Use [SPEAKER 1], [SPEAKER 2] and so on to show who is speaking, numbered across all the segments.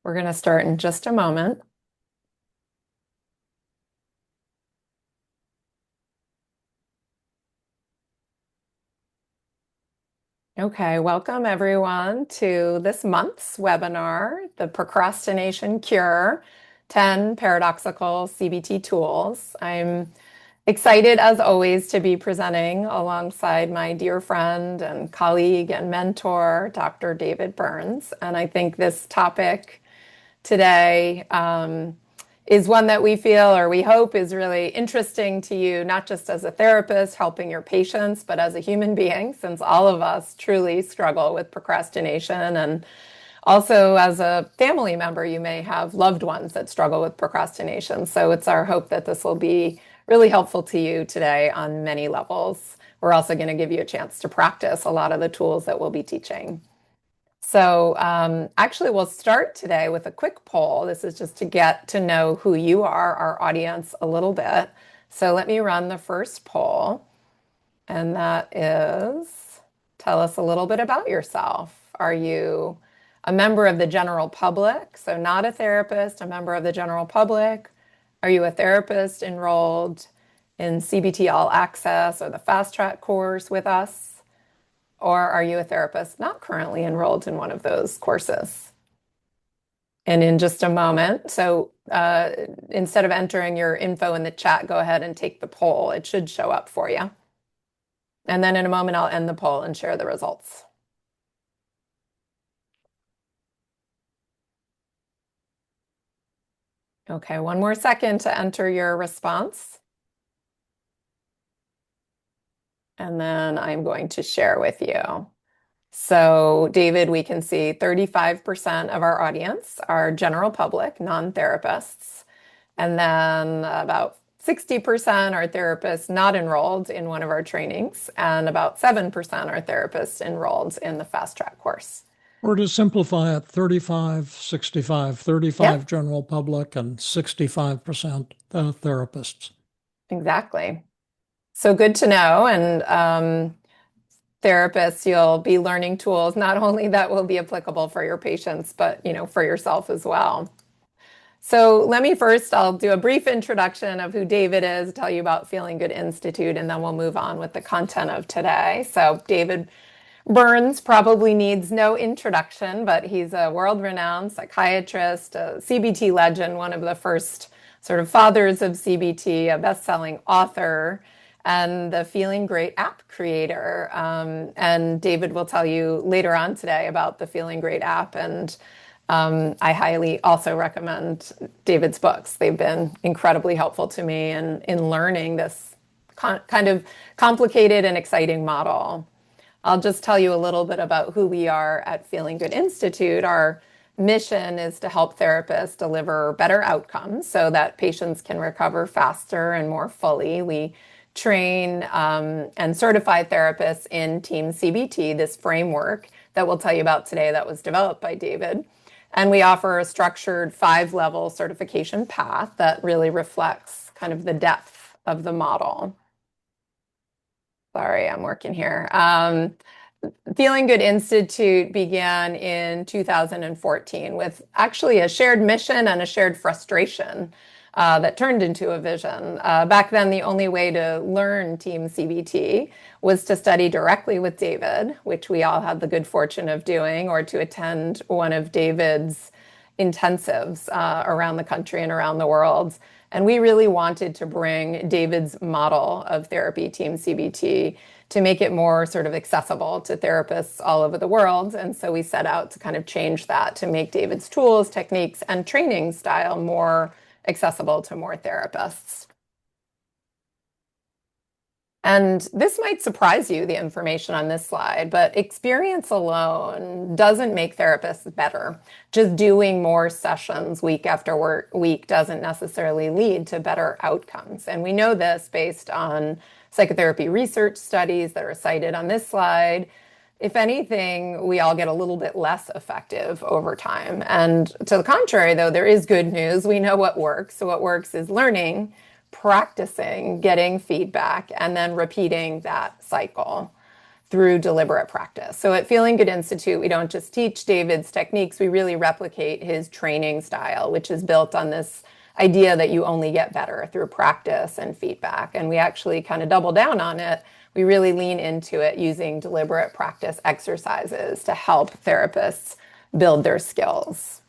[SPEAKER 1] We're going to start in just a moment. Okay, welcome everyone to this month's webinar, The Procrastination Cure, 10 Paradoxical CBT Tools. I'm excited as always to be presenting alongside my dear friend and colleague and mentor, Dr. David Burns. And I think this topic today is one that we feel or we hope is really interesting to you, not just as a therapist helping your patients, but as a human being, since all of us truly struggle with procrastination. And also as a family member, you may have loved ones that struggle with procrastination. So it's our hope that this will be really helpful to you today on many levels. We're also going to give you a chance to practice a lot of the tools that we'll be teaching. So actually, we'll start today with a quick poll. This is just to get to know who you are, our audience, a little bit. So let me run the first poll. And that is, tell us a little bit about yourself. Are you a member of the general public? So not a therapist, a member of the general public. Are you a therapist enrolled in CBT All Access or the Fast Track course with us? Or are you a therapist not currently enrolled in one of those courses? And in just a moment, so instead of entering your info in the chat, go ahead and take the poll. It should show up for you. And then in a moment, I'll end the poll and share the results. Okay, one more second to enter your response. And then I'm going to share with you. So, David, we can see 35% of our audience are general public, non-therapists. And then about 60% are therapists not enrolled in one of our trainings, and about 7% are therapists enrolled in the Fast Track course.
[SPEAKER 2] Or to simplify it, 35, 65, 35 general public and 65% therapists.
[SPEAKER 1] Exactly. So good to know. And therapists, you'll be learning tools not only that will be applicable for your patients, but for yourself as well. So let me first, I'll do a brief introduction of who David is, tell you about Feeling Good Institute, and then we'll move on with the content of today. So David Burns probably needs no introduction, but he's a world-renowned psychiatrist, a CBT legend, one of the first sort of fathers of CBT, a best-selling author, and the Feeling Great app creator. And David will tell you later on today about the Feeling Great app. And I highly also recommend David's books. They've been incredibly helpful to me in learning this kind of complicated and exciting model. I'll just tell you a little bit about who we are at Feeling Good Institute. Our mission is to help therapists deliver better outcomes so that patients can recover faster and more fully. We train and certify therapists in TEAM-CBT, this framework that we'll tell you about today that was developed by David. And we offer a structured 5-level certification path that really reflects kind of the depth of the model. Sorry, I'm working here. Feeling Good Institute began in 2014 with actually a shared mission and a shared frustration that turned into a vision. Back then, the only way to learn TEAM-CBT was to study directly with David, which we all had the good fortune of doing, or to attend one of David's intensives around the country and around the world. And we really wanted to bring David's model of therapy, TEAM-CBT, to make it more sort of accessible to therapists all over the world. And so we set out to kind of change that to make David's tools, techniques, and training style more accessible to more therapists. And this might surprise you, the information on this slide, but experience alone doesn't make therapists better. Just doing more sessions week after week doesn't necessarily lead to better outcomes. And we know this based on psychotherapy research studies that are cited on this slide. If anything, we all get a little bit less effective over time. And to the contrary, though, there is good news. We know what works. So what works is learning, practicing, getting feedback, and then repeating that cycle. through deliberate practice. So at Feeling Good Institute, we don't just teach David's techniques, we really replicate his training style, which is built on this idea that you only get better through practice and feedback. And we actually kind of double down on it. We really lean into it using deliberate practice exercises to help therapists build their skills.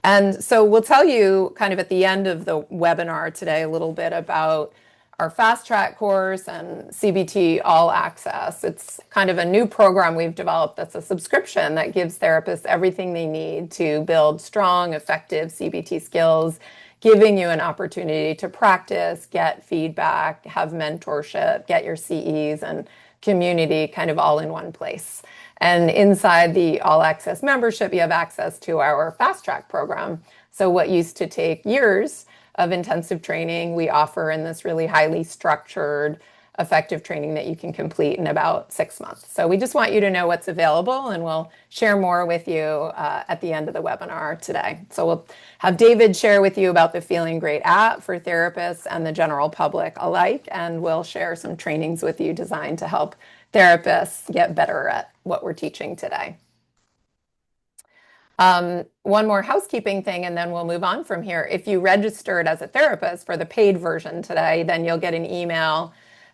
[SPEAKER 1] And so we'll tell you kind of at the end of the webinar today a little bit about our fast track course and CBT All Access. It's kind of a new program we've developed that's a subscription that gives therapists everything they need to build strong, effective CBT skills, giving you an opportunity to practice, get feedback, have mentorship, get your CEs and community kind of all in one place. And inside the All Access membership, you have access to our fast track program. So what used to take years of intensive training, we offer in this really highly structured, effective training that you can complete in about 6 months. So we just want you to know what's available, and we'll share more with you at the end of the webinar today. So we'll have David share with you about the Feeling Great app for therapists and the general public alike, and we'll share some trainings with you designed to help therapists get better at what we're teaching today. One more housekeeping thing, and then we'll move on from here. If you registered as a therapist for the paid version today, then you'll get an email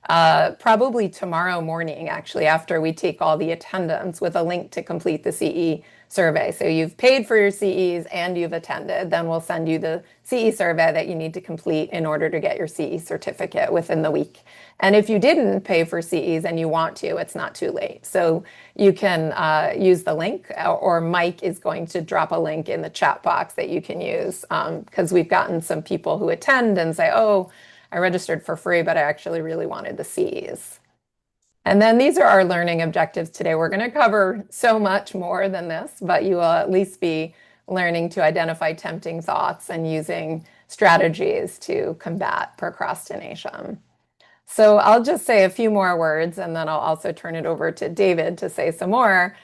[SPEAKER 1] probably tomorrow morning, actually, after we take all the attendance with a link to complete the CE survey. So you've paid for your CEs and you've attended, then we'll send you the CE survey that you need to complete in order to get your CE certificate within the week. And if you didn't pay for CEs and you want to, it's not too late. So you can use the link, or Mike is going to drop a link in the chat box that you can use, because we've gotten some people who attend and say, oh, I registered for free, but I actually really wanted the CEs. And then these are our learning objectives today. We're going to cover so much more than this, but you will at least be learning to identify tempting thoughts and using strategies to combat procrastination. So I'll just say a few more words, and then I'll also turn it over to David to say some more.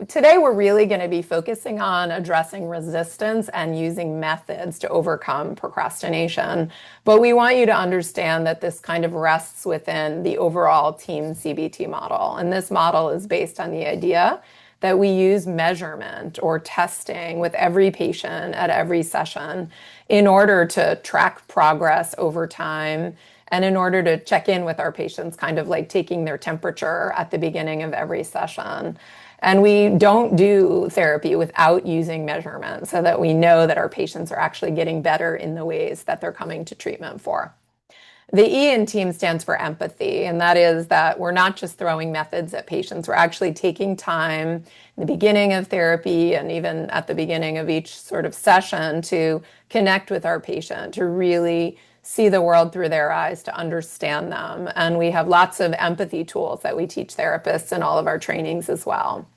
[SPEAKER 1] Today, we're really going to be focusing on addressing resistance and using methods to overcome procrastination. But we want you to understand that this kind of rests within the overall TEAM-CBT model. And this model is based on the idea that we use measurement or testing with every patient at every session in order to track progress over time and in order to check in with our patients, kind of like taking their temperature at the beginning of every session. And we don't do therapy without using measurement so that we know that our patients are actually getting better in the ways that they're coming to treatment for. The E in TEAM stands for empathy, and that is that we're not just throwing methods at patients, we're actually taking time in the beginning of therapy and even at the beginning of each sort of session to connect with our patient, to really see the world through their eyes, to understand them. And we have lots of empathy tools that we teach therapists in all of our trainings as well.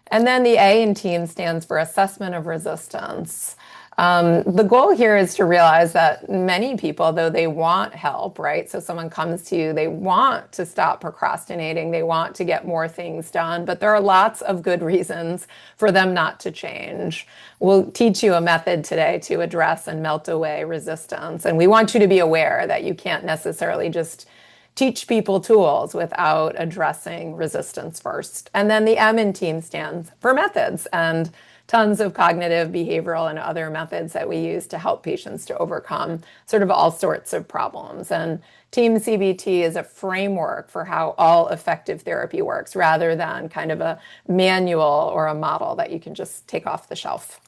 [SPEAKER 1] And then the A in TEAM stands for assessment of resistance. The goal here is to realize that many people, though they want help, right? So someone comes to you, they want to stop procrastinating, they want to get more things done, but there are lots of good reasons for them not to change. We'll teach you a method today to address and melt away resistance. And we want you to be aware that you can't necessarily just teach people tools without addressing resistance first. And then the M in TEAM stands for methods, and tons of cognitive, behavioral, and other methods that we use to help patients to overcome sort of all sorts of problems. And TEAM-CBT is a framework for how all effective therapy works, rather than kind of a manual or a model that you can just take off the shelf.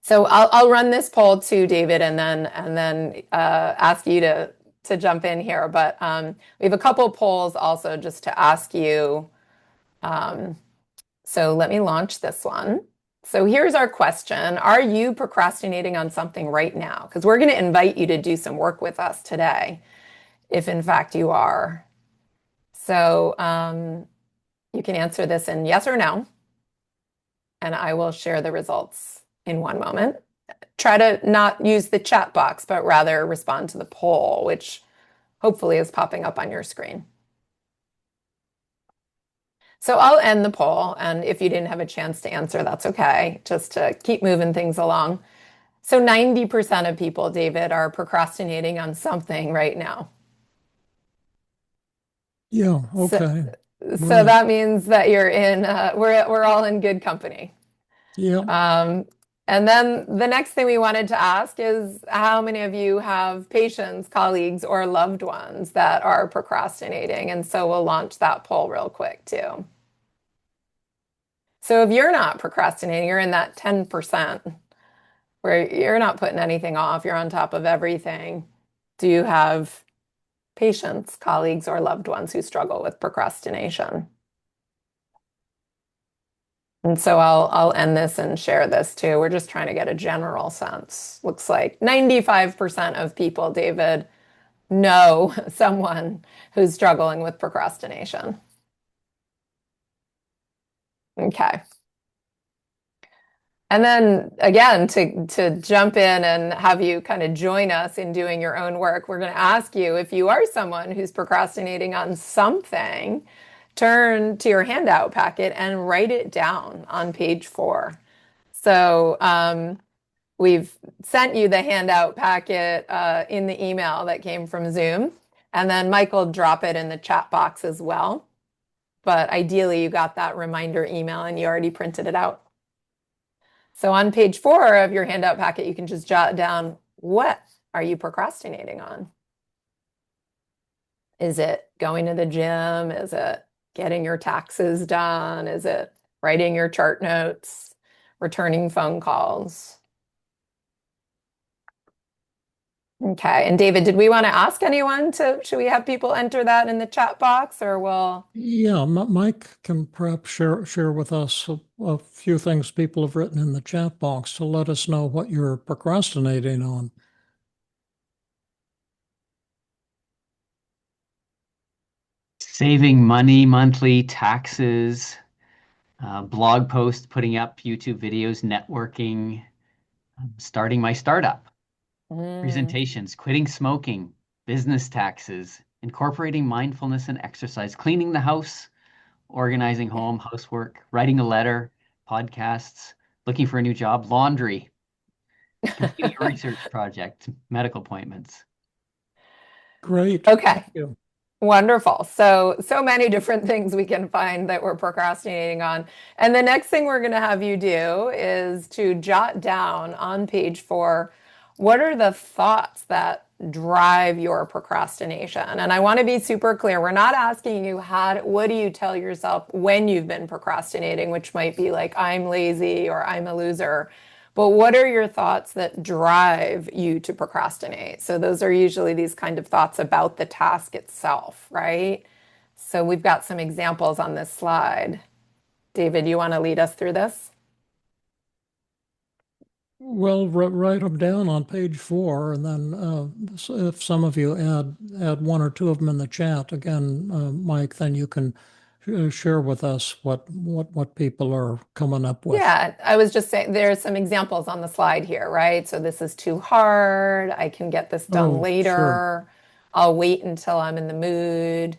[SPEAKER 1] So I'll run this poll to David, and then ask you to jump in here. But we have a couple polls also just to ask you. So let me launch this one. So here's our question. Are you procrastinating on something right now? Because we're going to invite you to do some work with us today, if in fact you are. So you can answer this in yes or no, and I will share the results in one moment. Try to not use the chat box, but rather respond to the poll, which hopefully is popping up on your screen. So I'll end the poll, and if you didn't have a chance to answer, that's okay, just to keep moving things along. So 90% of people, David, are procrastinating on something right now.
[SPEAKER 2] Yeah,
[SPEAKER 1] So,
[SPEAKER 2] okay.
[SPEAKER 1] so
[SPEAKER 2] Right.
[SPEAKER 1] that means that you're in, we're all in good company.
[SPEAKER 2] Yeah.
[SPEAKER 1] Um, and then the next thing we wanted to ask is how many of you have patients, colleagues, or loved ones that are procrastinating? And so we'll launch that poll real quick too. So if you're not procrastinating, you're in that 10% where you're not putting anything off, you're on top of everything. Do you have patients, colleagues, or loved ones who struggle with procrastination? And so I'll end this and share this too. We're just trying to get a general sense. Looks like 95% of people, David, know someone who's struggling with procrastination. Okay. And then again, to jump in and have you kind of join us in doing your own work, we're going to ask you if you are someone who's procrastinating on something, turn to your handout packet and write it down on page 4. So we've sent you the handout packet in the email that came from Zoom, and then Michael drop it in the chat box as well. But ideally, you got that reminder email and you already printed it out. So on page 4 of your handout packet, you can just jot down, what are you procrastinating on? Is it going to the gym? Is it getting your taxes done? Is it writing your chart notes? Returning phone calls? Okay. And David, did we want to ask anyone should we have people enter that in the chat box or will?
[SPEAKER 2] Yeah, Mike can perhaps share with us a few things people have written in the chat box to let us know what you're procrastinating on.
[SPEAKER 3] Saving money monthly, taxes, blog posts, putting up YouTube videos, networking, starting my startup,
[SPEAKER 1] Mm,
[SPEAKER 3] presentations, quitting smoking, business taxes, incorporating mindfulness and exercise, cleaning the house, organizing home, housework, writing a letter, podcasts, looking for a new job, laundry, completing a research project, medical appointments.
[SPEAKER 2] Great.
[SPEAKER 1] okay.
[SPEAKER 2] Thank you.
[SPEAKER 1] Wonderful. So many different things we can find that we're procrastinating on. And the next thing we're going to have you do is to jot down on page 4, what are the thoughts that drive your procrastination? And I want to be super clear. We're not asking you what do you tell yourself when you've been procrastinating, which might be like, I'm lazy or I'm a loser. But what are your thoughts that drive you to procrastinate? So those are usually these kind of thoughts about the task itself, right? So we've got some examples on this slide. David, you want to lead us through this?
[SPEAKER 2] Well, write them down on page 4, and then if some of you add one or two of them in the chat again, Mike, then you can share with us what people are coming up with.
[SPEAKER 1] Yeah, I was just saying there's some examples on the slide here, right? So this is too hard. I can get this done
[SPEAKER 2] Oh, sure.
[SPEAKER 1] later. I'll wait until I'm in the mood.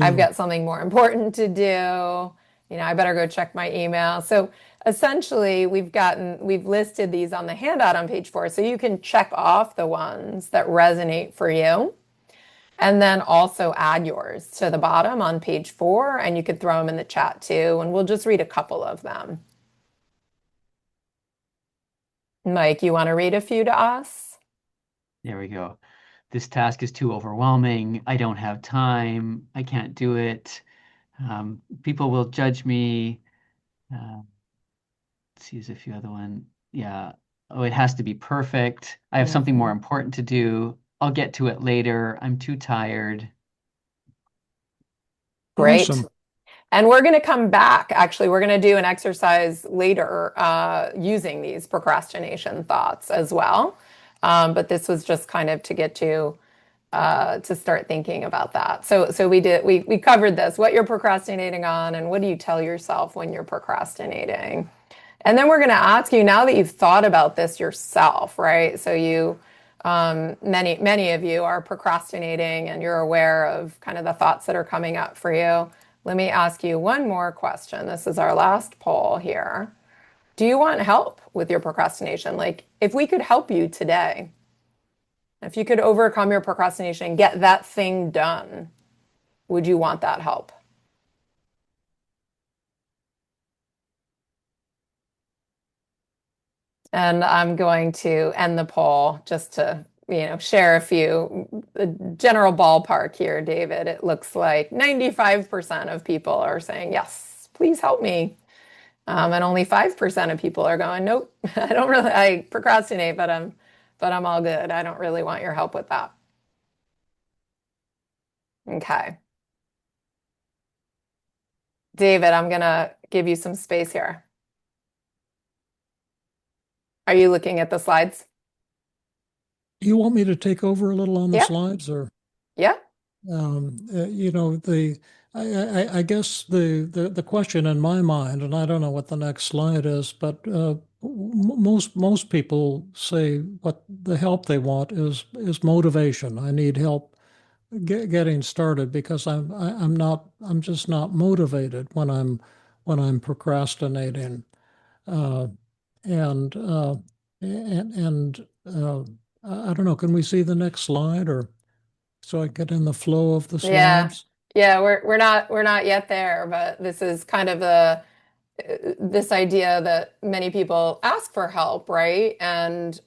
[SPEAKER 1] I've
[SPEAKER 2] Yeah.
[SPEAKER 1] got something more important to do. I better go check my email. So essentially, we've listed these on the handout on page 4. So you can check off the ones that resonate for you and then also add yours to the bottom on page 4. And you could throw them in the chat too. And we'll just read a couple of them. Mike, you want to read a few to us?
[SPEAKER 3] There we go. This task is too overwhelming. I don't have time. I can't do it. People will judge me. Uh, let's use a few other one. Yeah. Oh, it has to be perfect. I have something more
[SPEAKER 1] Mhm.
[SPEAKER 3] important to do. I'll get to it later. I'm too tired.
[SPEAKER 1] Great.
[SPEAKER 2] Awesome.
[SPEAKER 1] And we're going to come back. Actually, we're going to do an exercise later using these procrastination thoughts as well. But this was just kind of to get you to start thinking about that. So we covered this, what you're procrastinating on and what do you tell yourself when you're procrastinating. And then we're going to ask you now that you've thought about this yourself, right? So many of you are procrastinating and you're aware of kind of the thoughts that are coming up for you. Let me ask you one more question. This is our last poll here. Do you want help with your procrastination? Like, if we could help you today, if you could overcome your procrastination, get that thing done, Would you want that help? And I'm going to end the poll just to, share a few general ballpark here, David. It looks like 95% of people are saying, yes, please help me. And only 5% of people are going, nope, I procrastinate, but I'm all good. I don't really want your help with that. Okay. David, I'm gonna give you some space here. Are you looking at the slides?
[SPEAKER 2] You want me to take over a little on the
[SPEAKER 1] Yeah.
[SPEAKER 2] slides, or
[SPEAKER 1] Yeah.
[SPEAKER 2] you know, I guess the question in my mind, and I don't know what the next slide is, but most people say what the help they want is motivation. I need help getting started because I'm just not motivated when I'm procrastinating. Uh, and and I don't know. Can we see the next slide, or so I get in the flow of the
[SPEAKER 1] Yeah.
[SPEAKER 2] slides?
[SPEAKER 1] Yeah, we're not yet there, but this is kind of this idea that many people ask for help, right? And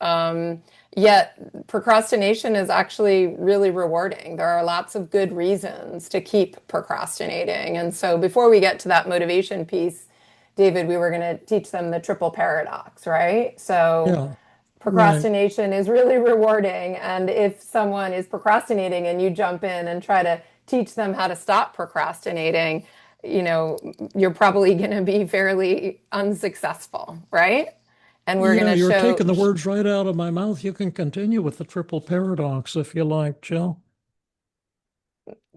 [SPEAKER 1] yet procrastination is actually really rewarding. There are lots of good reasons to keep procrastinating. And so before we get to that motivation piece, David, we were going to teach them the triple paradox, right? So
[SPEAKER 2] Yeah, right.
[SPEAKER 1] procrastination is really rewarding. And if someone is procrastinating and you jump in and try to teach them how to stop procrastinating, you're probably going to be fairly unsuccessful, right? And we're going
[SPEAKER 2] Yeah,
[SPEAKER 1] to
[SPEAKER 2] you're
[SPEAKER 1] show
[SPEAKER 2] taking the words right out of my mouth. You can continue with the triple paradox if you like, Jill.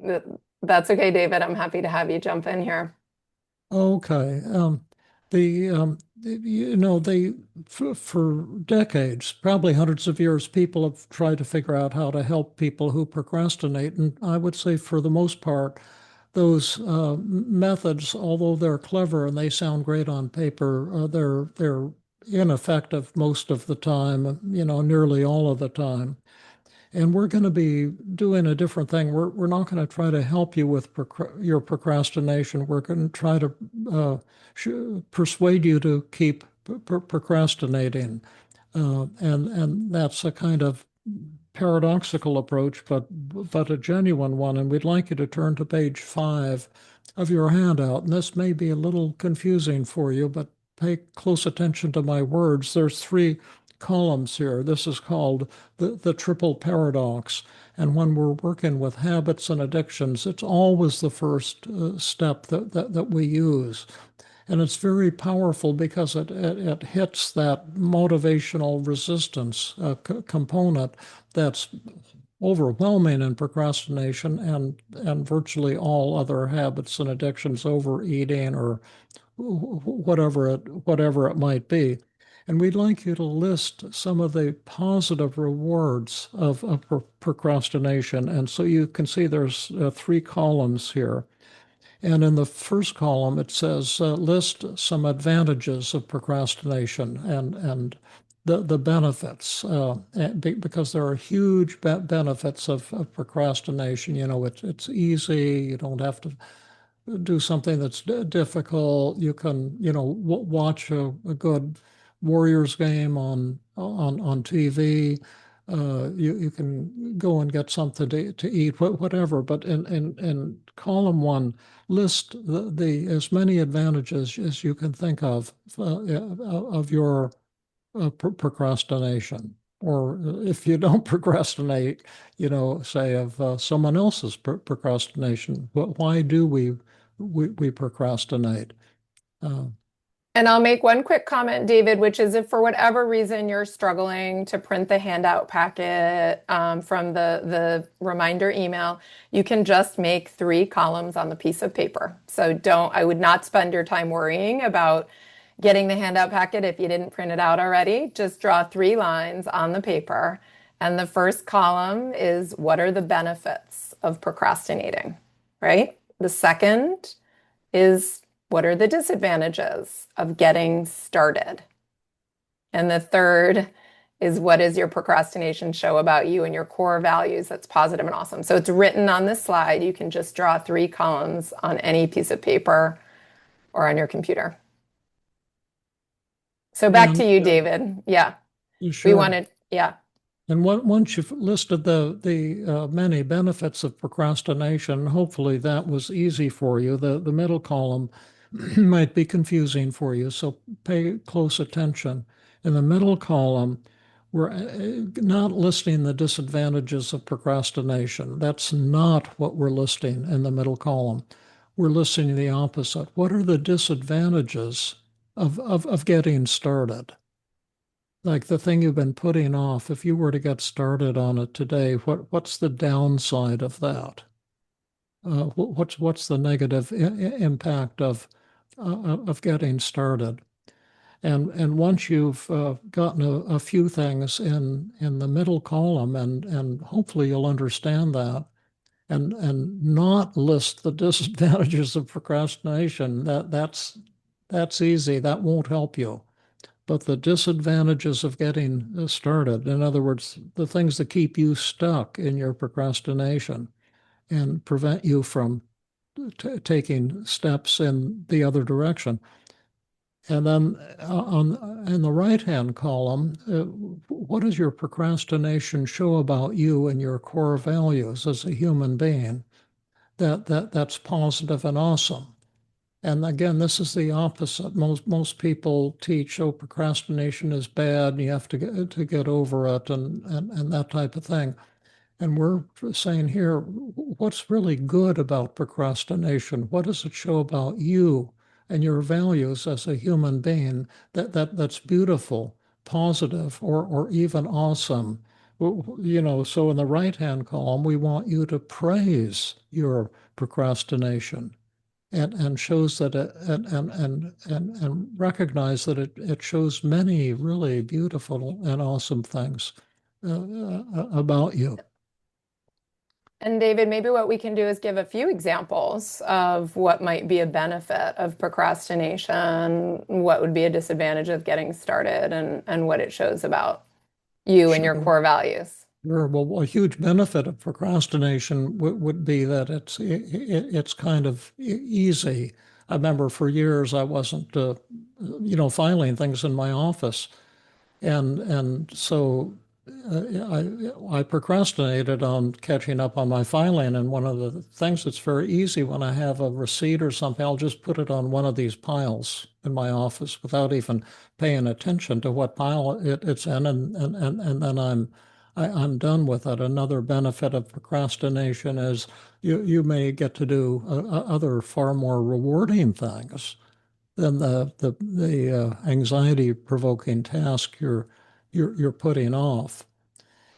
[SPEAKER 1] that that's okay, David. I'm happy to have you jump in here.
[SPEAKER 2] Okay. They for decades, probably hundreds of years, people have tried to figure out how to help people who procrastinate, and I would say for the most part, those methods, although they're clever and they sound great on paper, they're ineffective most of the time. Nearly all of the time. And we're going to be doing a different thing. We're not going to try to help you with your procrastination. We're going to try to persuade you to keep procrastinating. And that's a kind of paradoxical approach, but a genuine one. And we'd like you to turn to page 5 of your handout. And this may be a little confusing for you, but pay close attention to my words. There's 3 columns here. This is called the triple paradox. And when we're working with habits and addictions, it's always the first step that we use. And it's very powerful because it hits that motivational resistance component that's overwhelming in procrastination and virtually all other habits and addictions, overeating or whatever it might be. And we'd like you to list some of the positive rewards of procrastination. And so you can see there's 3 columns here. And in the first column, it says list some advantages of procrastination and the benefits, because there are huge benefits of procrastination. It's easy. You don't have to do something that's difficult. You can, watch a good Warriors game on TV. You can go and get something to eat, whatever. But in column 1, list the as many advantages as you can think of your procrastination. Or if you don't procrastinate, say of someone else's procrastination. Why do we procrastinate? Uh,
[SPEAKER 1] And I'll make one quick comment, David, which is if for whatever reason you're struggling to print the handout packet from the reminder email, you can just make 3 columns on the piece of paper. So I would not spend your time worrying about getting the handout packet if you didn't print it out already. Just draw 3 lines on the paper. And the first column is what are the benefits of procrastinating, right? The second is what are the disadvantages of getting started? And the third is what does your procrastination show about you and your core values that's positive and awesome. So it's written on this slide. You can just draw 3 columns on any piece of paper or on your computer. So back to
[SPEAKER 2] And
[SPEAKER 1] you, David. Yeah, we
[SPEAKER 2] sure.
[SPEAKER 1] wanted, yeah.
[SPEAKER 2] And once you've listed the many benefits of procrastination, hopefully that was easy for you. The middle column might be confusing for you, so pay close attention. In the middle column, we're not listing the disadvantages of procrastination. That's not what we're listing in the middle column. We're listing the opposite. What are the disadvantages of getting started? Like the thing you've been putting off, if you were to get started on it today, what's the downside of that? What's the negative impact of getting started? And once you've gotten a few things in the middle column, and hopefully you'll understand that, and not list the disadvantages of procrastination. That's easy. That won't help you. But the disadvantages of getting started, in other words, the things that keep you stuck in your procrastination and prevent you from taking steps in the other direction. And then in the right-hand column, what does your procrastination show about you and your core values as a human being? That's positive and awesome. And again, this is the opposite. Most people teach, oh, procrastination is bad, and you have to get over it, and that type of thing. And we're saying here, what's really good about procrastination? What does it show about you and your values as a human being that's beautiful, positive, or even awesome? So in the right-hand column, we want you to praise your procrastination and shows that it, and recognize that it shows many really beautiful and awesome things about you.
[SPEAKER 1] And David, maybe what we can do is give a few examples of what might be a benefit of procrastination, what would be a disadvantage of getting started, and what it shows about you and your
[SPEAKER 2] Sure.
[SPEAKER 1] core values.
[SPEAKER 2] Sure. Well, a huge benefit of procrastination would be that it's kind of easy. I remember for years I wasn't, filing things in my office. And so I procrastinated on catching up on my filing. And one of the things that's very easy when I have a receipt or something, I'll just put it on one of these piles in my office without even paying attention to what pile it's in, and then I'm done with it. Another benefit of procrastination is you may get to do other far more rewarding things than the anxiety provoking task you're putting off.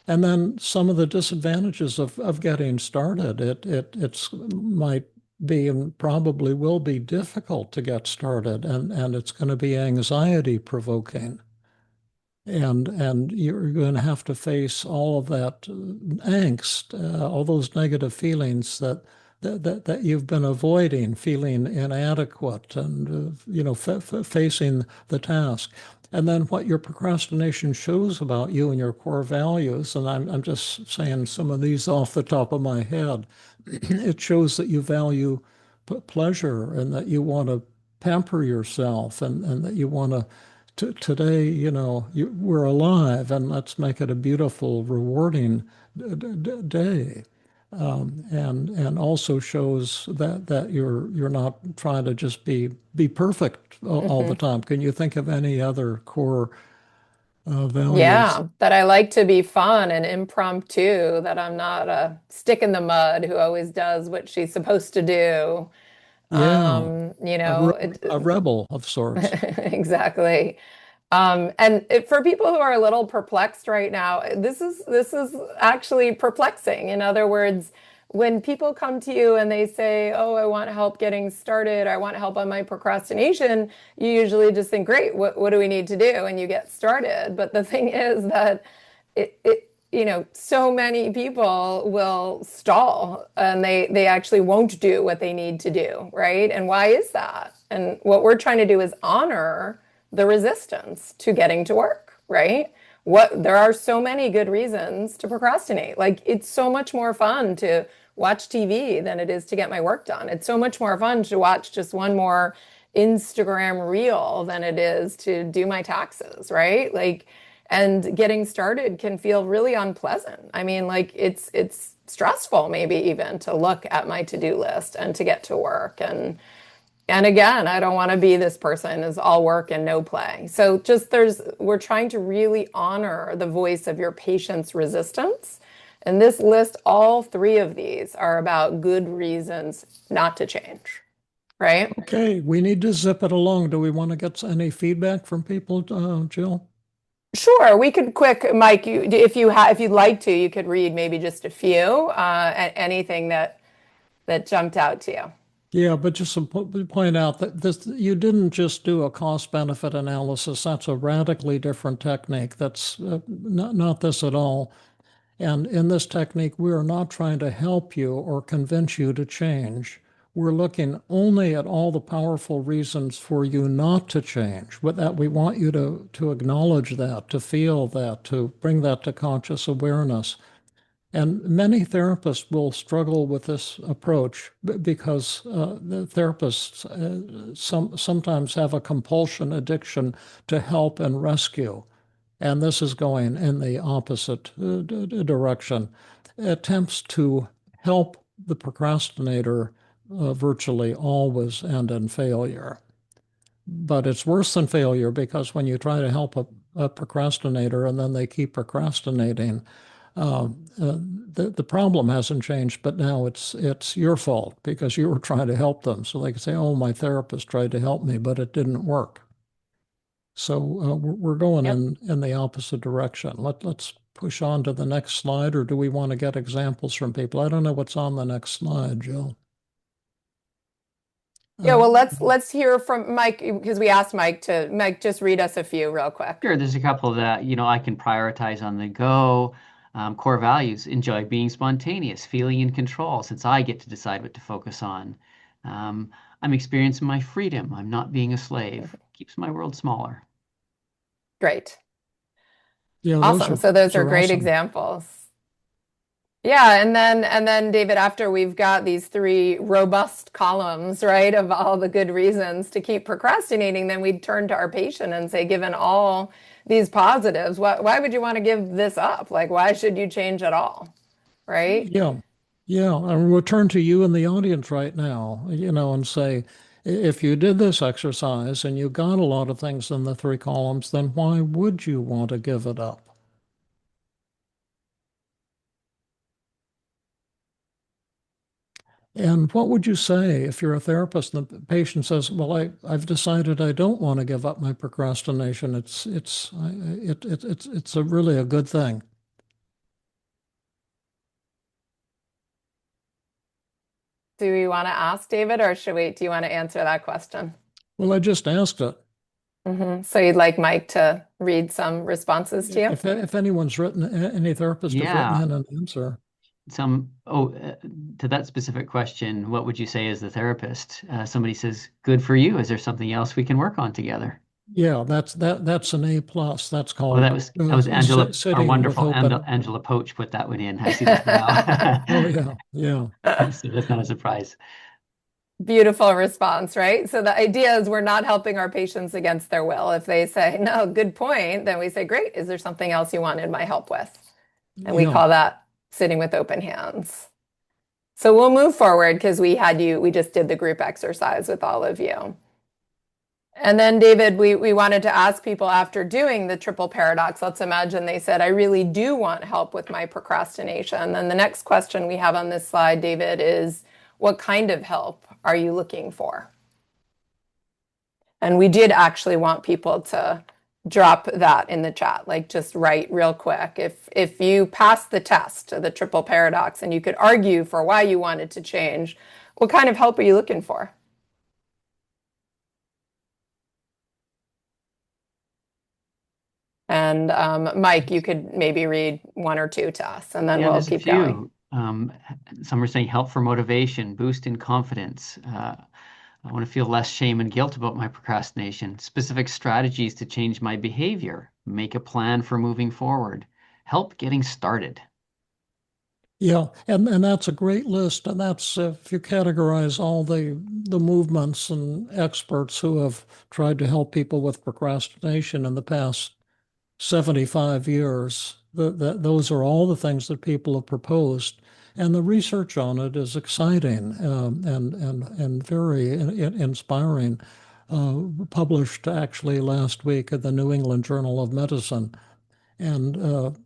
[SPEAKER 2] And then some of the disadvantages of getting started. It's might be and probably will be difficult to get started, and it's going to be anxiety provoking. And you're going to have to face all of that angst, all those negative feelings that you've been avoiding, feeling inadequate, and facing the task. And then what your procrastination shows about you and your core values, and I'm just saying some of these off the top of my head, it shows that you value pleasure and that you want to pamper yourself, and that you want today, we're alive, and let's make it a beautiful, rewarding day. And also shows that you're not trying to just be perfect all the
[SPEAKER 1] Hmm.
[SPEAKER 2] time. Can you think of any other core values?
[SPEAKER 1] Yeah, that I like to be fun and impromptu, that I'm not a stick in the mud who always does what she's supposed to do.
[SPEAKER 2] Yeah, a
[SPEAKER 1] It,
[SPEAKER 2] rebel of sorts.
[SPEAKER 1] exactly. For people who are a little perplexed right now, this is actually perplexing. In other words, when people come to you and they say, "Oh, I want help getting started. I want help on my procrastination," you usually just think, "Great, what do we need to do?" And you get started. But the thing is that so many people will stall and they actually won't do what they need to do, right? And why is that? And what we're trying to do is honor the resistance to getting to work, right? there are so many good reasons to procrastinate. Like it's so much more fun to watch TV than it is to get my work done. It's so much more fun to watch just one more Instagram reel than it is to do my taxes, right? Like, and getting started can feel really unpleasant. I mean, like it's stressful maybe even to look at my to-do list and to get to work. And again, I don't want to be this person is all work and no play. So just we're trying to really honor the voice of your patient's resistance. And this list, all three of these are about good reasons not to change, right?
[SPEAKER 2] Okay, we need to zip it along. Do we want to get any feedback from people, Jill?
[SPEAKER 1] Sure, we could quick, Mike, if you'd like to, you could read maybe just a few, anything that jumped out to you.
[SPEAKER 2] Yeah, but just to point out that this, you didn't just do a cost benefit analysis. That's a radically different technique. That's not this at all. And in this technique, we are not trying to help you or convince you to change. We're looking only at all the powerful reasons for you not to change. With that, we want you to acknowledge that, to feel that, to bring that to conscious awareness. And many therapists will struggle with this approach because the therapists sometimes have a compulsion addiction to help and rescue. And this is going in the opposite direction. Attempts to help the procrastinator virtually always end in failure. But it's worse than failure because when you try to help a procrastinator and then they keep procrastinating, the problem hasn't changed, but now it's your fault because you were trying to help them. So they can say, "Oh, my therapist tried to help me, but it didn't work." So we're going
[SPEAKER 1] Yep.
[SPEAKER 2] in the opposite direction. Let's push on to the next slide, or do we want to get examples from people? I don't know what's on the next slide, Jill.
[SPEAKER 1] Yeah,
[SPEAKER 2] Uh,
[SPEAKER 1] well, let's hear from Mike because we asked Mike, just read us a few real quick.
[SPEAKER 3] Sure, there's a couple that, I can prioritize on the go. Core values, enjoy being spontaneous, feeling in control, since I get to decide what to focus on. Um, I'm experiencing my freedom. I'm not being a slave. Keeps my world smaller.
[SPEAKER 1] Great.
[SPEAKER 2] yeah,
[SPEAKER 1] Awesome. So those
[SPEAKER 2] those
[SPEAKER 1] are
[SPEAKER 2] are
[SPEAKER 1] great
[SPEAKER 2] awesome.
[SPEAKER 1] examples. Yeah, and then David, after we've got these three robust columns, right, of all the good reasons to keep procrastinating, then we'd turn to our patient and say, given all these positives, why would you want to give this up? Like, why should you change at all? Right?
[SPEAKER 2] Yeah, yeah. And we'll turn to you in the audience right now, and say, if you did this exercise and you got a lot of things in the three columns, then why would you want to give it up? And what would you say if you're a therapist and the patient says, "Well, I've decided I don't want to give up my procrastination. It's a really a good thing."
[SPEAKER 1] Do we want to ask David, or do you want to answer that question?
[SPEAKER 2] Well, I just asked it.
[SPEAKER 1] So you'd like Mike to read some responses to you?
[SPEAKER 2] If anyone's written, any therapists have written
[SPEAKER 3] Yeah.
[SPEAKER 2] in an answer.
[SPEAKER 3] To that specific question, what would you say as the therapist? Somebody says, good for you. Is there something else we can work on together?
[SPEAKER 2] Yeah, that's an A plus. That's
[SPEAKER 3] Oh,
[SPEAKER 2] called
[SPEAKER 3] that was Angela, our
[SPEAKER 2] sitting with
[SPEAKER 3] wonderful
[SPEAKER 2] open.
[SPEAKER 3] Angela Poach put that one in. I see that now.
[SPEAKER 2] Oh yeah, yeah,
[SPEAKER 3] So that's not a surprise.
[SPEAKER 1] Beautiful response, right? So the idea is we're not helping our patients against their will. If they say, no, good point, then we say, great, is there something else you wanted my help with? And we
[SPEAKER 2] yeah.
[SPEAKER 1] call that sitting with open hands. So we'll move forward because we just did the group exercise with all of you. And then, David, we wanted to ask people after doing the triple paradox, let's imagine they said, I really do want help with my procrastination. Then the next question we have on this slide, David, is what kind of help are you looking for? And we did actually want people to drop that in the chat, like just write real quick. If you passed the test, the triple paradox, and you could argue for why you wanted to change, what kind of help are you looking for? And Mike, you could maybe read one or two to us, and then
[SPEAKER 3] Yeah,
[SPEAKER 1] we'll
[SPEAKER 3] there's a
[SPEAKER 1] keep going.
[SPEAKER 3] few. Some are saying help for motivation, boost in confidence, I want to feel less shame and guilt about my procrastination, specific strategies to change my behavior, make a plan for moving forward, help getting started.
[SPEAKER 2] Yeah, and that's a great list, and that's if you categorize all the movements and experts who have tried to help people with procrastination in the past 75 years, those are all the things that people have proposed. And the research on it is exciting and very inspiring. Published actually last week in the New England Journal of Medicine. And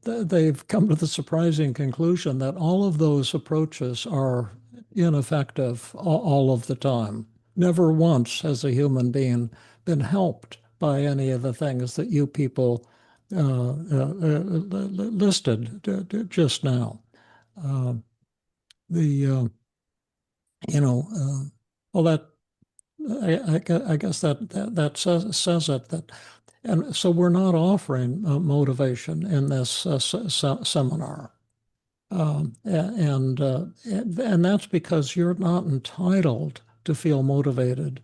[SPEAKER 2] they've come to the surprising conclusion that all of those approaches are ineffective all of the time. Never once has a human being been helped by any of the things that you people listed just now. Uh, the you know well that I guess that says it that and so we're not offering motivation in this seminar. And that's because you're not entitled to feel motivated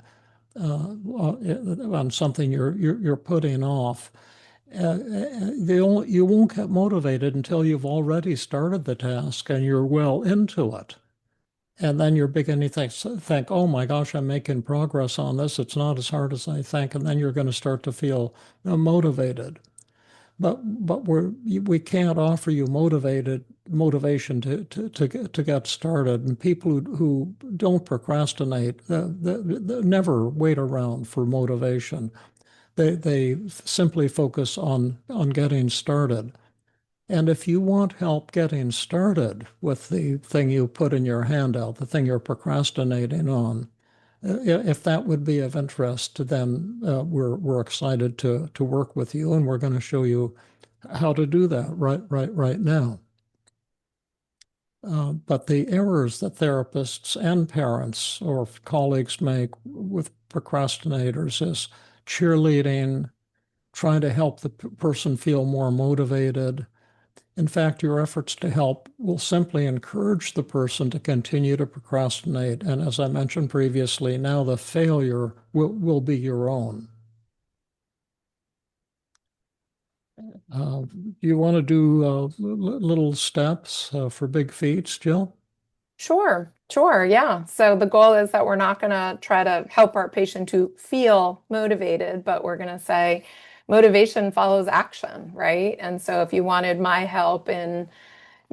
[SPEAKER 2] on something you're putting off. You won't get motivated until you've already started the task and you're well into it. And then you're beginning to think, oh my gosh, I'm making progress on this. It's not as hard as I think. And then you're going to start to feel motivated. But we can't offer you motivation to get started. And people who don't procrastinate they never wait around for motivation. They simply focus on getting started. And if you want help getting started with the thing you put in your handout, the thing you're procrastinating on, if that would be of interest, then we're excited to work with you, and we're going to show you how to do that right now. But the errors that therapists and parents or colleagues make with procrastinators is cheerleading, trying to help the person feel more motivated. In fact, your efforts to help will simply encourage the person to continue to procrastinate. And as I mentioned previously, now the failure will be your own. You want to do little steps for big feats, Jill?
[SPEAKER 1] Sure, yeah. So the goal is that we're not going to try to help our patient to feel motivated, but we're going to say motivation follows action, right? And so if you wanted my help in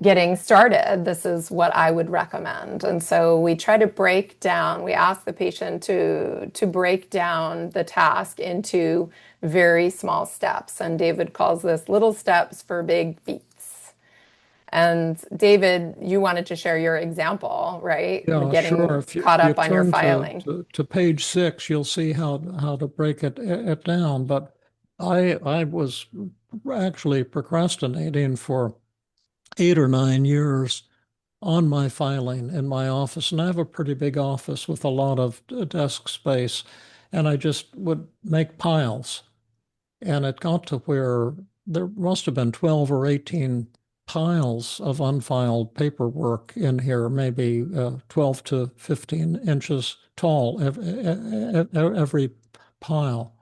[SPEAKER 1] getting started, this is what I would recommend. And so we try to we ask the patient to break down the task into very small steps. And David calls this little steps for big feats. And David, you wanted to share your example, right?
[SPEAKER 2] Yeah, sure.
[SPEAKER 1] Getting
[SPEAKER 2] If
[SPEAKER 1] caught
[SPEAKER 2] you
[SPEAKER 1] up on your
[SPEAKER 2] turn
[SPEAKER 1] filing.
[SPEAKER 2] to page 6, you'll see how to break it down. But I was actually procrastinating for 8 or 9 years on my filing in my office, and I have a pretty big office with a lot of desk space, and I just would make piles. And it got to where there must have been 12 or 18 piles of unfiled paperwork in here, maybe 12 to 15 inches tall, every pile.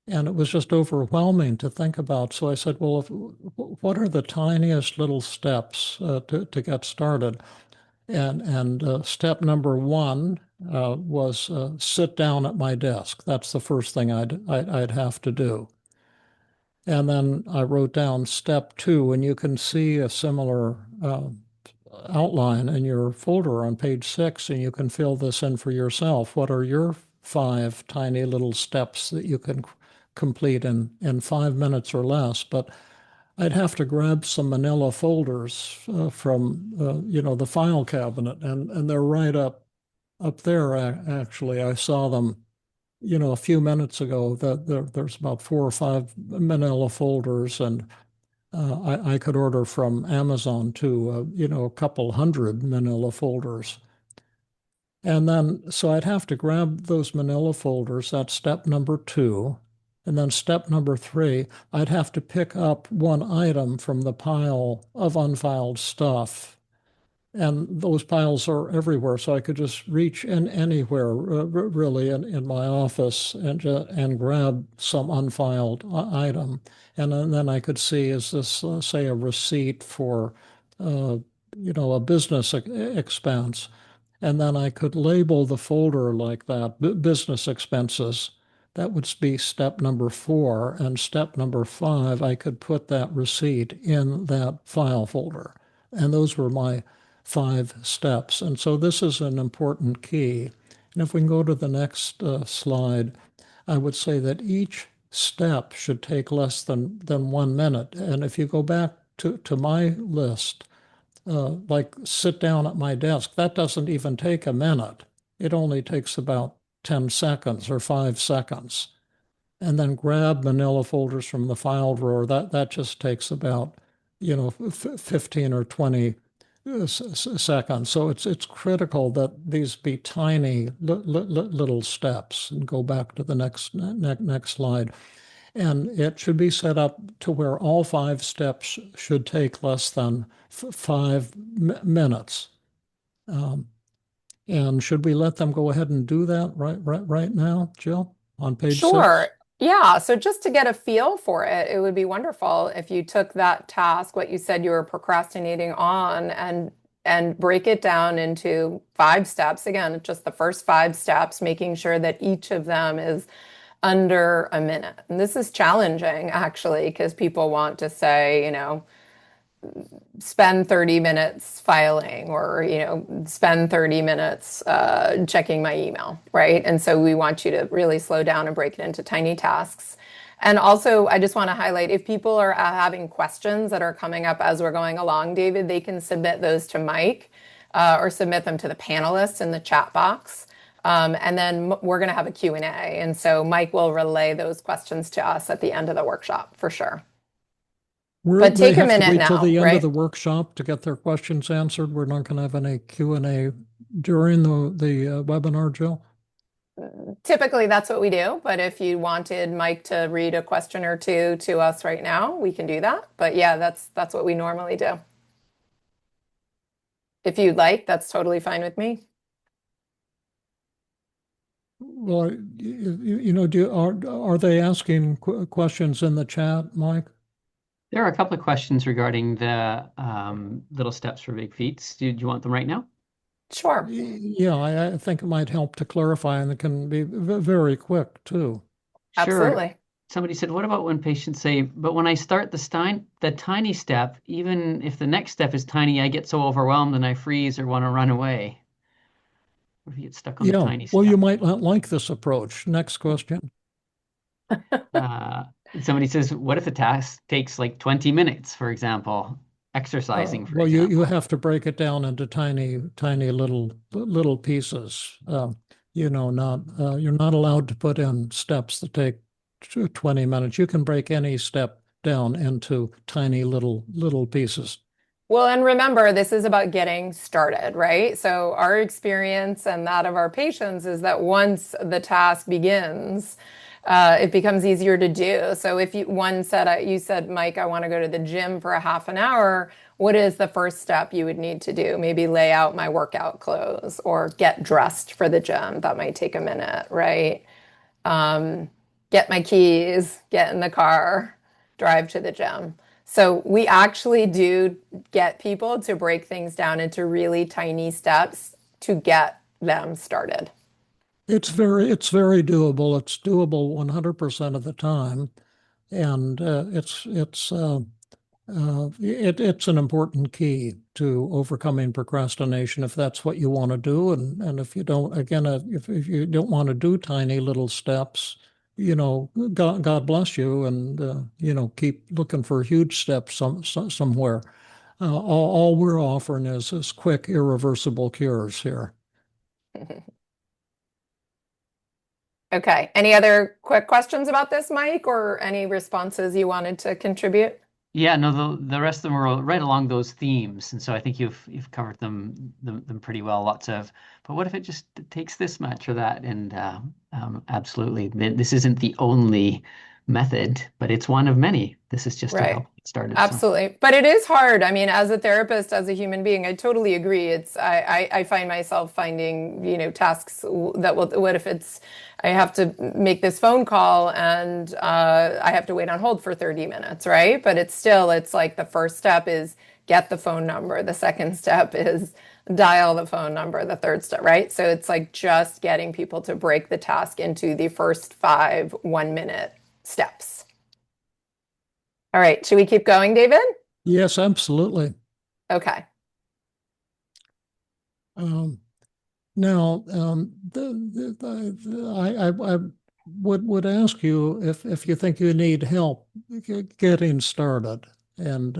[SPEAKER 2] And it was just overwhelming to think about. So I said, well, what are the tiniest little steps to get started? And step number one was sit down at my desk. That's the first thing I'd have to do. And then I wrote down step two, and you can see a similar outline in your folder on page 6, and you can fill this in for yourself. What are your 5 tiny little steps that you can complete in 5 minutes or less? But I'd have to grab some manila folders from the file cabinet, and they're right up there. Actually, I saw them a few minutes ago. That there's about 4 or 5 manila folders, and I could order from Amazon to a couple hundred manila folders. And then, so I'd have to grab those manila folders. That's step number 2. And then step number 3, I'd have to pick up one item from the pile of unfiled stuff And those piles are everywhere, so I could just reach in anywhere, really, in my office and grab some unfiled item. And then I could see, is this, say, a receipt for, uh, a business expense? And then I could label the folder like that, business expenses. That would be step number 4. And step number 5, I could put that receipt in that file folder. And those were my 5 steps. And so this is an important key. And if we can go to the next slide, I would say that each step should take less than 1 minute. And if you go back to my list, like sit down at my desk, that doesn't even take a minute. It only takes about 10 seconds or 5 seconds. And then grab manila folders from the file drawer. That just takes about, 15 or 20 seconds. So it's critical that these be tiny little steps. And go back to the next slide. And it should be set up to where all 5 steps should take less than 5 minutes. And should we let them go ahead and do that right now, Jill, on page 6?
[SPEAKER 1] Sure. Yeah. So just to get a feel for it, it would be wonderful if you took that task, what you said you were procrastinating on, and break it down into 5 steps. Again, just the first 5 steps, making sure that each of them is under a minute. And this is challenging actually, because people want to say, spend 30 minutes filing, or spend 30 minutes checking my email, right? And so we want you to really slow down and break it into tiny tasks. And also, I just want to highlight, if people are having questions that are coming up as we're going along, David, they can submit those to Mike, or submit them to the panelists in the chat box. And then we're going to have a Q&A. And so Mike will relay those questions to us at the end of the workshop for sure. But take a minute
[SPEAKER 2] wait till
[SPEAKER 1] now,
[SPEAKER 2] the end of
[SPEAKER 1] right?
[SPEAKER 2] the workshop to get their questions answered. We're not going to have any Q&A during the webinar, Jill?
[SPEAKER 1] Typically, that's what we do. But if you wanted Mike to read a question or two to us right now, we can do that. But yeah, that's what we normally do. If you'd like, that's totally fine with me.
[SPEAKER 2] Well, are they asking questions in the chat, Mike?
[SPEAKER 3] There are a couple of questions regarding the little steps for big feats. Do you want them right now?
[SPEAKER 1] Sure.
[SPEAKER 2] Yeah, I think it might help to clarify, and it can be very quick too.
[SPEAKER 3] Sure.
[SPEAKER 1] Absolutely.
[SPEAKER 3] Somebody said, what about when patients say, but when I start the tiny step, even if the next step is tiny, I get so overwhelmed and I freeze or want to run away. What if you get stuck on the tiny
[SPEAKER 2] Well,
[SPEAKER 3] step?
[SPEAKER 2] you might not like this approach. Next question.
[SPEAKER 3] Somebody says, what if the task takes like 20 minutes, for example, exercising, for
[SPEAKER 2] Well,
[SPEAKER 3] example?
[SPEAKER 2] you have to break it down into tiny little pieces. You're not allowed to put in steps that take 20 minutes. You can break any step down into tiny little pieces.
[SPEAKER 1] Well, and remember, this is about getting started, right? So our experience and that of our patients is that once the task begins, it becomes easier to do. So if you said, Mike, I want to go to the gym for a half an hour, what is the first step you would need to do? Maybe lay out my workout clothes or get dressed for the gym. That might take a minute, right? Get my keys, get in the car, drive to the gym. So we actually do get people to break things down into really tiny steps to get them started.
[SPEAKER 2] It's very doable. It's doable 100% of the time, and it's an important key to overcoming procrastination if that's what you want to do. And if you don't, again, if you don't want to do tiny little steps, God bless you, and keep looking for huge steps somewhere. All we're offering is quick, irreversible cures here.
[SPEAKER 1] Okay. Any other quick questions about this, Mike, or any responses you wanted to contribute?
[SPEAKER 3] Yeah, no, the rest of them are right along those themes, and so I think you've covered them pretty well. But what if it just takes this much or that? And absolutely, this isn't the only method, but it's one of many. This is just to
[SPEAKER 1] Right.
[SPEAKER 3] help get started. So
[SPEAKER 1] Absolutely. But it is hard. I mean, as a therapist, as a human being, I totally agree. I find myself finding, tasks that will, what if it's, I have to make this phone call and I have to wait on hold for 30 minutes, right? But it's like the first step is get the phone number. The second step is dial the phone number. The third step, right? So it's like just getting people to break the task into the first 5 1-minute steps. All right. Should we keep going, David?
[SPEAKER 2] Yes, absolutely.
[SPEAKER 1] Okay.
[SPEAKER 2] Um, Now, I would ask you if you think you need help getting started, and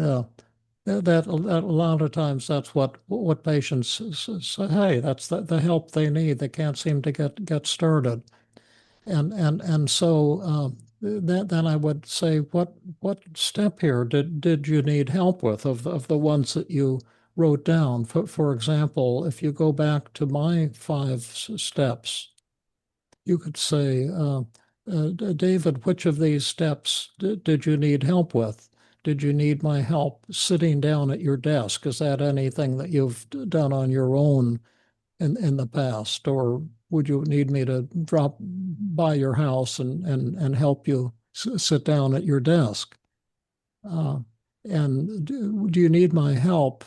[SPEAKER 2] that a lot of times that's what patients say. Hey, that's the help they need. They can't seem to get started, and so that then I would say, what step here did you need help with of the ones that you wrote down? For example, if you go back to my 5 steps, you could say, David, which of these steps did you need help with? Did you need my help sitting down at your desk? Is that anything that you've done on your own in the past, or would you need me to drop by your house and help you sit down at your desk? Uh, and do you need my help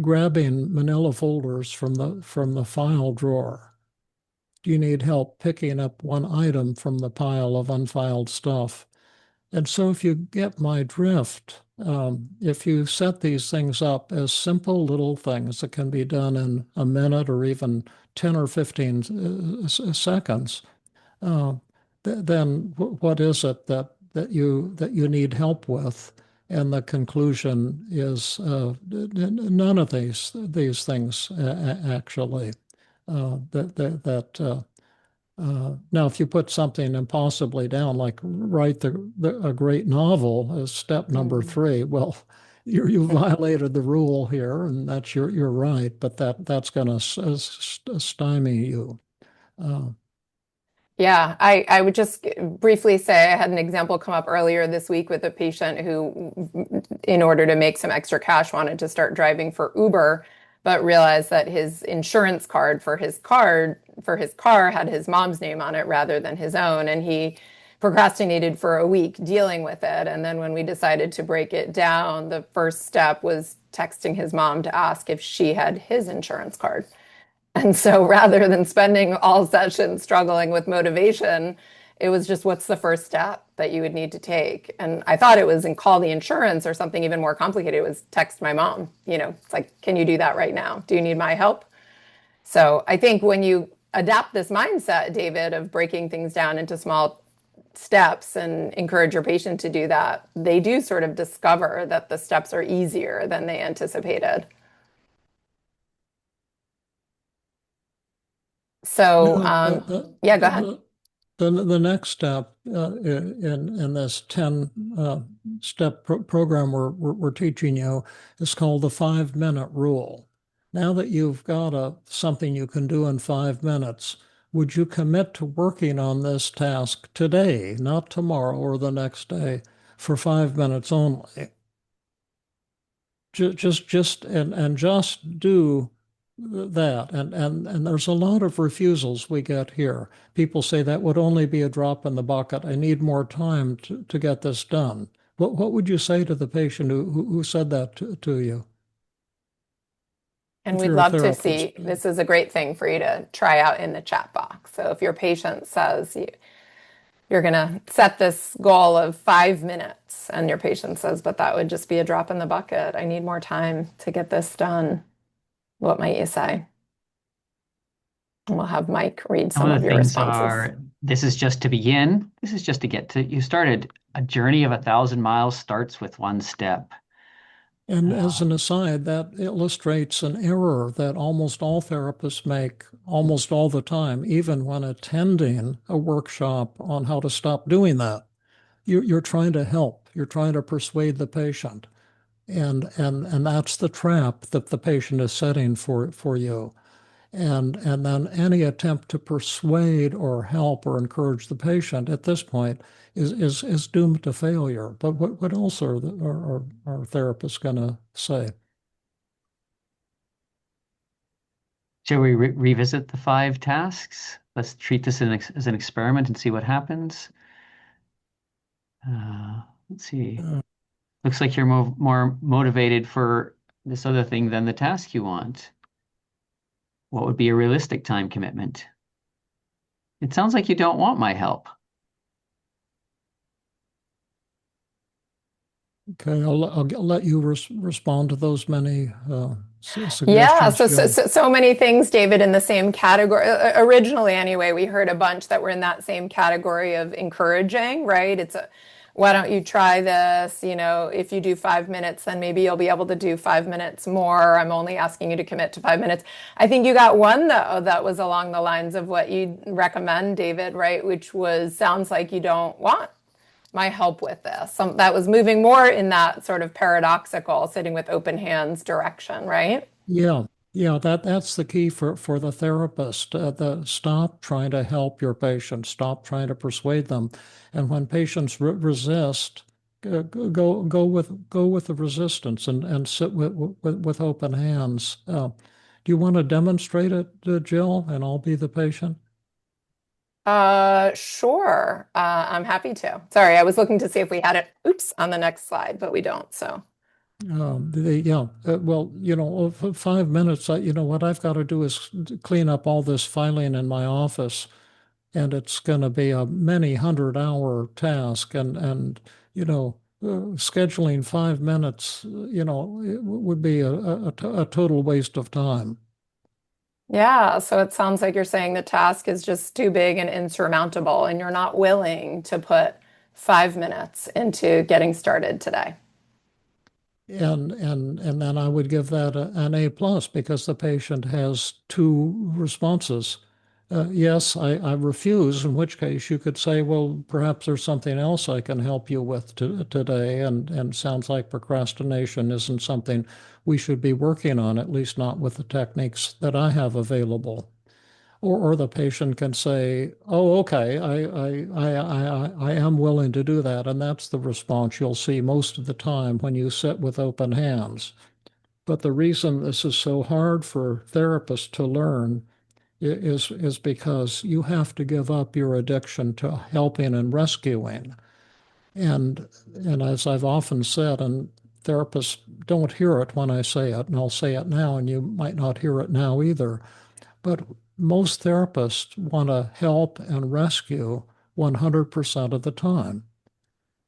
[SPEAKER 2] grabbing manila folders from the file drawer? Do you need help picking up one item from the pile of unfiled stuff? And so, if you get my drift, if you set these things up as simple little things that can be done in a minute or even 10 or 15 seconds, uh, then what is it that you need help with? And the conclusion is none of these things actually. Now, if you put something impossibly down, like write a great novel as step number
[SPEAKER 1] Mm.
[SPEAKER 2] 3, well, you violated the rule here, and that's your right, but that's going to stymie you. Uh,
[SPEAKER 1] Yeah, I would just briefly say I had an example come up earlier this week with a patient who, in order to make some extra cash, wanted to start driving for Uber, but realized that his insurance card for his car had his mom's name on it rather than his own, and he procrastinated for a week dealing with it. And then when we decided to break it down, the first step was texting his mom to ask if she had his insurance card. And so rather than spending all session struggling with motivation, it was just what's the first step that you would need to take? And I thought it was in call the insurance or something even more complicated. It was text my mom. It's like, can you do that right now? Do you need my help? So I think when you adapt this mindset, David, of breaking things down into small steps and encourage your patient to do that, they do sort of discover that the steps are easier than they anticipated. So,
[SPEAKER 2] Now,
[SPEAKER 1] yeah, go ahead.
[SPEAKER 2] the next step in this 10 step program we're teaching you is called the 5 minute rule. Now that you've got something you can do in 5 minutes, would you commit to working on this task today, not tomorrow or the next day, for 5 minutes only? Just do that. And there's a lot of refusals we get here. People say that would only be a drop in the bucket. I need more time to get this done. What would you say to the patient who said that to you,
[SPEAKER 1] And
[SPEAKER 2] if
[SPEAKER 1] we'd
[SPEAKER 2] you're a
[SPEAKER 1] love to
[SPEAKER 2] therapist?
[SPEAKER 1] see, this is a great thing for you to try out in the chat box. So if your patient says you're going to set this goal of 5 minutes and your patient says, but that would just be a drop in the bucket. I need more time to get this done. What might you say? And we'll have Mike read
[SPEAKER 3] some
[SPEAKER 1] some
[SPEAKER 3] of
[SPEAKER 1] of
[SPEAKER 3] the
[SPEAKER 1] your
[SPEAKER 3] things
[SPEAKER 1] responses.
[SPEAKER 3] are, this is just to begin. This is just to get to you started. A journey of 1,000 miles starts with one step.
[SPEAKER 2] And as
[SPEAKER 3] Uh,
[SPEAKER 2] an aside, that illustrates an error that almost all therapists make almost all the time, even when attending a workshop on how to stop doing that. You're trying to help. You're trying to persuade the patient. And that's the trap that the patient is setting for you. And then any attempt to persuade or help or encourage the patient at this point is doomed to failure. But what else are therapists going to say?
[SPEAKER 3] Shall we revisit the 5 tasks? Let's treat this as an experiment and see what happens. Let's see.
[SPEAKER 2] Uh,
[SPEAKER 3] Looks like you're more motivated for this other thing than the task you want. What would be a realistic time commitment? It sounds like you don't want my help.
[SPEAKER 2] okay, I'll let you respond to those many
[SPEAKER 1] Yeah,
[SPEAKER 2] suggestions,
[SPEAKER 1] so, so
[SPEAKER 2] Jill.
[SPEAKER 1] so so many things, David, in the same category. Originally, anyway, we heard a bunch that were in that same category of encouraging, right? Why don't you try this? If you do 5 minutes, then maybe you'll be able to do 5 minutes more. I'm only asking you to commit to 5 minutes. I think you got one though that was along the lines of what you'd recommend, David, right? Which was sounds like you don't want my help with this. That was moving more in that sort of paradoxical, sitting with open hands direction, right?
[SPEAKER 2] Yeah, yeah, that's the key for the therapist. The stop trying to help your patient, stop trying to persuade them, and when patients resist, go with the resistance and sit with open hands. Do you want to demonstrate it, Jill, and I'll be the patient?
[SPEAKER 1] Sure. I'm happy to. Sorry, I was looking to see if we had it, oops, on the next slide, but we don't. So,
[SPEAKER 2] Yeah, well, 5 minutes. What I've got to do is clean up all this filing in my office, and it's going to be a many 100-hour task, and scheduling 5 minutes, it would be a total waste of time.
[SPEAKER 1] yeah, so it sounds like you're saying the task is just too big and insurmountable, and you're not willing to put 5 minutes into getting started today.
[SPEAKER 2] And then I would give that an A plus because the patient has two responses. Yes, I refuse, in which case you could say, well, perhaps there's something else I can help you with today. And sounds like procrastination isn't something we should be working on, at least not with the techniques that I have available. Or the patient can say, "Oh, okay, I am willing to do that," and that's the response you'll see most of the time when you sit with open hands. But the reason this is so hard for therapists to learn is because you have to give up your addiction to helping and rescuing. And as I've often said, and therapists don't hear it when I say it, and I'll say it now, and you might not hear it now either. But most therapists want to help and rescue 100% of the time.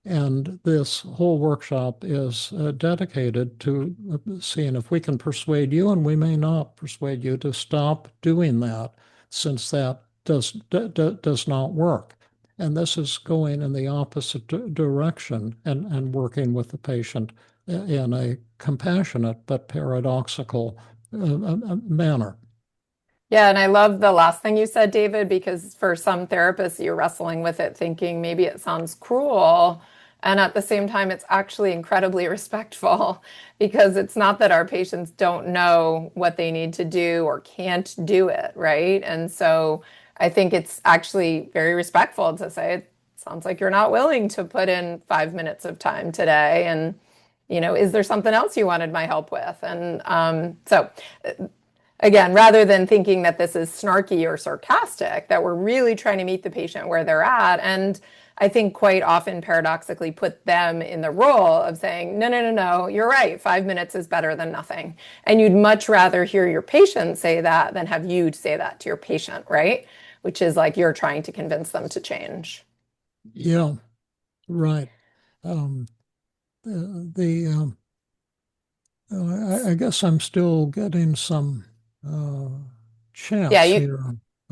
[SPEAKER 2] And this whole workshop is dedicated to seeing if we can persuade you, and we may not persuade you to stop doing that, since that does not work. And this is going in the opposite direction and working with the patient in a compassionate but paradoxical manner.
[SPEAKER 1] Yeah, and I love the last thing you said, David, because for some therapists, you're wrestling with it thinking maybe it sounds cruel. And at the same time, it's actually incredibly respectful because it's not that our patients don't know what they need to do or can't do it, right? And so I think it's actually very respectful to say, it sounds like you're not willing to put in 5 minutes of time today. And, is there something else you wanted my help with? And so again, rather than thinking that this is snarky or sarcastic, that we're really trying to meet the patient where they're at. And I think quite often paradoxically put them in the role of saying, no, no, no, no, you're right. 5 minutes is better than nothing. And you'd much rather hear your patient say that than have you say that to your patient, right? Which is like you're trying to convince them to change.
[SPEAKER 2] Yeah, right. Um, the I guess I'm still getting some uh,
[SPEAKER 1] Yeah,
[SPEAKER 2] chats
[SPEAKER 1] you,
[SPEAKER 2] here.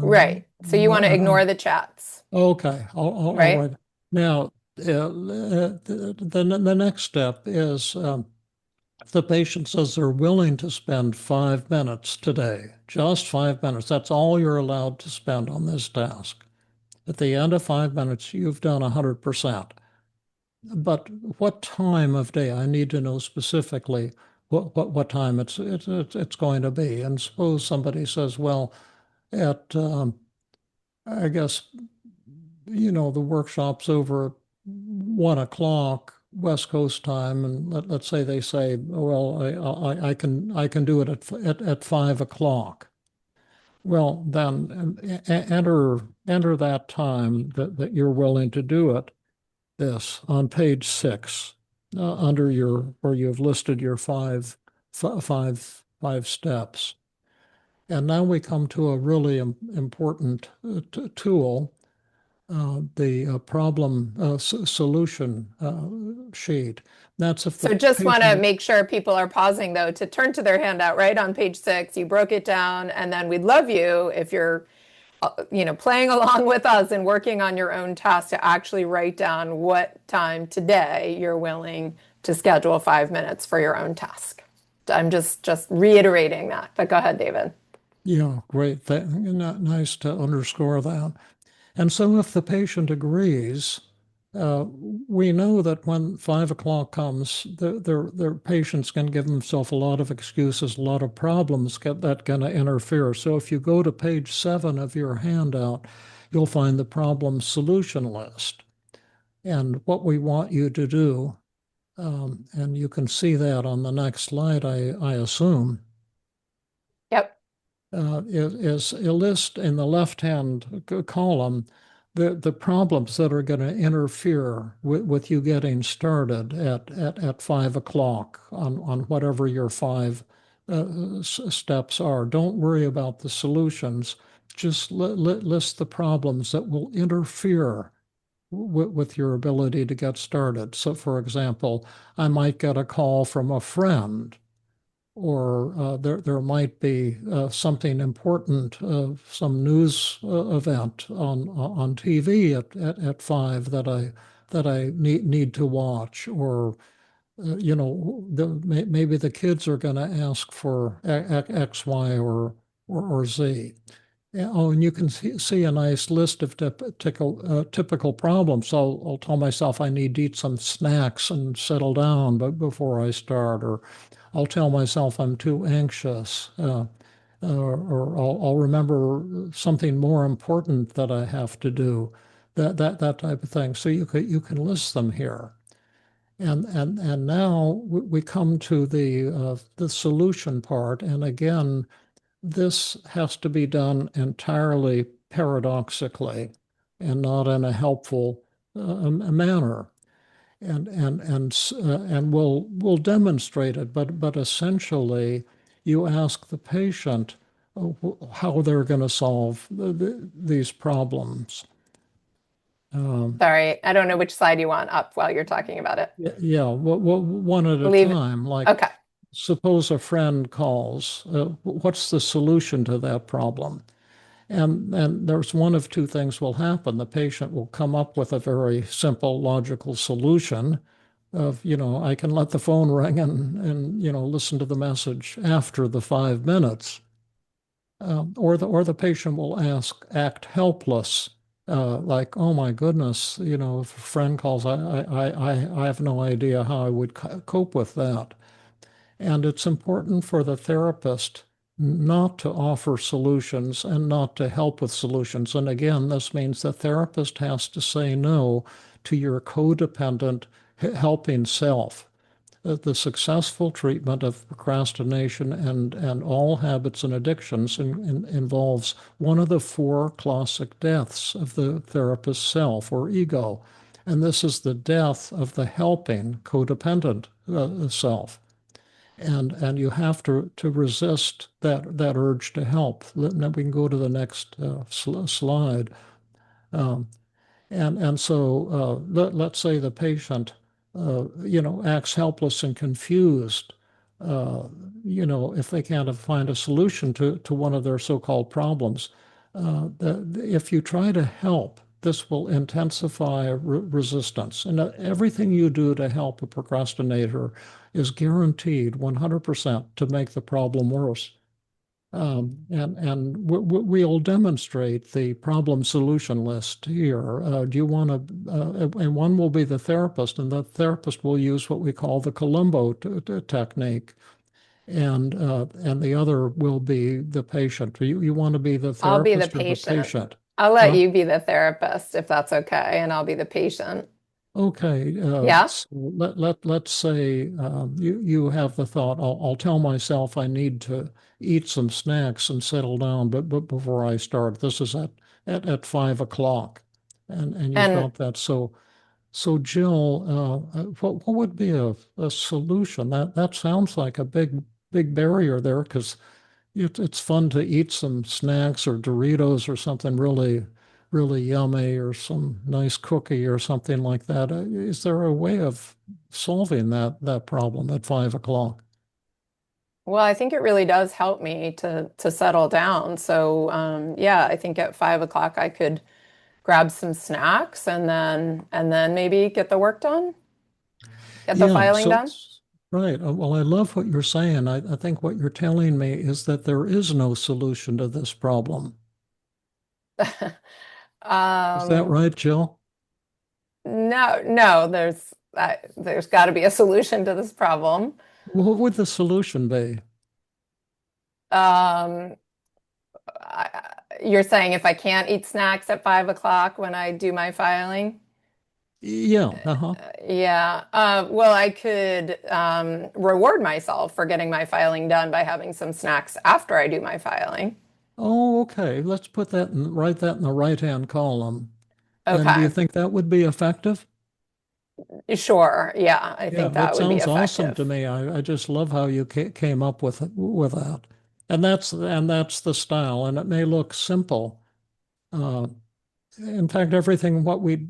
[SPEAKER 1] right. So you want to
[SPEAKER 2] Uh,
[SPEAKER 1] ignore the chats,
[SPEAKER 2] okay, all
[SPEAKER 1] right?
[SPEAKER 2] right. Now, the next step is if the patient says they're willing to spend 5 minutes today, just 5 minutes. That's all you're allowed to spend on this task. At the end of 5 minutes, you've done 100%. But what time of day? I need to know specifically what time it's going to be. And suppose somebody says, well, at I guess the workshop's over at 1 o'clock West Coast time, and let's say they say, well, I can do it at 5 o'clock. Well, then enter that time that you're willing to do it. This on page 6, under where you've listed your five steps. And now we come to a really important tool, the problem solution sheet. That's if the
[SPEAKER 1] So just want to
[SPEAKER 2] patient.
[SPEAKER 1] make sure people are pausing though to turn to their handout right on page 6. You broke it down, and then we'd love you if you're playing along with us and working on your own task to actually write down what time today you're willing to schedule 5 minutes for your own task. I'm just reiterating that. But go ahead, David.
[SPEAKER 2] Yeah, great. Nice to underscore that. And so if the patient agrees, uh, we know that when 5 o'clock comes, their patients can give themselves a lot of excuses, a lot of problems that going to interfere. So if you go to page 7 of your handout, you'll find the problem solution list. And what we want you to do, and you can see that on the next slide, I assume,
[SPEAKER 1] Yep.
[SPEAKER 2] is a list in the left-hand column the problems that are going to interfere with you getting started at 5 o'clock on whatever your five steps are. Don't worry about the solutions. Just list the problems that will interfere with your ability to get started. So, for example, I might get a call from a friend, or there might be something important, some news event on TV at 5 that I need to watch, or maybe the kids are going to ask for X, Y, or Z. Oh, and you can see a nice list of typical problems. So I'll tell myself I need to eat some snacks and settle down before I start, or I'll tell myself I'm too anxious, or I'll remember something more important that I have to do, that type of thing. So you can list them here. And now we come to the solution part. And again, this has to be done entirely paradoxically and not in a helpful manner. And we'll demonstrate it, but essentially, you ask the patient how they're going to solve these problems.
[SPEAKER 1] Sorry, I don't know which slide you want up while you're talking about it.
[SPEAKER 2] Yeah, one at a
[SPEAKER 1] Leave.
[SPEAKER 2] time. Like,
[SPEAKER 1] Okay.
[SPEAKER 2] suppose a friend calls. What's the solution to that problem? And there's one of two things will happen. The patient will come up with a very simple, logical solution of, I can let the phone ring and listen to the message after the 5 minutes. Or the patient will act helpless, like, oh my goodness, if a friend calls, I have no idea how I would cope with that. And it's important for the therapist not to offer solutions and not to help with solutions. And again, this means the therapist has to say no to your codependent helping self. The successful treatment of procrastination and all habits and addictions involves one of the 4 classic deaths of the therapist's self or ego. And this is the death of the helping codependent self. And you have to resist that urge to help. Then we can go to the next slide. Um, and so let's say the patient, acts helpless and confused. If they can't find a solution to one of their so-called problems, if you try to help, this will intensify resistance. And everything you do to help a procrastinator is guaranteed 100% to make the problem worse. And we'll demonstrate the problem solution list here. Do you want to? And one will be the therapist, and the therapist will use what we call the Columbo technique. and the other will be the patient. You want to be the
[SPEAKER 1] I'll be the
[SPEAKER 2] therapist or the
[SPEAKER 1] patient.
[SPEAKER 2] patient?
[SPEAKER 1] I'll let
[SPEAKER 2] Huh?
[SPEAKER 1] you be the therapist if that's okay, and I'll be the patient.
[SPEAKER 2] Okay,
[SPEAKER 1] Yeah?
[SPEAKER 2] so let's say you have the thought, I'll tell myself I need to eat some snacks and settle down, but before I start, this is at 5 o'clock, and you've
[SPEAKER 1] And
[SPEAKER 2] got that. So Jill, what would be a solution? That sounds like a big barrier there because it's fun to eat some snacks or Doritos or something really yummy or some nice cookie or something like that. Is there a way of solving that problem at 5 o'clock?
[SPEAKER 1] well, I think it really does help me to settle down. So yeah, I think at 5 o'clock I could grab some snacks and then maybe get the work done, get the
[SPEAKER 2] Yeah,
[SPEAKER 1] filing
[SPEAKER 2] so
[SPEAKER 1] done.
[SPEAKER 2] right. Well, I love what you're saying. I think what you're telling me is that there is no solution to this problem. Is that
[SPEAKER 1] Um,
[SPEAKER 2] right, Jill?
[SPEAKER 1] no, no, there's got to be a solution to this problem.
[SPEAKER 2] What would the solution be?
[SPEAKER 1] Um, you're saying if I can't eat snacks at 5 o'clock when I do my filing?
[SPEAKER 2] Yeah, uh-huh.
[SPEAKER 1] Yeah. Well, I could reward myself for getting my filing done by having some snacks after I do my filing.
[SPEAKER 2] Oh, okay. Let's write that in the right-hand column. And do you
[SPEAKER 1] Okay.
[SPEAKER 2] think that would be effective?
[SPEAKER 1] Sure. Yeah, I
[SPEAKER 2] Yeah,
[SPEAKER 1] think
[SPEAKER 2] that
[SPEAKER 1] that would be
[SPEAKER 2] sounds awesome to
[SPEAKER 1] effective.
[SPEAKER 2] me. I just love how you came up with that. And that's the style. And it may look simple. Uh, in fact, everything what we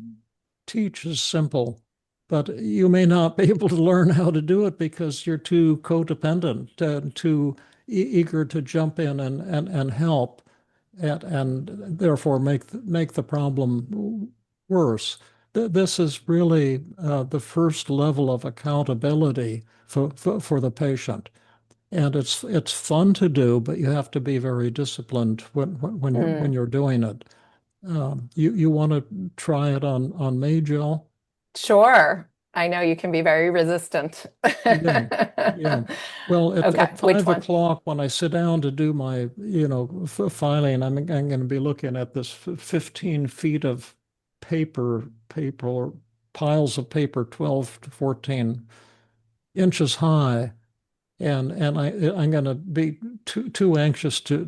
[SPEAKER 2] teach is simple, but you may not be able to learn how to do it because you're too codependent, too eager to jump in and help, and therefore make the problem worse. This is really the first level of accountability for the patient. And it's fun to do, but you have to be very disciplined when
[SPEAKER 1] Mm,
[SPEAKER 2] you're doing it. You want to try it on me, Jill?
[SPEAKER 1] sure. I know you can be very resistant.
[SPEAKER 2] Yeah, yeah. Well,
[SPEAKER 1] Okay,
[SPEAKER 2] at
[SPEAKER 1] which
[SPEAKER 2] five
[SPEAKER 1] one?
[SPEAKER 2] o'clock when I sit down to do my, filing, I'm going to be looking at this 15 feet of paper piles of paper, 12 to 14 inches high, and I'm going to be too anxious to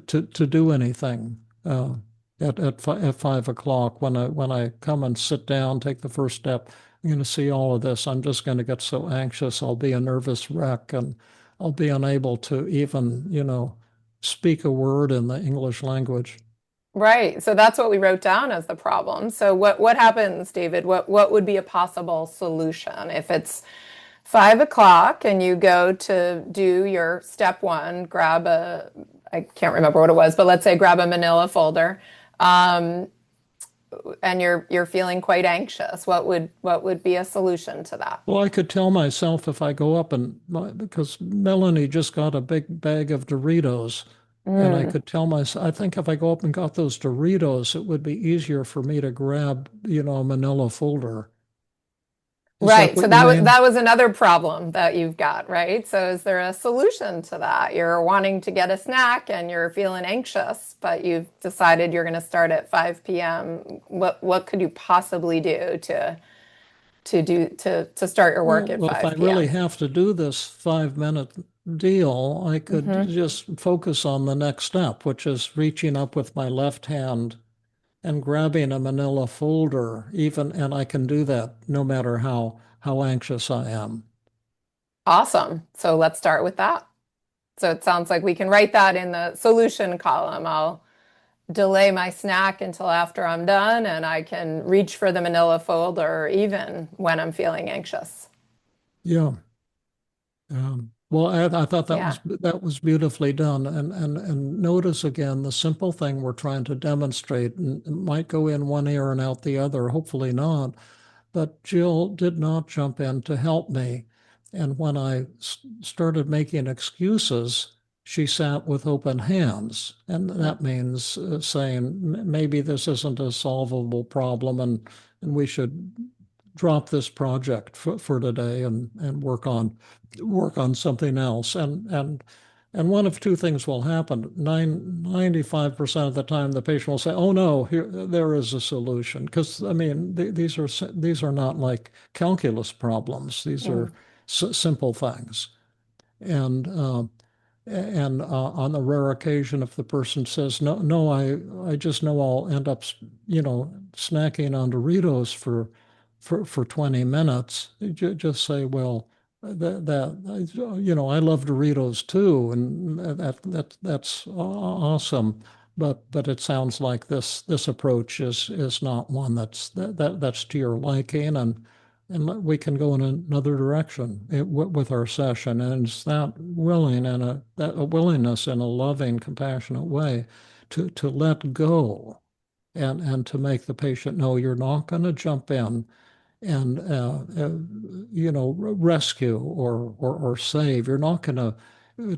[SPEAKER 2] do anything at 5 o'clock when I come and sit down, take the first step. I'm going to see all of this. I'm just going to get so anxious. I'll be a nervous wreck, and I'll be unable to even speak a word in the English language.
[SPEAKER 1] Right. So that's what we wrote down as the problem. So what happens, David? What would be a possible solution if it's 5 o'clock and you go to do your step one, I can't remember what it was, but let's say grab a manila folder, um, and you're feeling quite anxious. What would be a solution to that?
[SPEAKER 2] Well, I could tell myself if I go up because Melanie just got a big bag of Doritos, and I
[SPEAKER 1] Mm.
[SPEAKER 2] could tell myself, I think if I go up and got those Doritos, it would be easier for me to grab, a manila folder. Is that
[SPEAKER 1] Right.
[SPEAKER 2] what
[SPEAKER 1] So
[SPEAKER 2] you mean?
[SPEAKER 1] that was another problem that you've got, right? So is there a solution to that? You're wanting to get a snack and you're feeling anxious, but you've decided you're going to start at 5 p.m. What could you possibly do to start your work at
[SPEAKER 2] Well, if I
[SPEAKER 1] 5
[SPEAKER 2] really
[SPEAKER 1] p.m.?
[SPEAKER 2] have to do this 5 minute deal, I could
[SPEAKER 1] Hmm.
[SPEAKER 2] just focus on the next step, which is reaching up with my left hand and grabbing a manila folder, and I can do that no matter how anxious I am.
[SPEAKER 1] Awesome. So let's start with that. So it sounds like we can write that in the solution column. I'll delay my snack until after I'm done and I can reach for the manila folder even when I'm feeling anxious.
[SPEAKER 2] Yeah. Well, I thought that
[SPEAKER 1] Yeah.
[SPEAKER 2] was beautifully done, and notice again the simple thing we're trying to demonstrate, and it might go in one ear and out the other, hopefully not. But Jill did not jump in to help me, and when I started making excuses, she sat with open hands, and
[SPEAKER 1] Mm.
[SPEAKER 2] that means saying maybe this isn't a solvable problem, and we should drop this project for today and work on something else. And one of two things will happen. 95% of the time, the patient will say, "Oh no, there is a solution." Because I mean, these are not like calculus problems. These are
[SPEAKER 1] Mm.
[SPEAKER 2] simple things. And on the rare occasion, if the person says, "No, no, I just know I'll end up, snacking on Doritos for 20 minutes," just say, "Well, I love Doritos too, and that's awesome." But it sounds like this approach is not one that's to your liking, and we can go in another direction with our session. And it's that a willingness in a loving, compassionate way to let go and to make the patient know you're not going to jump in and rescue or save. You're not going to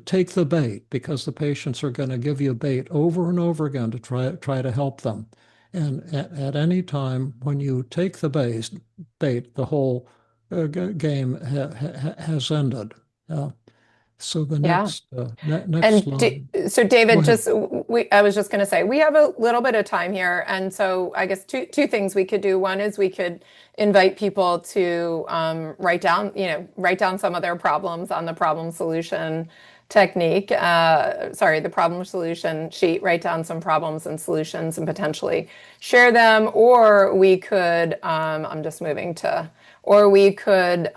[SPEAKER 2] take the bait, because the patients are going to give you bait over and over again to try to help them. And at any time when you take the bait, the whole game has ended. So the
[SPEAKER 1] Yeah.
[SPEAKER 2] next
[SPEAKER 1] And
[SPEAKER 2] slide.
[SPEAKER 1] so,
[SPEAKER 2] Go
[SPEAKER 1] David,
[SPEAKER 2] ahead.
[SPEAKER 1] I was just going to say, we have a little bit of time here. And so I guess two things we could do. One is we could invite people to write down some of their problems on the problem solution technique. Sorry, the problem solution sheet, write down some problems and solutions and potentially share them. Or we could, I'm just moving to, or we could,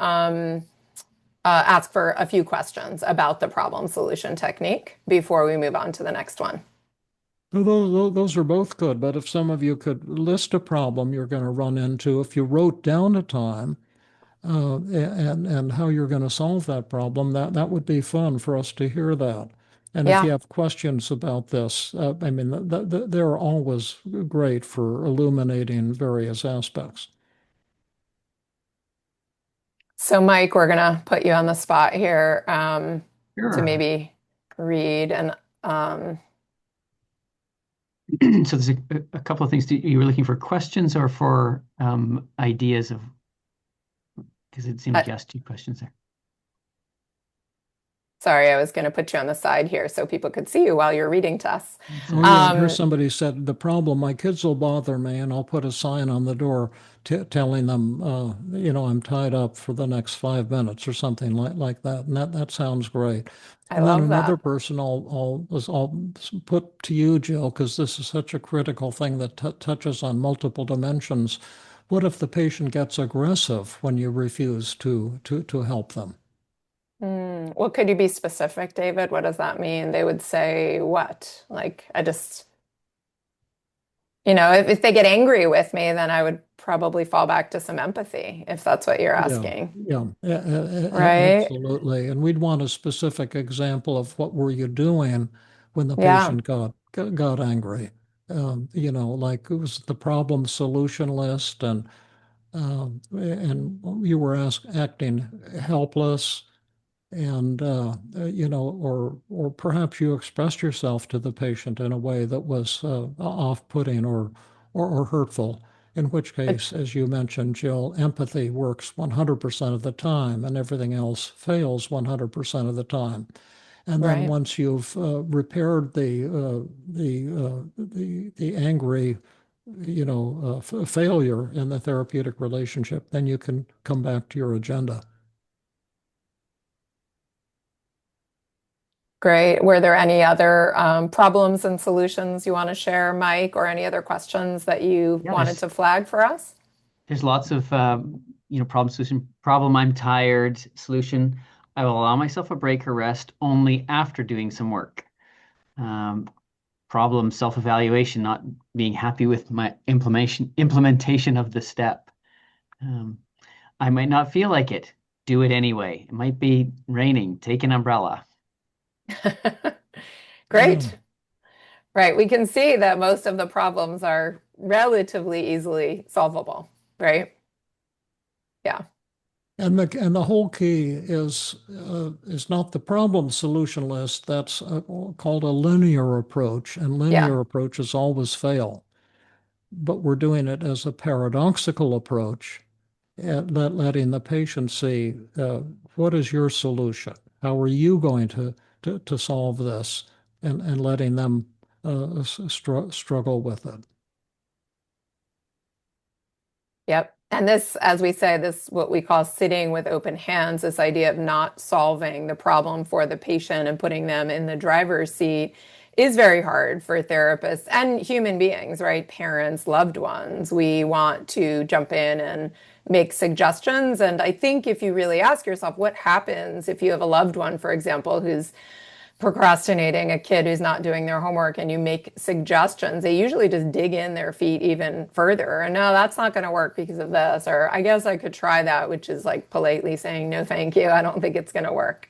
[SPEAKER 1] ask for a few questions about the problem solution technique before we move on to the next one.
[SPEAKER 2] Well, those are both good, but if some of you could list a problem you're going to run into, if you wrote down a time and how you're going to solve that problem, that would be fun for us to hear that. And if you
[SPEAKER 1] Yeah.
[SPEAKER 2] have questions about this, I mean, they're always great for illuminating various aspects.
[SPEAKER 1] So, Mike, we're going to put you on the spot here to
[SPEAKER 3] Sure.
[SPEAKER 1] maybe read and um,
[SPEAKER 3] So there's a couple of things. You were looking for questions or for ideas of, because it seemed
[SPEAKER 1] uh,
[SPEAKER 3] like you asked two questions there.
[SPEAKER 1] sorry, I was going to put you on the side here so people could see you while you're reading to us.
[SPEAKER 2] Oh yeah, here's
[SPEAKER 1] Um,
[SPEAKER 2] somebody said the problem, my kids will bother me, and I'll put a sign on the door telling them, I'm tied up for the next 5 minutes or something like that. And that sounds great.
[SPEAKER 1] I
[SPEAKER 2] And then
[SPEAKER 1] love
[SPEAKER 2] another
[SPEAKER 1] that.
[SPEAKER 2] person I'll put to you, Jill, because this is such a critical thing that touches on multiple dimensions. What if the patient gets aggressive when you refuse to help them?
[SPEAKER 1] Well, could you be specific, David? What does that mean? They would say what? Like, if they get angry with me, then I would probably fall back to some empathy, if that's what you're
[SPEAKER 2] Yeah,
[SPEAKER 1] asking.
[SPEAKER 2] yeah,
[SPEAKER 1] Right?
[SPEAKER 2] absolutely. And we'd want a specific example of what were you doing when the
[SPEAKER 1] Yeah.
[SPEAKER 2] patient got angry. Like it was the problem solution list, and you were acting helpless, and or perhaps you expressed yourself to the patient in a way that was off-putting or hurtful. In which case, as you mentioned, Jill, empathy works 100% of the time, and everything else fails 100% of the time. And then
[SPEAKER 1] Right.
[SPEAKER 2] once you've repaired the angry, failure in the therapeutic relationship, then you can come back to your agenda.
[SPEAKER 1] Great. Were there any other problems and solutions you want to share, Mike, or any other questions that you
[SPEAKER 3] Yeah,
[SPEAKER 1] wanted to flag for us?
[SPEAKER 3] there's lots of problem solution. Problem, I'm tired. Solution, I will allow myself a break or rest only after doing some work. Um, Problem, self-evaluation, not being happy with my implementation of the step. Um, I might not feel like it. Do it anyway. It might be raining. Take an umbrella.
[SPEAKER 2] Yeah.
[SPEAKER 1] Great. Right. We can see that most of the problems are relatively easily solvable, right? Yeah.
[SPEAKER 2] And the whole key is not the problem solution list. That's called a linear approach, and
[SPEAKER 1] Yeah.
[SPEAKER 2] linear approaches always fail. But we're doing it as a paradoxical approach, letting the patient see what is your solution? How are you going to solve this? And letting them struggle with it.
[SPEAKER 1] Yep. And this, as we say, this what we call sitting with open hands, this idea of not solving the problem for the patient and putting them in the driver's seat is very hard for therapists and human beings, right? Parents, loved ones. We want to jump in and make suggestions. And I think if you really ask yourself, what happens if you have a loved one, for example, who's procrastinating, a kid who's not doing their homework, and you make suggestions, they usually just dig in their feet even further. And no, that's not going to work because of this. Or I guess I could try that, which is like politely saying, no, thank you. I don't think it's going to work.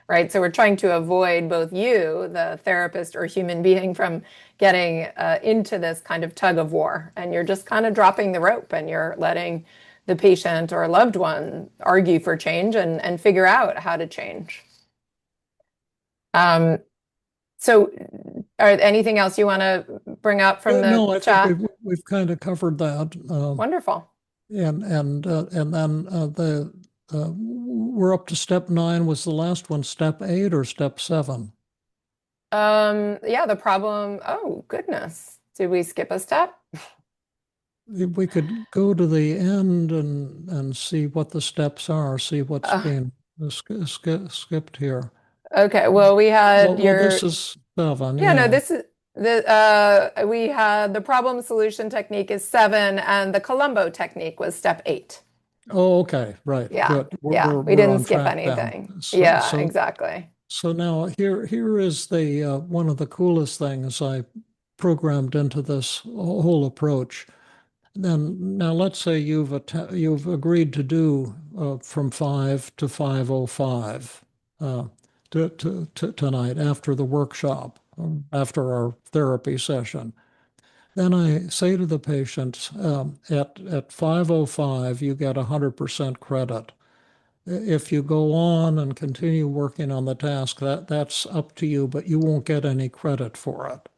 [SPEAKER 1] Right. So we're trying to avoid both you, the therapist or human being, from getting into this kind of tug of war. And you're just kind of dropping the rope and you're letting the patient or loved one argue for change and figure out how to change. Um, so, anything else you want to bring up from the
[SPEAKER 2] No, I think
[SPEAKER 1] chat?
[SPEAKER 2] we've kind of covered that.
[SPEAKER 1] Wonderful.
[SPEAKER 2] And then we're up to step 9. Was the last one step 8 or step 7?
[SPEAKER 1] Yeah, the problem. Oh, goodness. Did we skip a step?
[SPEAKER 2] We could go to the end and see what the steps are, see what's
[SPEAKER 1] Uh,
[SPEAKER 2] being skipped here.
[SPEAKER 1] okay. Well, we had
[SPEAKER 2] Well,
[SPEAKER 1] your.
[SPEAKER 2] this is 7,
[SPEAKER 1] Yeah, no,
[SPEAKER 2] yeah.
[SPEAKER 1] this is we had the problem solution technique is 7, and the Columbo technique was step 8.
[SPEAKER 2] Oh, okay, right,
[SPEAKER 1] Yeah,
[SPEAKER 2] good.
[SPEAKER 1] yeah. We
[SPEAKER 2] We're
[SPEAKER 1] didn't
[SPEAKER 2] on
[SPEAKER 1] skip
[SPEAKER 2] track then.
[SPEAKER 1] anything. Yeah, exactly.
[SPEAKER 2] So now here is the one of the coolest things I programmed into this whole approach. Then now let's say you've agreed to do from 5 to 5:05 tonight after the workshop, after our therapy session. Then I say to the patient, at 5:05 you get 100% credit. If you go on and continue working on the task, that's up to you, but you won't get any credit for it.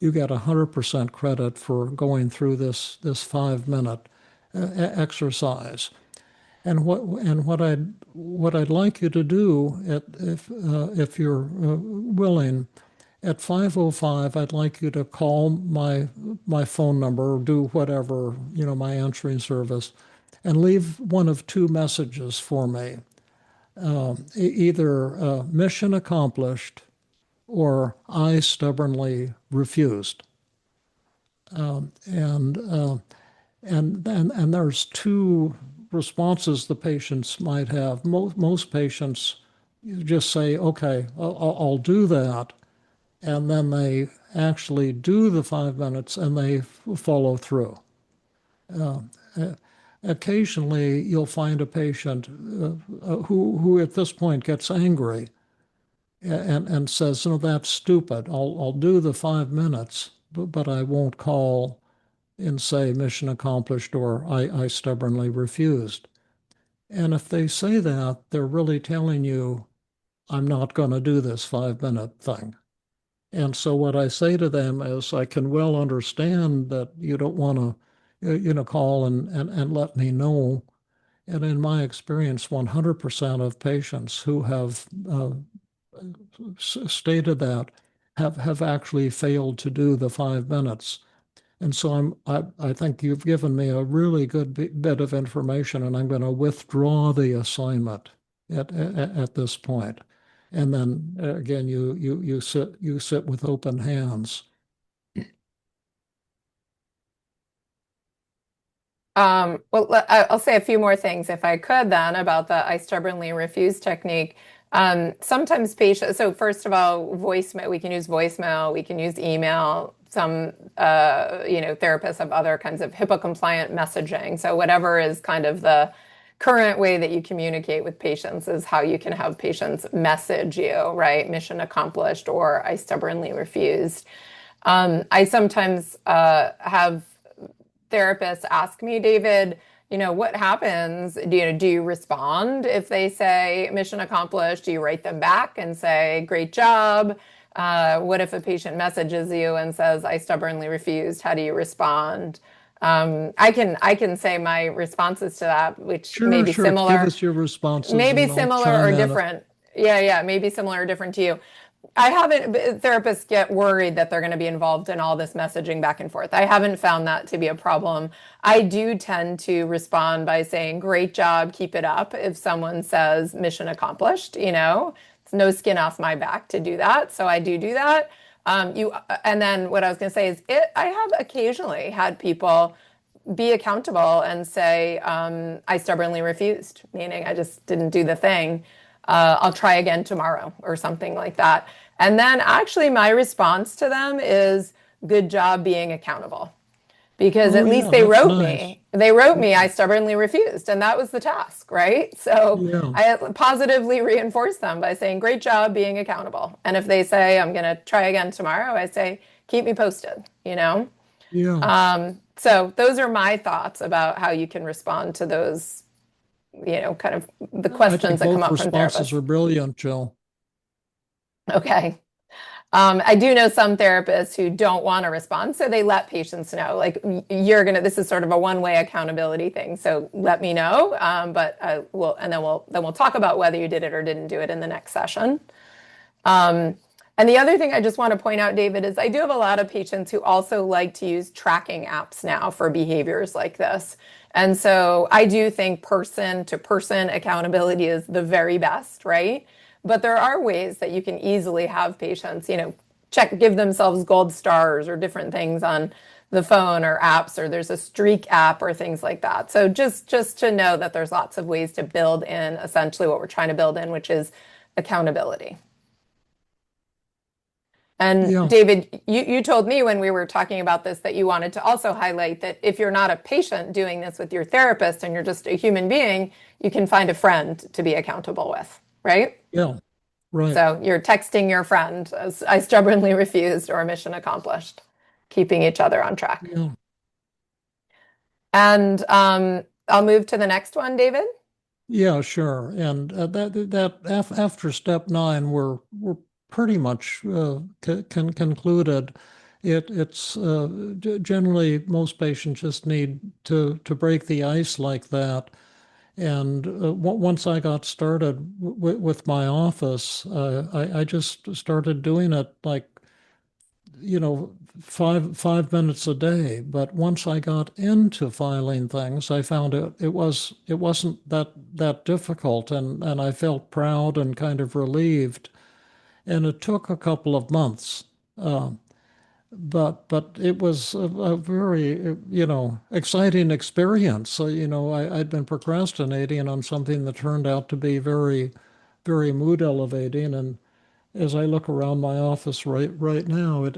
[SPEAKER 2] You get 100% credit for going through this 5-minute exercise. And what I'd like you to do, if you're willing, at 5:05, I'd like you to call my phone number or do whatever, my answering service, and leave one of 2 messages for me. Either mission accomplished or I stubbornly refused. And there's 2 responses the patients might have. Most patients just say, okay, I'll do that. And then they actually do the 5 minutes and they follow through. Occasionally, you'll find a patient who at this point gets angry and says, no, that's stupid. I'll do the 5 minutes, but I won't call and say mission accomplished or I stubbornly refused. And if they say that, they're really telling you, I'm not going to do this 5-minute thing. And so what I say to them is, I can well understand that you don't want to, call and let me know. And in my experience, 100% of patients who have stated that have actually failed to do the 5 minutes. And so I think you've given me a really good bit of information, and I'm going to withdraw the assignment at this point. And then again, you sit with open hands.
[SPEAKER 1] Well, I'll say a few more things if I could then about the I stubbornly refuse technique. Sometimes patients, so first of all, voicemail, we can use voicemail, we can use email. Some, therapists have other kinds of HIPAA compliant messaging. So whatever is kind of the current way that you communicate with patients is how you can have patients message you, right? Mission accomplished or I stubbornly refused. I sometimes have therapists ask me, David, what happens? Do you respond if they say mission accomplished? Do you write them back and say, great job? What if a patient messages you and says, I stubbornly refused? How do you respond? I can say my responses to that, which may
[SPEAKER 2] Sure,
[SPEAKER 1] be
[SPEAKER 2] sure. Give
[SPEAKER 1] similar,
[SPEAKER 2] us your responses
[SPEAKER 1] maybe
[SPEAKER 2] and I'll
[SPEAKER 1] similar
[SPEAKER 2] chime
[SPEAKER 1] or
[SPEAKER 2] in.
[SPEAKER 1] different. Yeah, yeah, maybe similar or different to you. I haven't, therapists get worried that they're going to be involved in all this messaging back and forth. I haven't found that to be a problem. I do tend to respond by saying, great job, keep it up. If someone says mission accomplished, it's no skin off my back to do that. So I do that. And then what I was going to say is I have occasionally had people be accountable and say, I stubbornly refused, meaning I just didn't do the thing. I'll try again tomorrow or something like that. And then actually, my response to them is, good job being accountable. Because
[SPEAKER 2] Oh
[SPEAKER 1] at least
[SPEAKER 2] yeah,
[SPEAKER 1] they
[SPEAKER 2] that's
[SPEAKER 1] wrote
[SPEAKER 2] nice.
[SPEAKER 1] me. They wrote me,
[SPEAKER 2] Yeah,
[SPEAKER 1] I stubbornly refused. And that was the task, right? So
[SPEAKER 2] yeah,
[SPEAKER 1] I positively reinforce them by saying, great job being accountable. And if they say, I'm going to try again tomorrow, I say, keep me posted.
[SPEAKER 2] yeah.
[SPEAKER 1] So those are my thoughts about how you can respond to those, kind of the
[SPEAKER 2] I
[SPEAKER 1] questions
[SPEAKER 2] think
[SPEAKER 1] that come
[SPEAKER 2] both
[SPEAKER 1] up from
[SPEAKER 2] responses
[SPEAKER 1] therapists.
[SPEAKER 2] are brilliant, Jill.
[SPEAKER 1] Okay. I do know some therapists who don't want to respond, so they let patients know, like, this is sort of a one-way accountability thing. So let me know, but and then we'll talk about whether you did it or didn't do it in the next session. And the other thing I just want to point out, David, is I do have a lot of patients who also like to use tracking apps now for behaviors like this. And so I do think person to person accountability is the very best, right? But there are ways that you can easily have patients, give themselves gold stars or different things on the phone or apps, or there's a streak app or things like that. So just to know that there's lots of ways to build in essentially what we're trying to build in, which is accountability. And
[SPEAKER 2] Yeah,
[SPEAKER 1] David, you told me when we were talking about this that you wanted to also highlight that if you're not a patient doing this with your therapist and you're just a human being, you can find a friend to be accountable with, right?
[SPEAKER 2] yeah, right.
[SPEAKER 1] So you're texting your friend, as I stubbornly refused, or mission accomplished, keeping each other on track.
[SPEAKER 2] Yeah,
[SPEAKER 1] And I'll move to the next one, David.
[SPEAKER 2] yeah, sure. And after step nine, we're pretty much concluded. It's generally most patients just need to break the ice like that. And once I got started with my office, I just started doing it like, 5 minutes a day. But once I got into filing things, I found it wasn't that difficult, and I felt proud and kind of relieved. And it took a couple of months. Uh, but it was a very exciting experience. So I'd been procrastinating on something that turned out to be very very mood elevating. And as I look around my office right now, it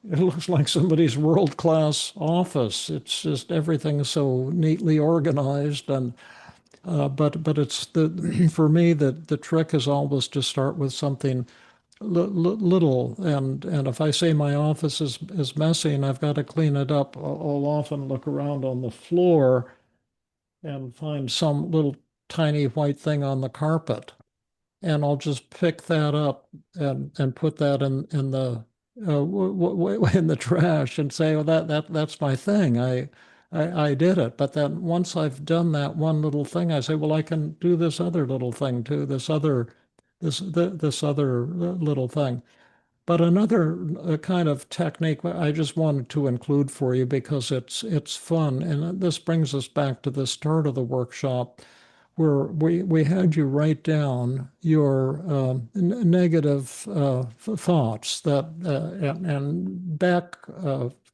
[SPEAKER 2] looks like somebody's world class office. It's just everything is so neatly organized. And but it's the for me the trick is always to start with something little. And if I say my office is messy and I've got to clean it up, I'll often look around on the floor and find some little tiny white thing on the carpet, and I'll just pick that up and put that in the in the trash and say, "Oh, that's my thing. I did it." But then once I've done that one little thing, I say, "Well, I can do this other little thing too. This other little thing." But another kind of technique I just wanted to include for you because it's fun, and this brings us back to the start of the workshop, where we had you write down your negative thoughts and Beck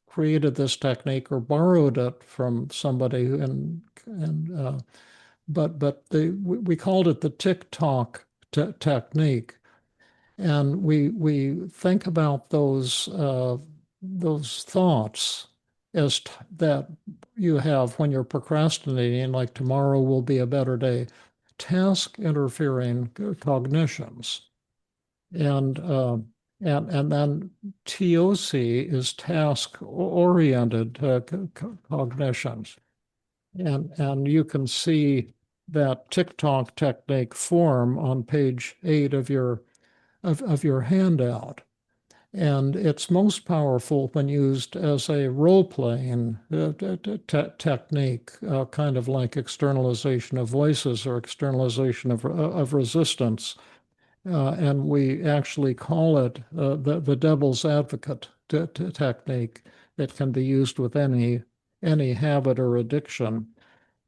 [SPEAKER 2] created this technique or borrowed it from somebody, and but we called it the TIC-TOC technique. And we think about those thoughts that you have when you're procrastinating, like tomorrow will be a better day. Task interfering cognitions, and and then TOC is task oriented cognitions, and you can see that TikTok technique form on page 8 of your handout. And it's most powerful when used as a role-playing technique, kind of like externalization of voices or externalization of resistance. And we actually call it the devil's advocate technique. It can be used with any habit or addiction.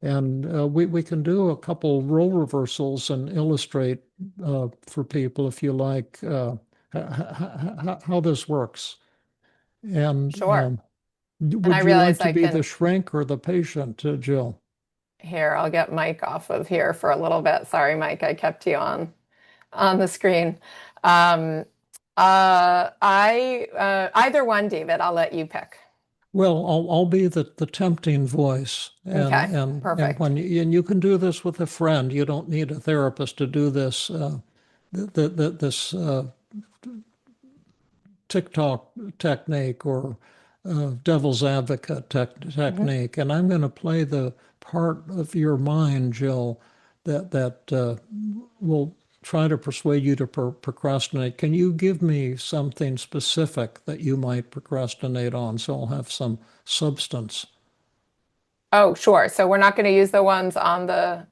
[SPEAKER 2] And we can do a couple role reversals and illustrate for people, if you like, how this works. And
[SPEAKER 1] Sure. And I
[SPEAKER 2] would you like
[SPEAKER 1] realize
[SPEAKER 2] to
[SPEAKER 1] I
[SPEAKER 2] be the
[SPEAKER 1] can,
[SPEAKER 2] shrink or the patient, Jill?
[SPEAKER 1] here, I'll get Mike off of here for a little bit. Sorry, Mike, I kept you on the screen. Um, either one, David, I'll let you pick.
[SPEAKER 2] Well, I'll be the tempting voice, and
[SPEAKER 1] Okay,
[SPEAKER 2] and
[SPEAKER 1] perfect.
[SPEAKER 2] and you can do this with a friend. You don't need a therapist to do this. This TIC-TOC technique or devil's advocate
[SPEAKER 1] Mhm.
[SPEAKER 2] technique, and I'm going to play the part of your mind, Jill, that will try to persuade you to procrastinate. Can you give me something specific that you might procrastinate on, so I'll have some substance?
[SPEAKER 1] Oh, sure. So we're not going to use the ones on the,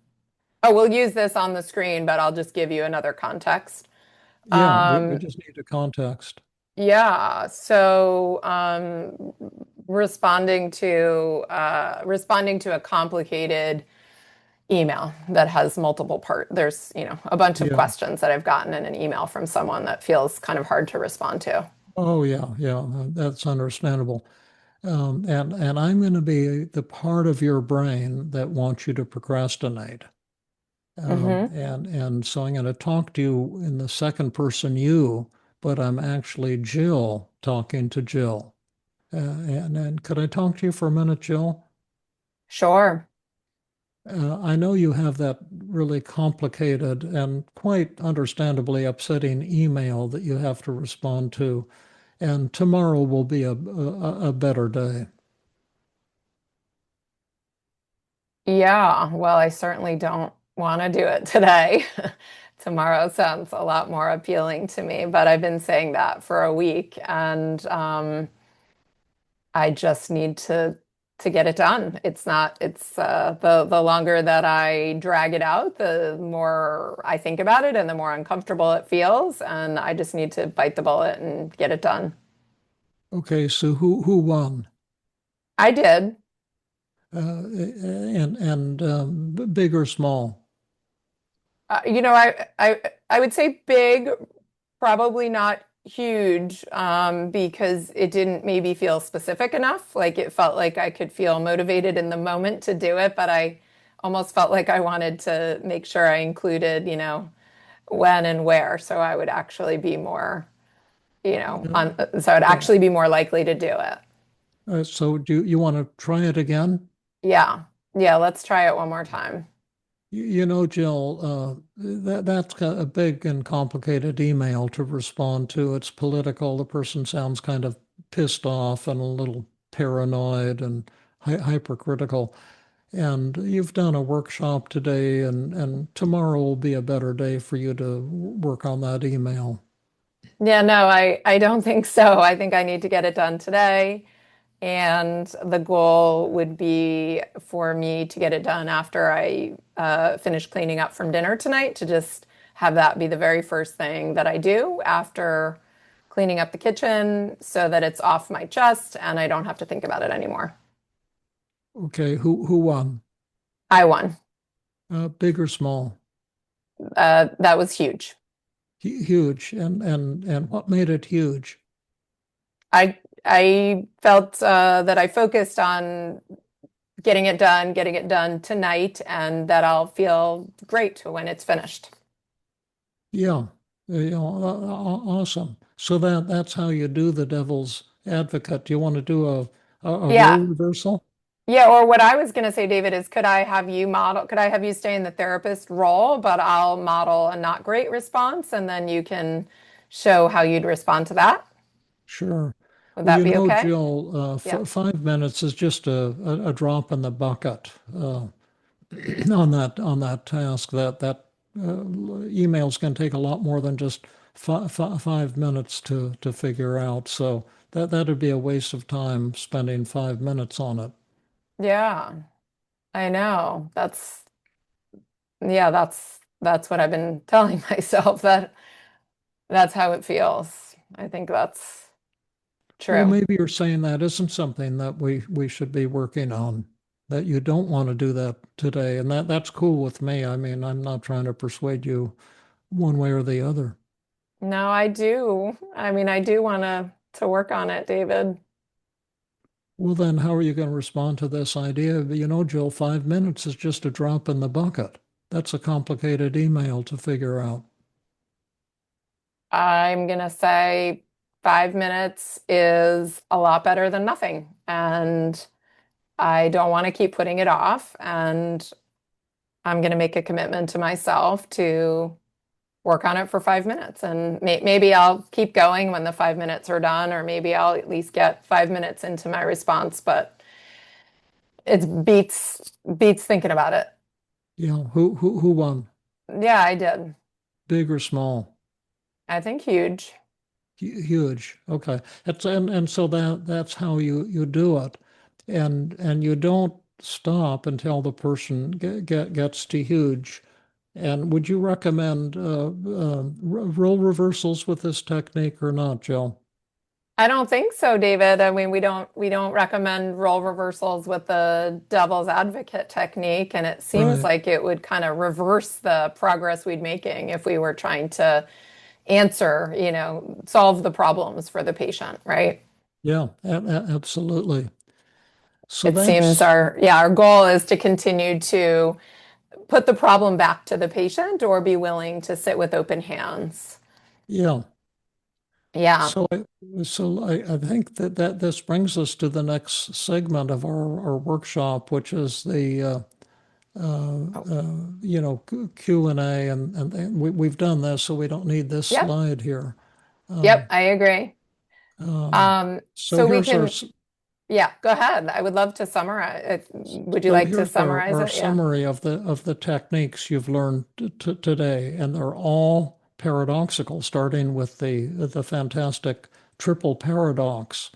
[SPEAKER 1] oh, we'll use this on the screen, but I'll just give you another context.
[SPEAKER 2] Yeah, we
[SPEAKER 1] Um,
[SPEAKER 2] just need a context.
[SPEAKER 1] yeah, so responding to a complicated email that has multiple there's, a bunch of
[SPEAKER 2] Yeah.
[SPEAKER 1] questions that I've gotten in an email from someone that feels kind of hard to respond to.
[SPEAKER 2] Oh, yeah, yeah, that's understandable. And I'm going to be the part of your brain that wants you to procrastinate.
[SPEAKER 1] Hmm.
[SPEAKER 2] And so I'm going to talk to you in the second person you, but I'm actually Jill talking to Jill. And could I talk to you for a minute, Jill?
[SPEAKER 1] Sure.
[SPEAKER 2] I know you have that really complicated and quite understandably upsetting email that you have to respond to, and tomorrow will be a better day.
[SPEAKER 1] Yeah, well, I certainly don't want to do it today. Tomorrow sounds a lot more appealing to me, but I've been saying that for a week, and I just need to get it done. The longer that I drag it out, the more I think about it and the more uncomfortable it feels, and I just need to bite the bullet and get it done.
[SPEAKER 2] Okay, so who won?
[SPEAKER 1] I did.
[SPEAKER 2] And big or small?
[SPEAKER 1] I would say big, probably not huge, because it didn't maybe feel specific enough. Like it felt like I could feel motivated in the moment to do it, but I almost felt like I wanted to make sure I included, when and where, so I would actually be more,
[SPEAKER 2] Yeah,
[SPEAKER 1] so I'd
[SPEAKER 2] yeah.
[SPEAKER 1] actually be more likely to do it.
[SPEAKER 2] So do you want to try it again?
[SPEAKER 1] Yeah. Yeah, let's try it one more time.
[SPEAKER 2] You know, Jill, that's a big and complicated email to respond to. It's political. The person sounds kind of pissed off and a little paranoid and hypercritical. And you've done a workshop today, and tomorrow will be a better day for you to work on that email.
[SPEAKER 1] Yeah, no, I don't think so. I think I need to get it done today. And the goal would be for me to get it done after I finish cleaning up from dinner tonight, to just have that be the very first thing that I do after cleaning up the kitchen so that it's off my chest and I don't have to think about it anymore.
[SPEAKER 2] Okay, who won?
[SPEAKER 1] I won.
[SPEAKER 2] Big or small?
[SPEAKER 1] That was huge.
[SPEAKER 2] Huge. And what made it huge?
[SPEAKER 1] I felt that I focused on getting it done tonight, and that I'll feel great when it's finished.
[SPEAKER 2] Yeah, awesome. So that's how you do the devil's advocate. Do you want to do a role
[SPEAKER 1] Yeah.
[SPEAKER 2] reversal?
[SPEAKER 1] Yeah, or what I was going to say, David, is could I have you stay in the therapist role, but I'll model a not great response, and then you can show how you'd respond to that?
[SPEAKER 2] Sure.
[SPEAKER 1] Would
[SPEAKER 2] Well,
[SPEAKER 1] that
[SPEAKER 2] you
[SPEAKER 1] be
[SPEAKER 2] know,
[SPEAKER 1] okay?
[SPEAKER 2] Jill,
[SPEAKER 1] Yeah.
[SPEAKER 2] 5 minutes is just a drop in the bucket on that task. That emails can take a lot more than just five minutes to figure out. So that'd be a waste of time spending 5 minutes on it.
[SPEAKER 1] Yeah, I know. Yeah, that's what I've been telling myself that that's how it feels. I think that's
[SPEAKER 2] Well,
[SPEAKER 1] true.
[SPEAKER 2] maybe you're saying that isn't something that we should be working on, that you don't want to do that today, and that's cool with me. I mean, I'm not trying to persuade you one way or the other.
[SPEAKER 1] No, I do. I mean, I do want to work on it, David.
[SPEAKER 2] Well, then, how are you going to respond to this idea? You know, Jill, 5 minutes is just a drop in the bucket. That's a complicated email to figure out.
[SPEAKER 1] I'm gonna say 5 minutes is a lot better than nothing. And I don't want to keep putting it off. And I'm gonna make a commitment to myself to work on it for 5 minutes. And maybe I'll keep going when the 5 minutes are done, or maybe I'll at least get 5 minutes into my response, but it beats thinking about it.
[SPEAKER 2] Yeah, who won?
[SPEAKER 1] Yeah, I did.
[SPEAKER 2] Big or small?
[SPEAKER 1] I think huge.
[SPEAKER 2] Huge. Okay. And so that's how you do it. And you don't stop until the person gets to huge. And would you recommend role reversals with this technique or not, Jill?
[SPEAKER 1] I don't think so, David. I mean, we don't recommend role reversals with the devil's advocate technique, and it seems
[SPEAKER 2] Right.
[SPEAKER 1] like it would kind of reverse the progress we'd making if we were trying to answer, solve the problems for the patient, right?
[SPEAKER 2] Yeah, absolutely. So
[SPEAKER 1] It seems
[SPEAKER 2] that's,
[SPEAKER 1] our goal is to continue to put the problem back to the patient or be willing to sit with open hands.
[SPEAKER 2] yeah.
[SPEAKER 1] Yeah.
[SPEAKER 2] So I think that this brings us to the next segment of our workshop, which is the
[SPEAKER 1] Oh,
[SPEAKER 2] Q&A, and we've done this, so we don't need this
[SPEAKER 1] yep.
[SPEAKER 2] slide here.
[SPEAKER 1] Yep,
[SPEAKER 2] Um,
[SPEAKER 1] I agree.
[SPEAKER 2] um, so
[SPEAKER 1] So we
[SPEAKER 2] here's our
[SPEAKER 1] can, yeah, go ahead. I would love to summarize. Would you
[SPEAKER 2] so
[SPEAKER 1] like to
[SPEAKER 2] here's
[SPEAKER 1] summarize
[SPEAKER 2] our
[SPEAKER 1] it? Yeah.
[SPEAKER 2] summary of the techniques you've learned today, and they're all paradoxical, starting with the fantastic triple paradox.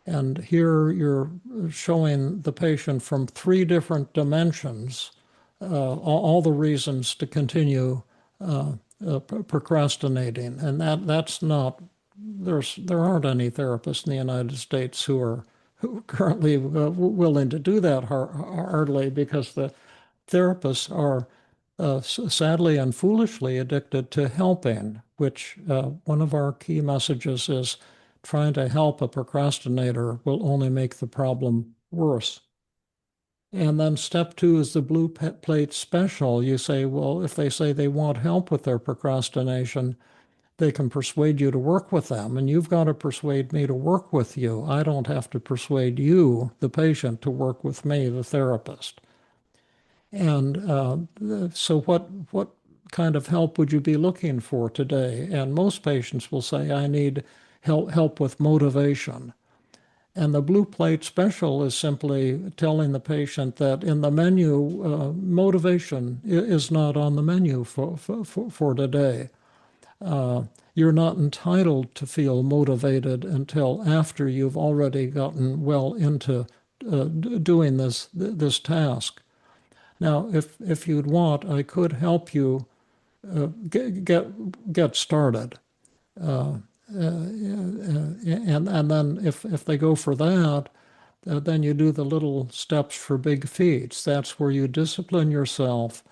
[SPEAKER 2] And here you're showing the patient from three different dimensions, all the reasons to continue procrastinating. And that's not, there aren't any therapists in the United States who currently willing to do that hardly, because the therapists are sadly and foolishly addicted to helping, which one of our key messages is trying to help a procrastinator will only make the problem worse. And then step two is the blue plate special. You say, well, if they say they want help with their procrastination, they can persuade you to work with them. And you've got to persuade me to work with you. I don't have to persuade you, the patient, to work with me, the therapist. And so what kind of help would you be looking for today? And most patients will say, I need help with motivation. And the blue plate special is simply telling the patient that in the menu, motivation is not on the menu for today. Uh, you're not entitled to feel motivated until after you've already gotten well into doing this task. Now, if you'd want, I could help you get started. And then if they go for that, then you do the little steps for big feats. That's where you discipline yourself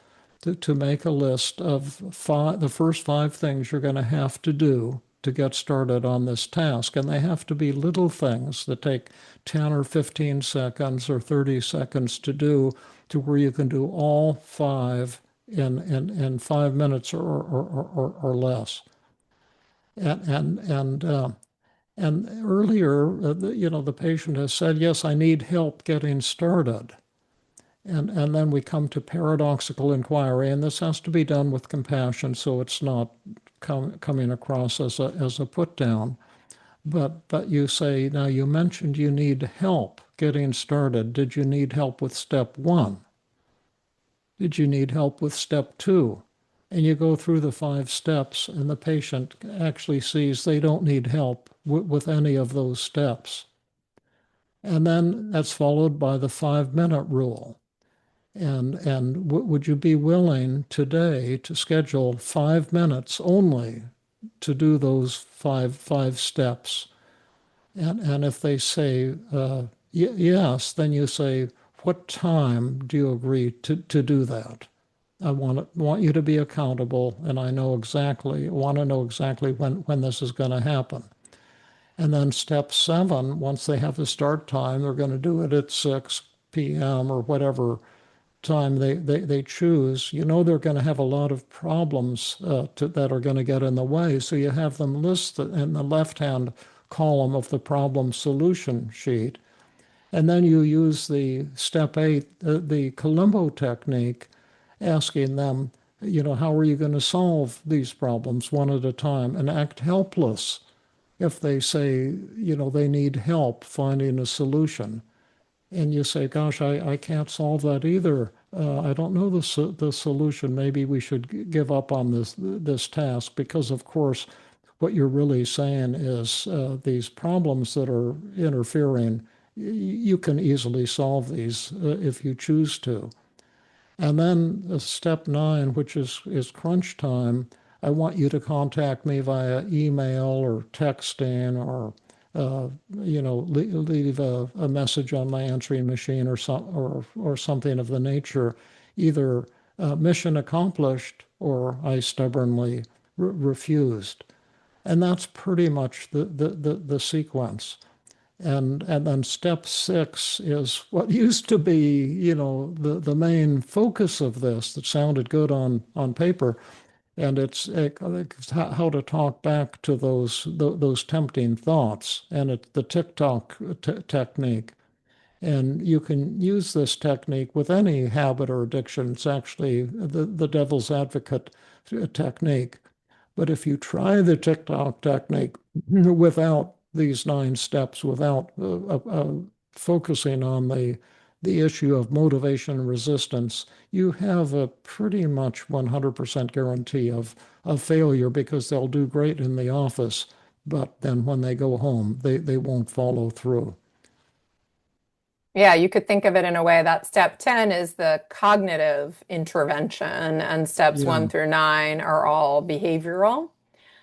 [SPEAKER 2] to make a list of the first five things you're going to have to do to get started on this task. And they have to be little things that take 10 or 15 seconds or 30 seconds to do, to where you can do all five in 5 minutes or less. And and earlier, the patient has said, yes, I need help getting started. And then we come to paradoxical inquiry, and this has to be done with compassion, so it's not coming across as a put down. But you say, now you mentioned you need help getting started. Did you need help with step one? Did you need help with step two? and you go through the 5 steps, and the patient actually sees they don't need help with any of those steps. And then that's followed by the 5-minute rule. And would you be willing today to schedule 5 minutes only to do those five steps? And if they say yes, then you say, what time do you agree to do that? I want you to be accountable, and want to know exactly when this is going to happen. And then step 7, once they have the start time, they're going to do it at 6 p.m. or whatever time they choose. You know they're going to have a lot of problems that are going to get in the way. So you have them listed in the left-hand column of the problem solution sheet. And then you use the step 8, the Columbo technique, asking them, how are you going to solve these problems one at a time, and act helpless if they say, they need help finding a solution. And you say, gosh, I can't solve that either. I don't know the solution. Maybe we should give up on this task, because, of course, what you're really saying is these problems that are interfering, you can easily solve these if you choose to. And then step 9, which is crunch time, I want you to contact me via email or texting, or leave a message on my answering machine, or something of the nature, either mission accomplished or I stubbornly refused. And that's pretty much the sequence. And then step 6 is what used to be, the main focus of this, that sounded good on paper. And it's how to talk back to those tempting thoughts. And it's the TIC-TOC technique. And you can use this technique with any habit or addiction. It's actually the devil's advocate technique. But if you try the TIC-TOC technique without these 9 steps, without focusing on the issue of motivation and resistance, you have a pretty much 100% guarantee of failure, because they'll do great in the office, but then when they go home, they won't follow through.
[SPEAKER 1] Yeah, you could think of it in a way that step 10 is the cognitive intervention, and steps 1
[SPEAKER 2] Yeah.
[SPEAKER 1] through 9 are all behavioral.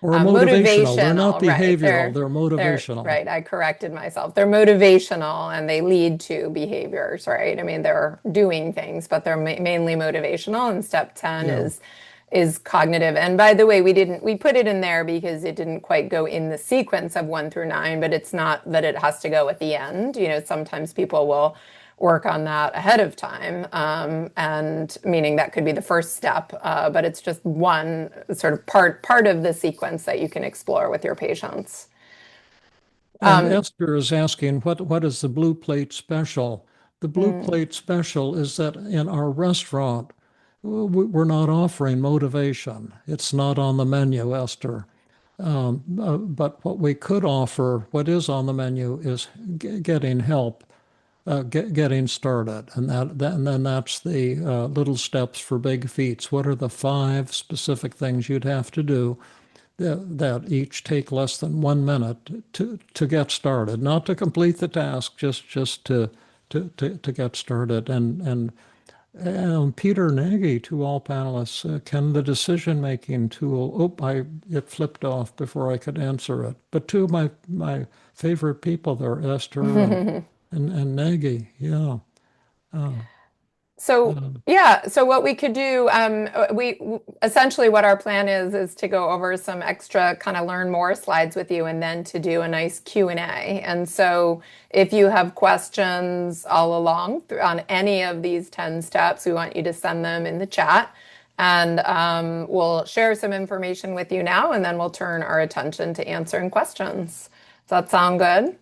[SPEAKER 2] Or motivational. They're not
[SPEAKER 1] Motivational, right?
[SPEAKER 2] behavioral, they're
[SPEAKER 1] They're
[SPEAKER 2] motivational.
[SPEAKER 1] right. I corrected myself. They're motivational and they lead to behaviors, right? I mean, they're doing things, but they're mainly motivational. And step 10
[SPEAKER 2] Yeah.
[SPEAKER 1] is cognitive. And by the way, we put it in there because it didn't quite go in the sequence of 1 through 9, but it's not that it has to go at the end. Sometimes people will work on that ahead of time, and meaning that could be the first step, but it's just one sort of part of the sequence that you can explore with your patients.
[SPEAKER 2] And Esther is asking, what is the blue plate special? The blue
[SPEAKER 1] Mm.
[SPEAKER 2] plate special is that in our restaurant, we're not offering motivation. It's not on the menu, Esther. But what we could offer, what is on the menu, is getting help, getting started. And then that's the little steps for big feats. What are the 5 specific things you'd have to do that each take less than 1 minute to get started, not to complete the task, just to get started. And Peter Nagy, to all panelists, can the decision-making tool, it flipped off before I could answer it. But 2 of my favorite people there, Esther and Nagy, yeah.
[SPEAKER 1] So
[SPEAKER 2] Uh,
[SPEAKER 1] yeah, so what we could do, we essentially what our plan is to go over some extra kind of learn more slides with you, and then to do a nice Q&A. And so if you have questions all along on any of these 10 steps, we want you to send them in the chat, and we'll share some information with you now, and then we'll turn our attention to answering questions. Does that sound good?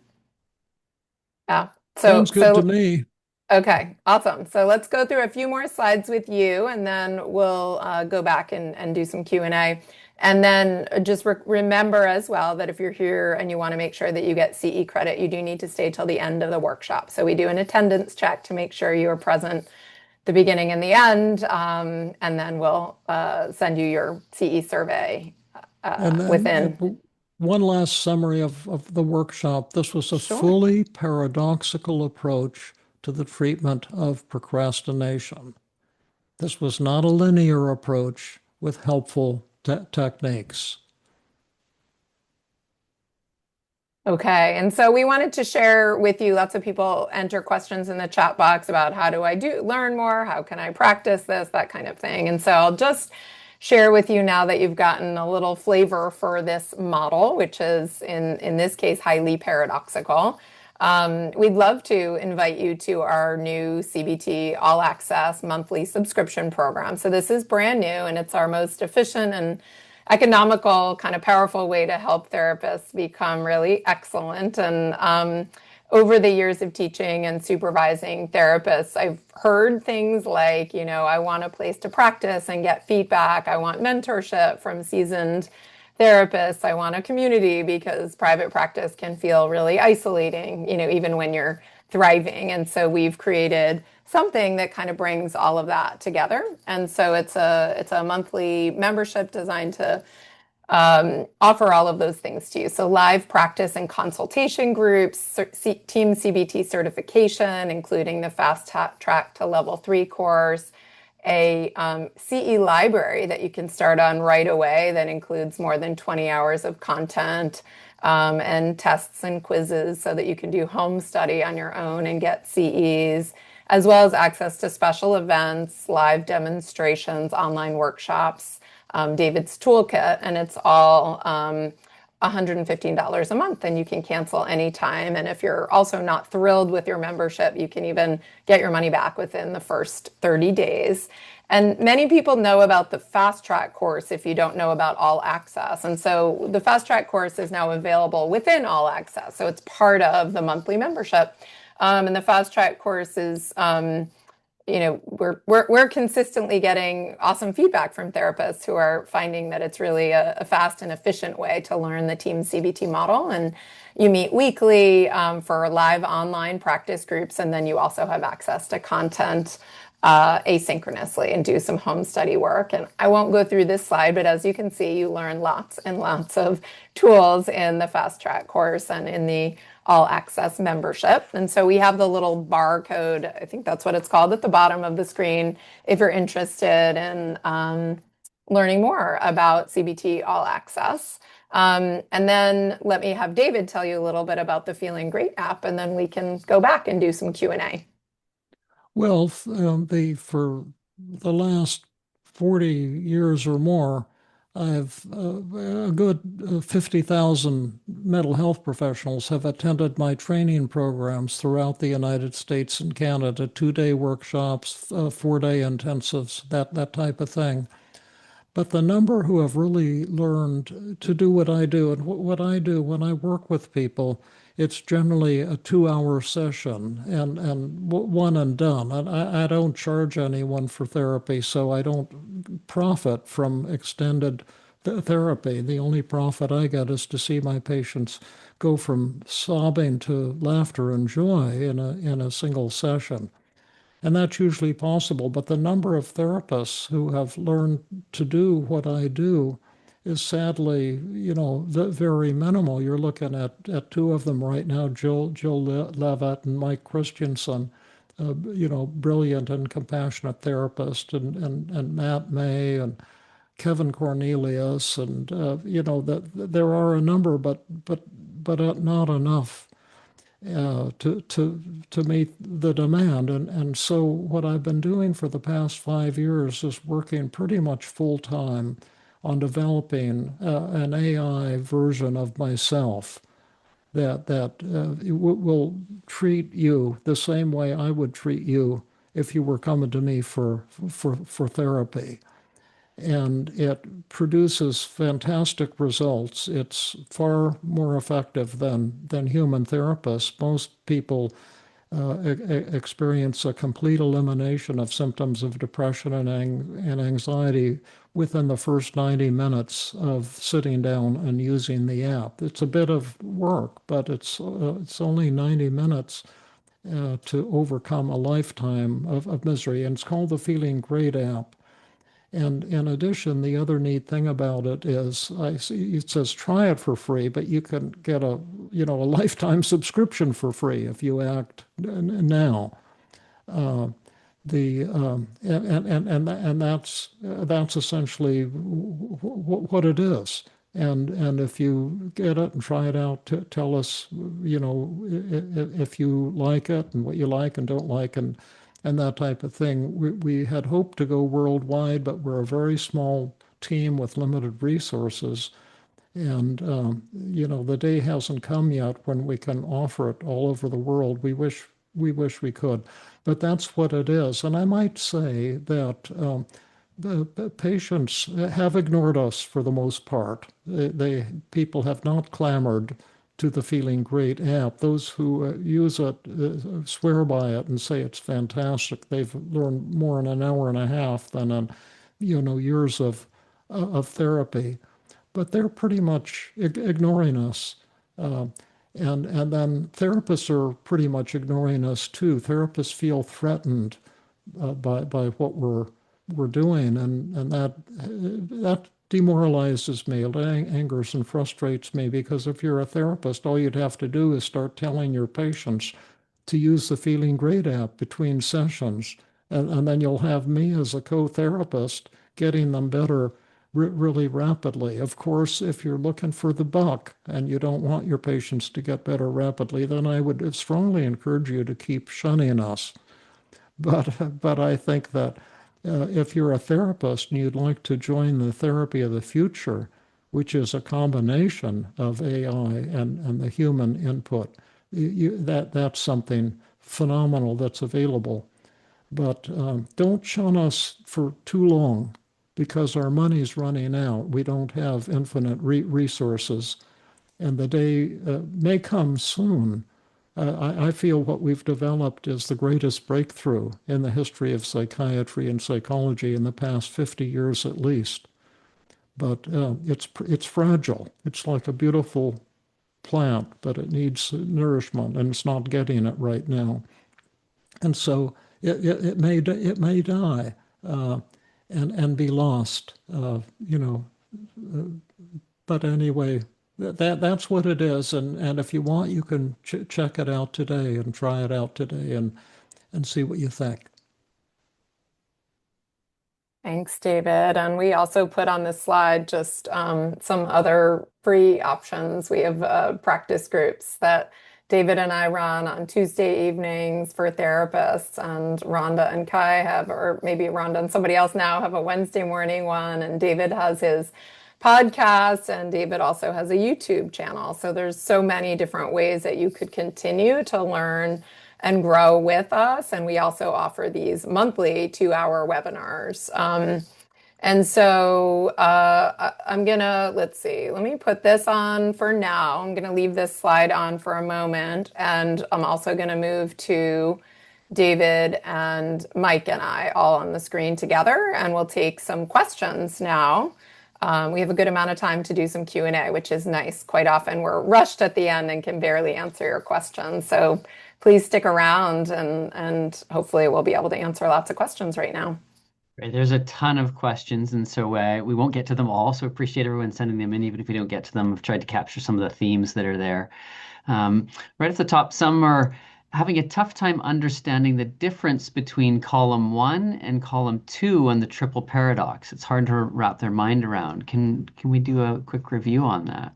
[SPEAKER 1] Yeah.
[SPEAKER 2] sounds good to me.
[SPEAKER 1] Okay, awesome. So let's go through a few more slides with you, and then we'll go back and do some Q&A. And then just remember as well that if you're here and you want to make sure that you get CE credit, you do need to stay till the end of the workshop. So we do an attendance check to make sure you are present the beginning and the end, and then we'll send you your CE survey
[SPEAKER 2] And then
[SPEAKER 1] within.
[SPEAKER 2] one last summary of the workshop. This was a
[SPEAKER 1] Sure.
[SPEAKER 2] fully paradoxical approach to the treatment of procrastination. This was not a linear approach with helpful techniques.
[SPEAKER 1] Okay, and so we wanted to share with you, lots of people enter questions in the chat box about how do I learn more, how can I practice this, that kind of thing. And so I'll just share with you now that you've gotten a little flavor for this model, which is in this case highly paradoxical. We'd love to invite you to our new CBT All Access monthly subscription program. So this is brand new and it's our most efficient and economical, kind of powerful way to help therapists become really excellent. And over the years of teaching and supervising therapists, I've heard things like, I want a place to practice and get feedback. I want mentorship from seasoned therapists. I want a community because private practice can feel really isolating, even when you're thriving. And so we've created something that kind of brings all of that together. And so it's a monthly membership designed to offer all of those things to you. So live practice and consultation groups, TEAM-CBT certification, including the fast track to level 3 course, a CE library that you can start on right away that includes more than 20 hours of content, and tests and quizzes so that you can do home study on your own and get CEs, as well as access to special events, live demonstrations, online workshops, David's toolkit, and it's all $115 a month, and you can cancel anytime. And if you're also not thrilled with your membership, you can even get your money back within the first 30 days. And many people know about the Fast Track course if you don't know about All Access. And so the Fast Track course is now available within All Access. So it's part of the monthly membership. And the Fast Track course is we're consistently getting awesome feedback from therapists who are finding that it's really a fast and efficient way to learn the TEAM-CBT model. And you meet weekly for live online practice groups, and then you also have access to content asynchronously and do some home study work. And I won't go through this slide, but as you can see, you learn lots and lots of tools in the Fast Track course and in the All Access membership. And so we have the little barcode, I think that's what it's called, at the bottom of the screen if you're interested in learning more about CBT All Access. And then let me have David tell you a little bit about the Feeling Great app, and then we can go back and do some Q&A.
[SPEAKER 2] Well, for the last 40 years or more, I've a good 50,000 mental health professionals have attended my training programs throughout the United States and Canada, 2-day workshops, 4-day intensives, that type of thing. But the number who have really learned to do what I do, and what I do when I work with people, it's generally a 2-hour session and one and done. And I don't charge anyone for therapy, so I don't profit from extended therapy. The only profit I get is to see my patients go from sobbing to laughter and joy in a single session. And that's usually possible. But the number of therapists who have learned to do what I do is sadly, very minimal. You're looking at 2 of them right now, Jill Levitt and Mike Christensen, brilliant and compassionate therapist, and Matt May and Kevin Cornelius, and there are a number, but not enough to meet the demand. And so what I've been doing for the past 5 years is working pretty much full time on developing an AI version of myself that will treat you the same way I would treat you if you were coming to me for therapy. And it produces fantastic results. It's far more effective than human therapists. Most people experience a complete elimination of symptoms of depression and anxiety within the first 90 minutes of sitting down and using the app. It's a bit of work, but it's only 90 minutes, to overcome a lifetime of misery. And it's called the Feeling Great app. And in addition, the other neat thing about it is, I see it says try it for free, but you can get a lifetime subscription for free if you act now. Uh, the and that's essentially what it is. And if you get it and try it out, tell us, if you like it and what you like and don't like and that type of thing. We had hoped to go worldwide, but we're a very small team with limited resources. And, the day hasn't come yet when we can offer it all over the world. We wish we could, but that's what it is. And I might say that the patients have ignored us for the most part. People have not clamored to the Feeling Great app. Those who use it swear by it and say it's fantastic. They've learned more in an hour and a half than in years of therapy. But they're pretty much ignoring us. And then therapists are pretty much ignoring us too. Therapists feel threatened by what we're doing, and that demoralizes me. It angers and frustrates me, because if you're a therapist, all you'd have to do is start telling your patients to use the Feeling Great app between sessions, and then you'll have me as a co-therapist getting them better really rapidly. Of course, if you're looking for the buck and you don't want your patients to get better rapidly, then I would strongly encourage you to keep shunning us. But I think that if you're a therapist and you'd like to join the therapy of the future, which is a combination of AI and the human input, that's something phenomenal that's available. But don't shun us for too long, because our money's running out. We don't have infinite resources, and the day may come soon. I feel what we've developed is the greatest breakthrough in the history of psychiatry and psychology in the past 50 years at least. But it's fragile. It's like a beautiful plant, but it needs nourishment, and it's not getting it right now. And so it may die and be lost. But anyway, that's what it is. And if you want, you can check it out today and try it out today and see what you think.
[SPEAKER 1] Thanks, David. And we also put on this slide just some other free options. We have practice groups that David and I run on Tuesday evenings for therapists, and Rhonda and Kai have, or maybe Rhonda and somebody else now have a Wednesday morning one, and David has his podcast, and David also has a YouTube channel. So there's so many different ways that you could continue to learn and grow with us. And we also offer these monthly 2-hour webinars. And so let's see, let me put this on for now. I'm going to leave this slide on for a moment. And I'm also going to move to David and Mike and I all on the screen together, and we'll take some questions now. We have a good amount of time to do some Q&A, which is nice. Quite often we're rushed at the end and can barely answer your questions. So please stick around, and hopefully we'll be able to answer lots of questions right now.
[SPEAKER 3] Right, there's a ton of questions, and so we won't get to them all. So appreciate everyone sending them in, even if we don't get to them. We've tried to capture some of the themes that are there. Right at the top, some are having a tough time understanding the difference between column 1 and column 2 on the triple paradox. It's hard to wrap their mind around. Can we do a quick review on that?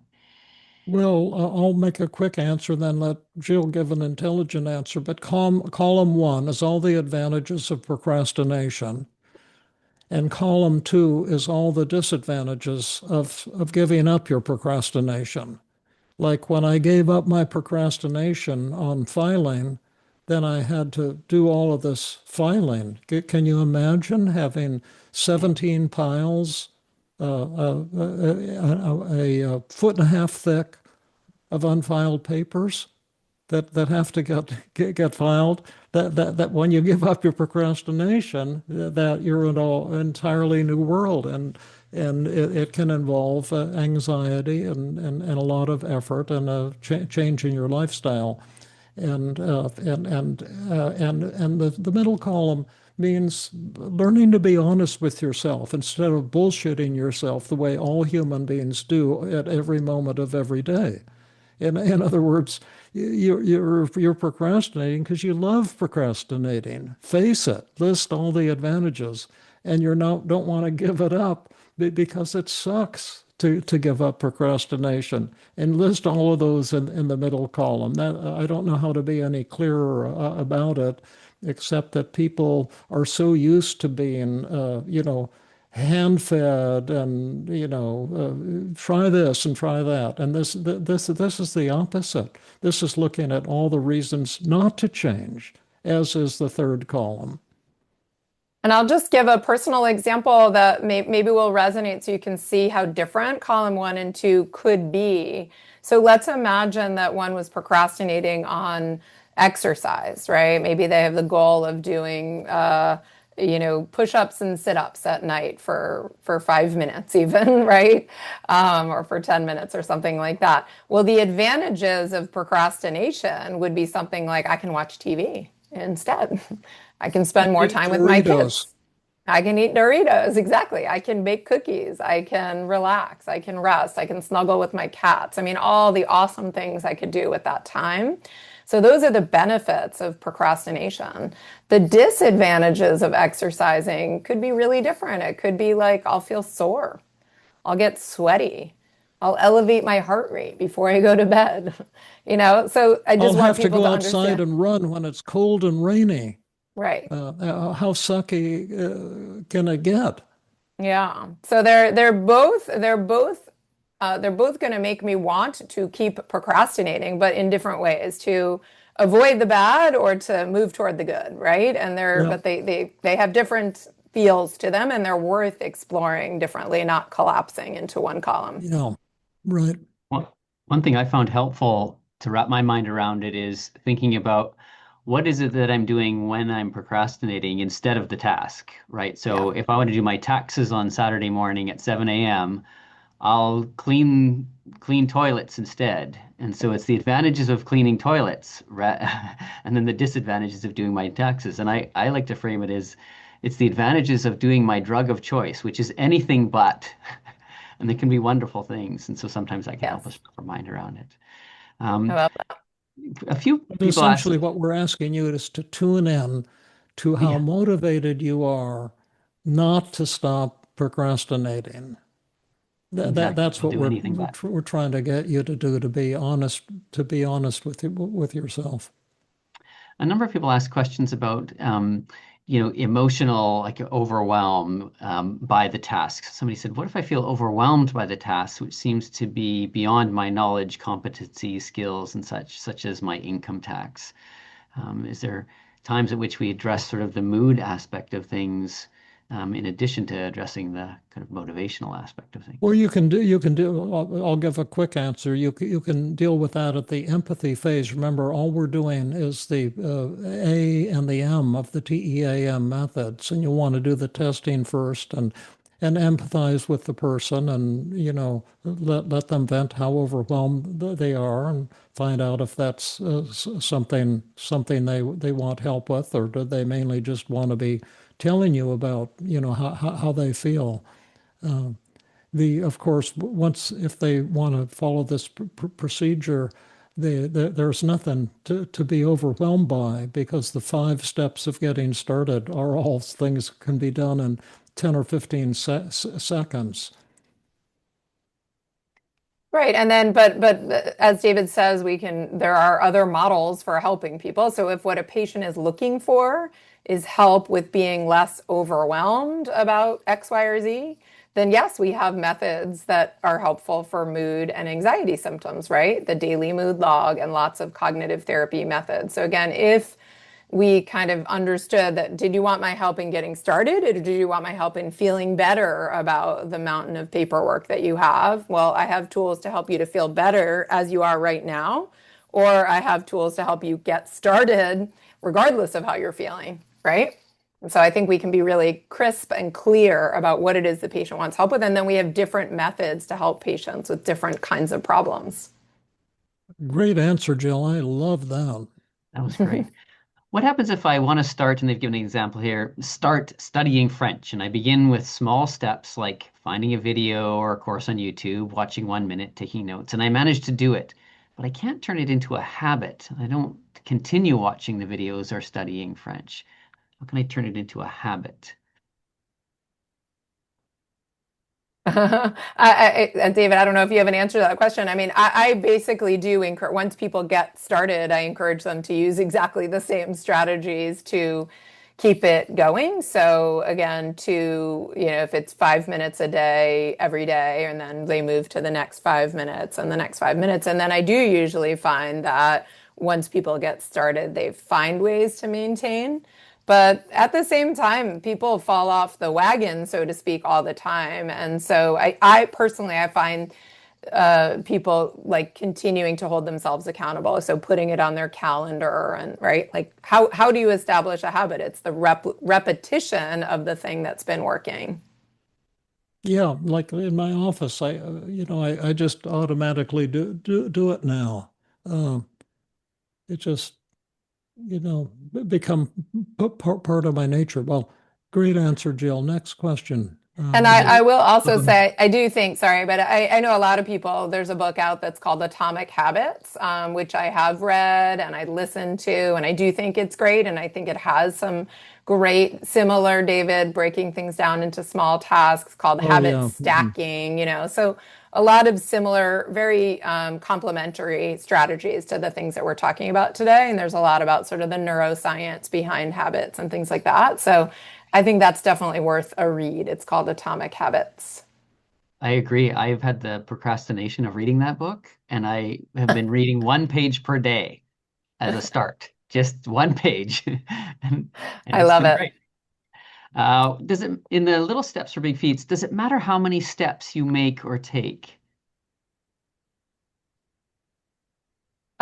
[SPEAKER 2] Well, I'll make a quick answer, then let Jill give an intelligent answer. But column 1 is all the advantages of procrastination, and column 2 is all the disadvantages of giving up your procrastination. Like when I gave up my procrastination on filing, then I had to do all of this filing. Can you imagine having 17 piles, a foot and a half thick of unfiled papers that have to get filed? That when you give up your procrastination, that you're in an entirely new world, and it can involve anxiety and a lot of effort and a change in your lifestyle. And the middle column means learning to be honest with yourself instead of bullshitting yourself the way all human beings do at every moment of every day. In other words, you're procrastinating because you love procrastinating. Face it, list all the advantages, and you don't want to give it up because it sucks to give up procrastination. And list all of those in the middle column. That I don't know how to be any clearer about it, except that people are so used to being, hand fed and try this and try that, and this is the opposite. This is looking at all the reasons not to change, as is the third column.
[SPEAKER 1] And I'll just give a personal example that maybe will resonate so you can see how different column 1 and 2 could be. So let's imagine that one was procrastinating on exercise, right? Maybe they have the goal of doing, push-ups and sit-ups at night for 5 minutes even, right? Or for 10 minutes or something like that. Well, the advantages of procrastination would be something like I can watch TV instead. I can spend more time with my
[SPEAKER 2] Doritos.
[SPEAKER 1] kids. I can eat Doritos, exactly. I can bake cookies. I can relax. I can rest. I can snuggle with my cats. I mean, all the awesome things I could do with that time. So those are the benefits of procrastination. The disadvantages of exercising could be really different. It could be like I'll feel sore. I'll get sweaty. I'll elevate my heart rate before I go to bed. So I
[SPEAKER 2] I'll
[SPEAKER 1] just want
[SPEAKER 2] have to
[SPEAKER 1] people
[SPEAKER 2] go
[SPEAKER 1] to
[SPEAKER 2] outside
[SPEAKER 1] understand.
[SPEAKER 2] and run when it's cold and rainy.
[SPEAKER 1] Right.
[SPEAKER 2] How sucky can it get?
[SPEAKER 1] Yeah. So they're both going to make me want to keep procrastinating, but in different ways to avoid the bad or to move toward the good, right? And they're
[SPEAKER 2] Yeah,
[SPEAKER 1] but they have different feels to them and they're worth exploring differently, not collapsing into one column.
[SPEAKER 2] yeah, right.
[SPEAKER 3] Well, one thing I found helpful to wrap my mind around it is thinking about what is it that I'm doing when I'm procrastinating instead of the task, right?
[SPEAKER 1] Yeah.
[SPEAKER 3] So if I want to do my taxes on Saturday morning at 7 a.m., I'll clean toilets instead. And so it's the advantages of cleaning toilets, and then the disadvantages of doing my taxes. And I like to frame it as it's the advantages of doing my drug of choice, which is anything but. And they can be wonderful things. And so sometimes that can help us
[SPEAKER 1] Yes.
[SPEAKER 3] wrap our mind around it.
[SPEAKER 1] I
[SPEAKER 3] Um,
[SPEAKER 1] love that.
[SPEAKER 3] a few
[SPEAKER 2] But
[SPEAKER 3] people ask,
[SPEAKER 2] essentially, what we're asking you is to tune in to how
[SPEAKER 3] yeah,
[SPEAKER 2] motivated you are not to stop procrastinating.
[SPEAKER 3] exactly.
[SPEAKER 2] That's
[SPEAKER 3] Don't
[SPEAKER 2] what
[SPEAKER 3] do anything but.
[SPEAKER 2] we're trying to get you to do, to be honest with yourself.
[SPEAKER 3] A number of people ask questions about, emotional, like overwhelm by the task. Somebody said, "What if I feel overwhelmed by the task, which seems to be beyond my knowledge, competency, skills, and such as my income tax?" Is there times at which we address sort of the mood aspect of things, in addition to addressing the kind of motivational aspect of things?
[SPEAKER 2] Well, you can do. I'll give a quick answer. You can deal with that at the empathy phase. Remember, all we're doing is the A and the M of the TEAM methods, and you want to do the testing first and empathize with the person, and let them vent how overwhelmed they are, and find out if that's something they want help with, or do they mainly just want to be telling you about how they feel. Of course, once if they want to follow this procedure, there's nothing to be overwhelmed by, because the 5 steps of getting started are all things that can be done in 10 or 15 seconds.
[SPEAKER 1] Right. And then, but as David says, there are other models for helping people. So if what a patient is looking for is help with being less overwhelmed about X, Y, or Z, then yes, we have methods that are helpful for mood and anxiety symptoms, right? The daily mood log and lots of cognitive therapy methods. So again, if we kind of understood that, did you want my help in getting started, or did you want my help in feeling better about the mountain of paperwork that you have? Well, I have tools to help you to feel better as you are right now, or I have tools to help you get started regardless of how you're feeling, right? And so I think we can be really crisp and clear about what it is the patient wants help with, and then we have different methods to help patients with different kinds of problems.
[SPEAKER 2] Great answer, Jill. I love that.
[SPEAKER 3] That was great. What happens if I want to start, and they've given an example here, start studying French, and I begin with small steps like finding a video or a course on YouTube, watching 1 minute, taking notes, and I manage to do it, but I can't turn it into a habit. I don't continue watching the videos or studying French. How can I turn it into a habit?
[SPEAKER 1] David, I don't know if you have an answer to that question. I mean, I basically do encourage, once people get started, I encourage them to use exactly the same strategies to keep it going. So again, if it's 5 minutes a day, every day, and then they move to the next 5 minutes and the next 5 minutes. And then I do usually find that once people get started, they find ways to maintain. But at the same time, people fall off the wagon, so to speak, all the time. And so I personally, I find people like continuing to hold themselves accountable. So putting it on their calendar and right, like how do you establish a habit? It's the repetition of the thing that's been working.
[SPEAKER 2] Yeah, like in my office, I just automatically do it now. Uh, it just become part of my nature. Well, great answer, Jill. Next question.
[SPEAKER 1] And
[SPEAKER 2] We have
[SPEAKER 1] I will also
[SPEAKER 2] seven.
[SPEAKER 1] say, I do think, sorry, but I know a lot of people, there's a book out that's called Atomic Habits, which I have read and I listened to, and I do think it's great. And I think it has some great, similar, David, breaking things down into small tasks called
[SPEAKER 2] Oh
[SPEAKER 1] habit
[SPEAKER 2] yeah.
[SPEAKER 1] stacking, so a lot of similar, very complementary strategies to the things that we're talking about today. And there's a lot about sort of the neuroscience behind habits and things like that. So I think that's definitely worth a read. It's called Atomic Habits.
[SPEAKER 3] I agree. I've had the procrastination of reading that book, and I have been reading 1 page per day as a start, just 1 page, and
[SPEAKER 1] I
[SPEAKER 3] it's
[SPEAKER 1] love
[SPEAKER 3] been
[SPEAKER 1] it.
[SPEAKER 3] great. Does it in the little steps for big feats, does it matter how many steps you make or take?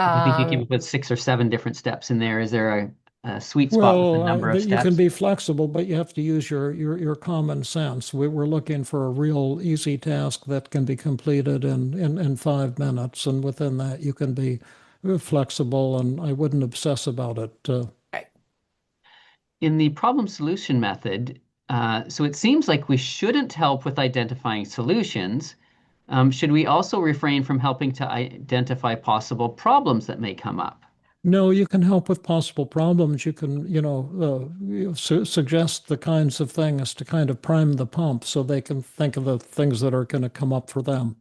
[SPEAKER 3] If I think you came
[SPEAKER 1] Um,
[SPEAKER 3] up with 6 or 7 different steps in there, is there a sweet spot with the
[SPEAKER 2] Well,
[SPEAKER 3] number of
[SPEAKER 2] you can
[SPEAKER 3] steps?
[SPEAKER 2] be flexible, but you have to use your common sense. We're looking for a real easy task that can be completed in 5 minutes, and within that, you can be flexible. And I wouldn't obsess about it.
[SPEAKER 1] right.
[SPEAKER 3] In the problem solution method, so it seems like we shouldn't help with identifying solutions. Should we also refrain from helping to identify possible problems that may come up?
[SPEAKER 2] No, you can help with possible problems. You can, suggest the kinds of things to kind of prime the pump so they can think of the things that are going to come up for them.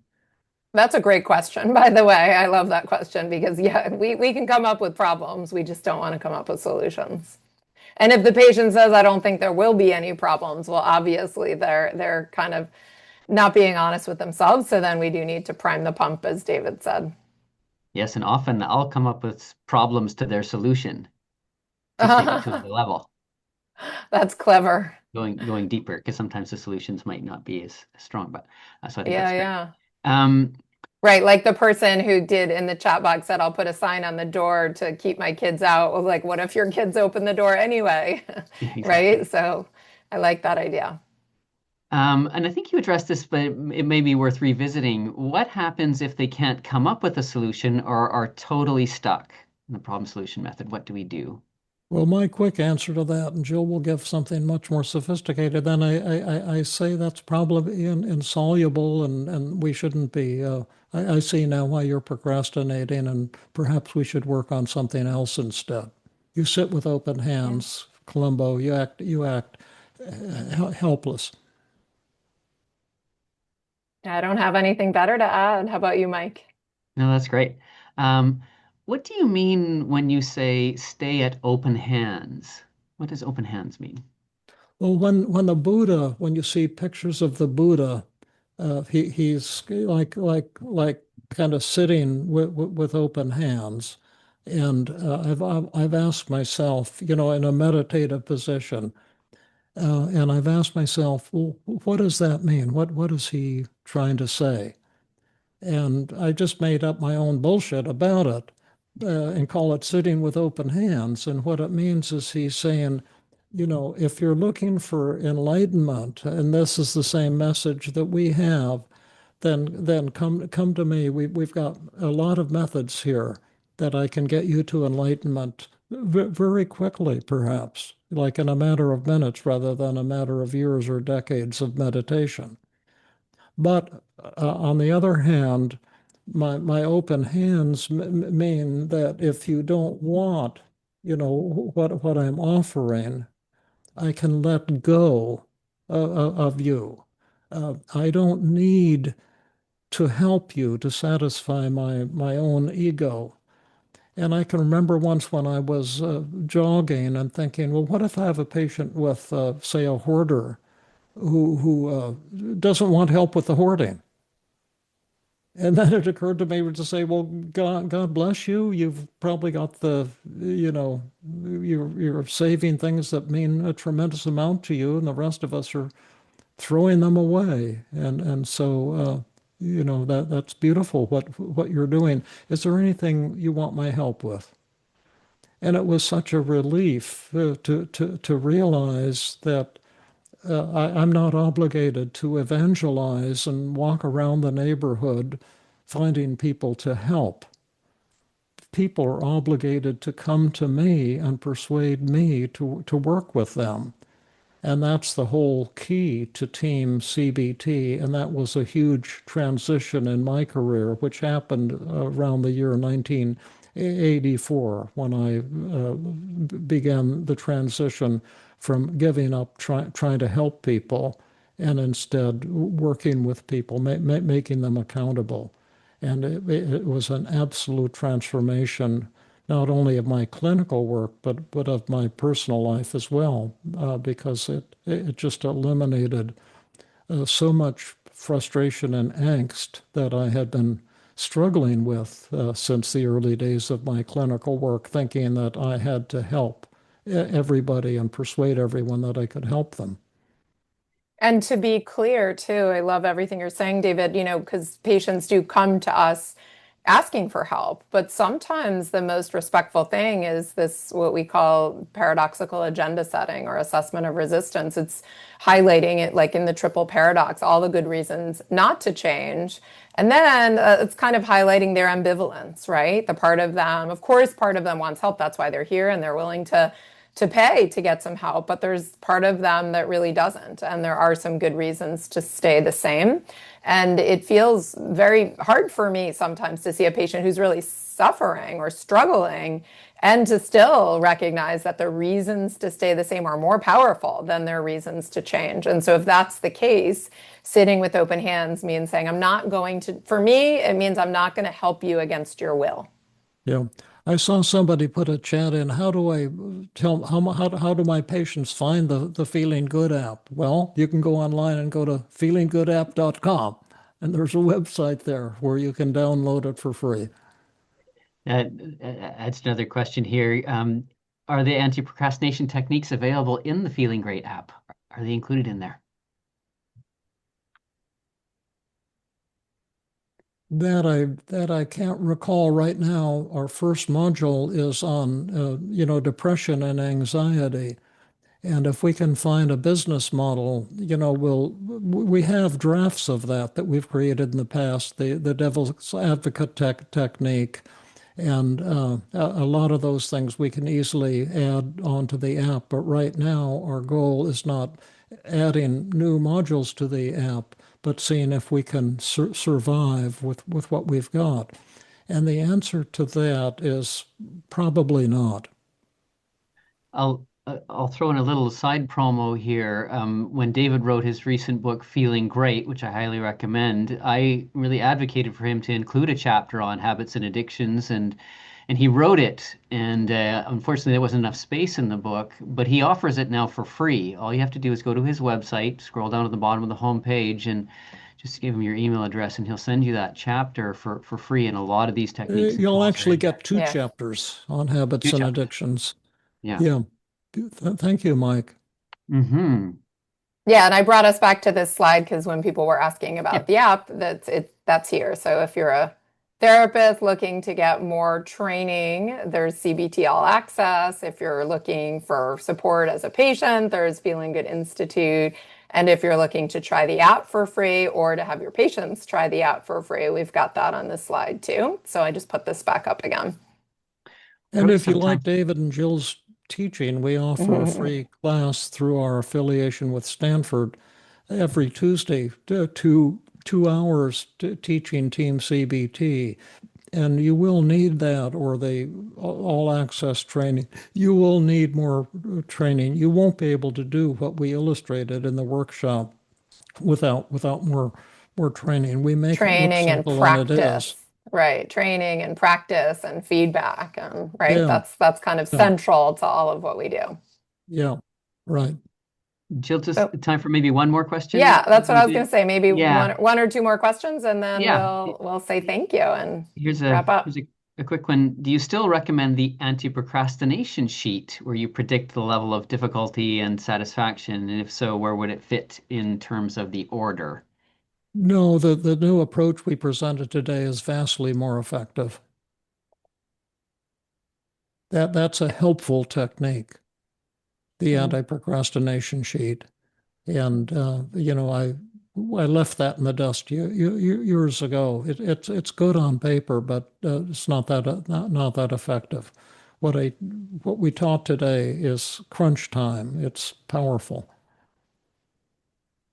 [SPEAKER 1] That's a great question, by the way. I love that question because, yeah, we can come up with problems. We just don't want to come up with solutions. And if the patient says, I don't think there will be any problems, well, obviously they're kind of not being honest with themselves. So then we do need to prime the pump, as David said.
[SPEAKER 3] Yes, and often I'll come up with problems to their solution to take it to another level,
[SPEAKER 1] That's clever.
[SPEAKER 3] going deeper, because sometimes the solutions might not be as strong. But so I think
[SPEAKER 1] Yeah,
[SPEAKER 3] that's great.
[SPEAKER 1] yeah.
[SPEAKER 3] Um,
[SPEAKER 1] Right, like the person who did in the chat box said, I'll put a sign on the door to keep my kids out. Well, like, what if your kids open the door anyway? Right?
[SPEAKER 3] exactly.
[SPEAKER 1] So I like that idea.
[SPEAKER 3] And I think you addressed this, but it may be worth revisiting. What happens if they can't come up with a solution or are totally stuck in the problem solution method? What do we do?
[SPEAKER 2] Well, my quick answer to that, and Jill will give something much more sophisticated, then I say that's probably insoluble and we shouldn't be. I see now why you're procrastinating, and perhaps we should work on something else instead. You sit with open
[SPEAKER 1] Yeah.
[SPEAKER 2] hands, Columbo. You act helpless.
[SPEAKER 1] I don't have anything better to add. How about you, Mike?
[SPEAKER 3] No, that's great. Um, what do you mean when you say stay at open hands? What does open hands mean?
[SPEAKER 2] Well, when the Buddha, when you see pictures of the Buddha, he's like kind of sitting with open hands, and I've asked myself, in a meditative position, and I've asked myself, well, what does that mean? What is he trying to say? And I just made up my own bullshit about it, and call it sitting with open hands. And what it means is he's saying, if you're looking for enlightenment, and this is the same message that we have, then come to me. We've got a lot of methods here that I can get you to enlightenment Very quickly, perhaps, like in a matter of minutes rather than a matter of years or decades of meditation. But on the other hand, my open hands mean that if you don't want, what I'm offering, I can let go of you. I don't need to help you to satisfy my own ego. And I can remember once when I was jogging and thinking, well, what if I have a patient with, say, a hoarder who doesn't want help with the hoarding? And then it occurred to me to say, well, God bless you. You've probably got you're saving things that mean a tremendous amount to you, and the rest of us are throwing them away. And so, that's beautiful what you're doing. Is there anything you want my help with? And it was such a relief to realize that I'm not obligated to evangelize and walk around the neighborhood finding people to help. People are obligated to come to me and persuade me to work with them. And that's the whole key to TEAM-CBT. And that was a huge transition in my career, which happened around the year 1984 when I began the transition from giving up trying to help people and instead working with people, making them accountable. And it was an absolute transformation, not only of my clinical work, but of my personal life as well, because it just eliminated so much frustration and angst that I had been struggling with since the early days of my clinical work, thinking that I had to help everybody and persuade everyone that I could help them.
[SPEAKER 1] And to be clear, too, I love everything you're saying, David, because patients do come to us asking for help. But sometimes the most respectful thing is this, what we call paradoxical agenda setting or assessment of resistance. It's highlighting it like in the triple paradox, all the good reasons not to change. And then it's kind of highlighting their ambivalence, right? The part of them, of course, part of them wants help. That's why they're here and they're willing to pay to get some help, but there's part of them that really doesn't. And there are some good reasons to stay the same. And it feels very hard for me sometimes to see a patient who's really suffering or struggling and to still recognize that the reasons to stay the same are more powerful than their reasons to change. And so if that's the case, sitting with open hands means saying, I'm not going to, for me, it means I'm not going to help you against your will.
[SPEAKER 2] Yeah. I saw somebody put a chat in. How do I tell how do my patients find the Feeling Good app? Well, you can go online and go to feelinggoodapp.com, and there's a website there where you can download it for free.
[SPEAKER 3] That's another question here. Are the anti-procrastination techniques available in the Feeling Great app? Are they included in there?
[SPEAKER 2] That I can't recall right now. Our first module is on depression and anxiety. And if we can find a business model, we have drafts of that we've created in the past, the devil's advocate technique, and a lot of those things we can easily add onto the app. But right now, our goal is not adding new modules to the app, but seeing if we can survive with what we've got. And the answer to that is probably not.
[SPEAKER 3] I'll throw in a little side promo here. When David wrote his recent book, Feeling Great, which I highly recommend, I really advocated for him to include a chapter on habits and addictions, and he wrote it. And unfortunately, there wasn't enough space in the book, but he offers it now for free. All you have to do is go to his website, scroll down to the bottom of the homepage, and just give him your email address, and he'll send you that chapter for free. And a lot of these techniques and
[SPEAKER 2] You'll
[SPEAKER 3] tools are
[SPEAKER 2] actually
[SPEAKER 3] in there.
[SPEAKER 2] get two
[SPEAKER 1] Yeah.
[SPEAKER 2] chapters on habits
[SPEAKER 3] Two
[SPEAKER 2] and
[SPEAKER 3] chapters.
[SPEAKER 2] addictions.
[SPEAKER 3] Yeah.
[SPEAKER 2] Yeah. Thank you, Mike.
[SPEAKER 3] Mm-hmm.
[SPEAKER 1] Yeah, and I brought us back to this slide because when people were asking
[SPEAKER 3] Yeah.
[SPEAKER 1] about the app, that's here. So if you're a therapist looking to get more training, there's CBT All Access. If you're looking for support as a patient, there's Feeling Good Institute. And if you're looking to try the app for free or to have your patients try the app for free, we've got that on this slide too. So I just put this back up again.
[SPEAKER 2] And
[SPEAKER 3] Probably
[SPEAKER 2] if you
[SPEAKER 3] sometime.
[SPEAKER 2] like David and Jill's teaching, we offer a free class through our affiliation with Stanford every Tuesday, 2 hours teaching Team CBT. And you will need that or the all access training. You will need more training. You won't be able to do what we illustrated in the workshop without more training. We make it look
[SPEAKER 1] Training and
[SPEAKER 2] simple and it is.
[SPEAKER 1] practice, right? Training and practice and feedback, and right?
[SPEAKER 2] Yeah,
[SPEAKER 1] That's kind of
[SPEAKER 2] yeah,
[SPEAKER 1] central to all of what we do.
[SPEAKER 2] yeah. Right.
[SPEAKER 3] Jill, just
[SPEAKER 1] So
[SPEAKER 3] time for maybe one more question,
[SPEAKER 1] yeah, that's what I was going
[SPEAKER 3] maybe.
[SPEAKER 1] to say. Maybe
[SPEAKER 3] Yeah,
[SPEAKER 1] one or two more questions, and then
[SPEAKER 3] yeah.
[SPEAKER 1] we'll say thank you and
[SPEAKER 3] Here's
[SPEAKER 1] wrap up.
[SPEAKER 3] a quick one. Do you still recommend the anti-procrastination sheet where you predict the level of difficulty and satisfaction? And if so, where would it fit in terms of the order?
[SPEAKER 2] No, the new approach we presented today is vastly more effective. That's a helpful technique, the
[SPEAKER 1] Mm.
[SPEAKER 2] anti-procrastination sheet. And I left that in the dust years ago. It's good on paper, but it's not that effective. What I what we taught today is crunch time. It's powerful.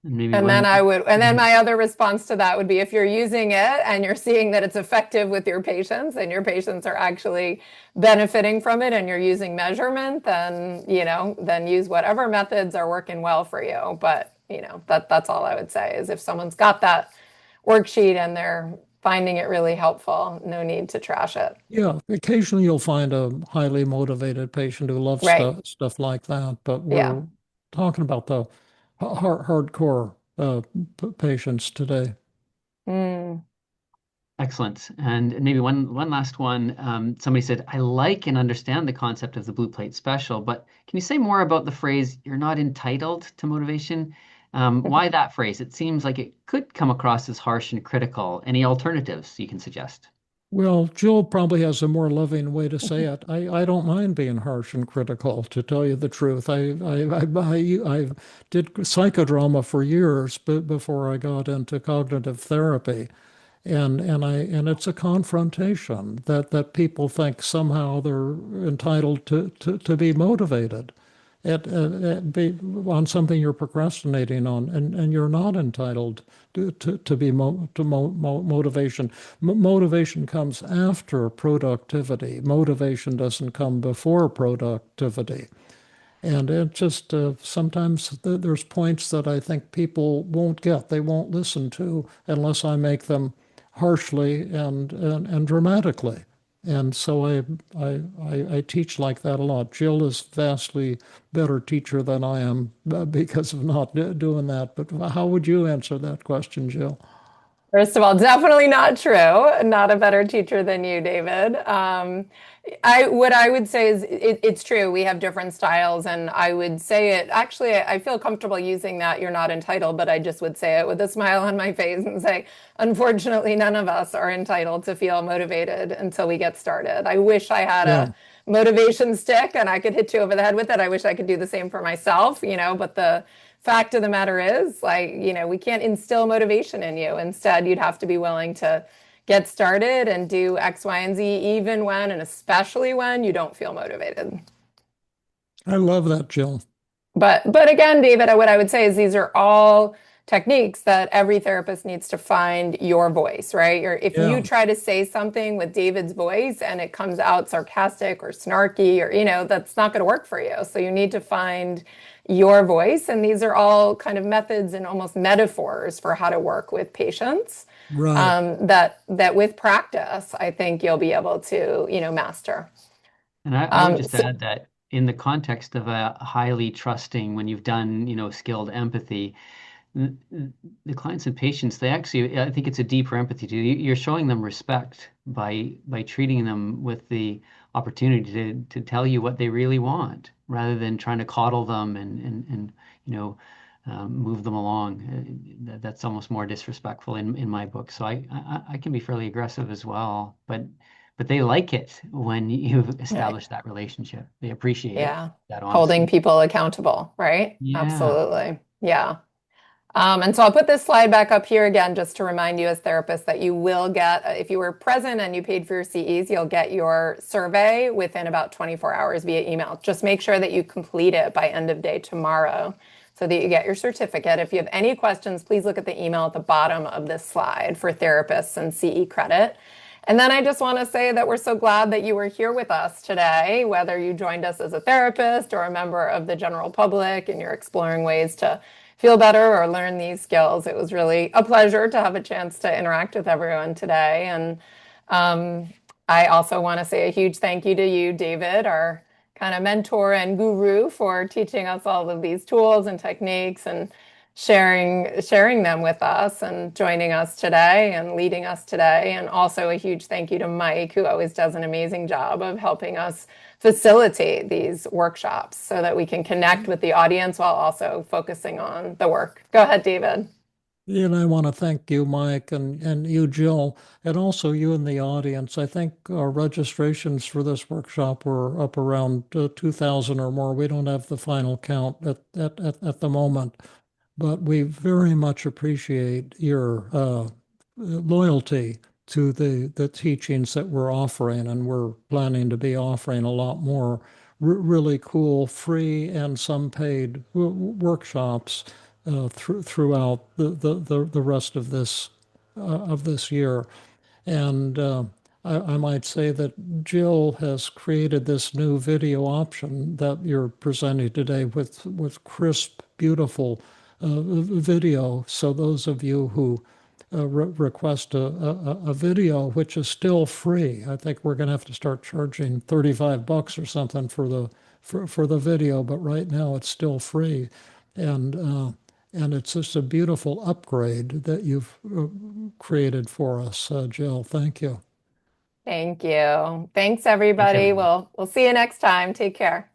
[SPEAKER 3] And maybe
[SPEAKER 1] And then
[SPEAKER 3] one.
[SPEAKER 1] and then my other response to that would be if you're using it and you're seeing that it's effective with your patients and your patients are actually benefiting from it and you're using measurement, then, then use whatever methods are working well for you. But, that's all I would say is if someone's got that worksheet and they're finding it really helpful, no need to trash it.
[SPEAKER 2] Yeah, occasionally you'll find a highly motivated patient who loves
[SPEAKER 1] Right.
[SPEAKER 2] stuff like that, but
[SPEAKER 1] Yeah.
[SPEAKER 2] we're talking about the hardcore patients today.
[SPEAKER 1] Mm.
[SPEAKER 3] Excellent. And maybe one last one. Somebody said, I like and understand the concept of the blue plate special, but can you say more about the phrase, you're not entitled to motivation? Why that phrase? It seems like it could come across as harsh and critical. Any alternatives you can suggest?
[SPEAKER 2] Well, Jill probably has a more loving way to say it. I don't mind being harsh and critical, to tell you the truth. I did psychodrama for years before I got into cognitive therapy. And it's a confrontation that people think somehow they're entitled to be motivated be on something you're procrastinating on, and you're not entitled to be motivation. Motivation comes after productivity. Motivation doesn't come before productivity. And it just sometimes there's points that I think people won't get, they won't listen to unless I make them harshly and dramatically. And so I teach like that a lot. Jill is vastly better teacher than I am because of not doing that. But how would you answer that question, Jill?
[SPEAKER 1] First of all, definitely not true. Not a better teacher than you, David. What I would say is it's true. We have different styles, and I would say it. Actually, I feel comfortable using that. You're not entitled, but I just would say it with a smile on my face and say, unfortunately, none of us are entitled to feel motivated until we get started. I wish I had a
[SPEAKER 2] Yeah,
[SPEAKER 1] motivation stick and I could hit you over the head with it. I wish I could do the same for myself, but the fact of the matter is, like, we can't instill motivation in you. Instead, you'd have to be willing to get started and do X, Y, and Z, even when and especially when you don't feel motivated.
[SPEAKER 2] I love that, Jill.
[SPEAKER 1] But again, David, what I would say is these are all techniques that every therapist needs to find your voice, right? If you
[SPEAKER 2] Yeah,
[SPEAKER 1] try to say something with David's voice and it comes out sarcastic or snarky or, that's not going to work for you. So you need to find your voice. And these are all kind of methods and almost metaphors for how to work with patients.
[SPEAKER 2] right.
[SPEAKER 1] That with practice, I think you'll be able to, master.
[SPEAKER 3] And I would just
[SPEAKER 1] So
[SPEAKER 3] add that in the context of a highly trusting, when you've done, skilled empathy, the the clients and patients, they actually, I think it's a deeper empathy too. You're showing them respect by treating them with the opportunity to tell you what they really want, rather than trying to coddle them and you know move them along. That's almost more disrespectful in my book. So I can be fairly aggressive as well, but they like it when you've
[SPEAKER 1] right.
[SPEAKER 3] established that relationship. They appreciate it,
[SPEAKER 1] Yeah.
[SPEAKER 3] that
[SPEAKER 1] Holding
[SPEAKER 3] honesty.
[SPEAKER 1] people accountable, right?
[SPEAKER 3] Yeah.
[SPEAKER 1] Absolutely. Yeah. And so I'll put this slide back up here again, just to remind you as therapists that you will get, if you were present and you paid for your CEs, you'll get your survey within about 24 hours via email. Just make sure that you complete it by end of day tomorrow so that you get your certificate. If you have any questions, please look at the email at the bottom of this slide for therapists and CE credit. And then I just want to say that we're so glad that you were here with us today, whether you joined us as a therapist or a member of the general public and you're exploring ways to feel better or learn these skills. It was really a pleasure to have a chance to interact with everyone today. And I also want to say a huge thank you to you, David, our kind of mentor and guru, for teaching us all of these tools and techniques and sharing them with us and joining us today and leading us today. And also a huge thank you to Mike, who always does an amazing job of helping us facilitate these workshops so that we can connect with the audience while also focusing on the work. Go ahead, David.
[SPEAKER 2] And I want to thank you, Mike, and you, Jill, and also you in the audience. I think our registrations for this workshop were up around 2,000 or more. We don't have the final count at the moment, but we very much appreciate your loyalty to the teachings that we're offering, and we're planning to be offering a lot more really cool, free and some paid workshops throughout the rest of this year. And I might say that Jill has created this new video option that you're presenting today with crisp, beautiful video. So those of you who request a video, which is still free, I think we're going to have to start charging 35 bucks or something for the video, but right now it's still free. And it's just a beautiful upgrade that you've created for us, Jill. Thank you.
[SPEAKER 1] Thank you. Thanks,
[SPEAKER 3] Thanks,
[SPEAKER 1] everybody.
[SPEAKER 3] everyone.
[SPEAKER 1] We'll see you next time. Take care.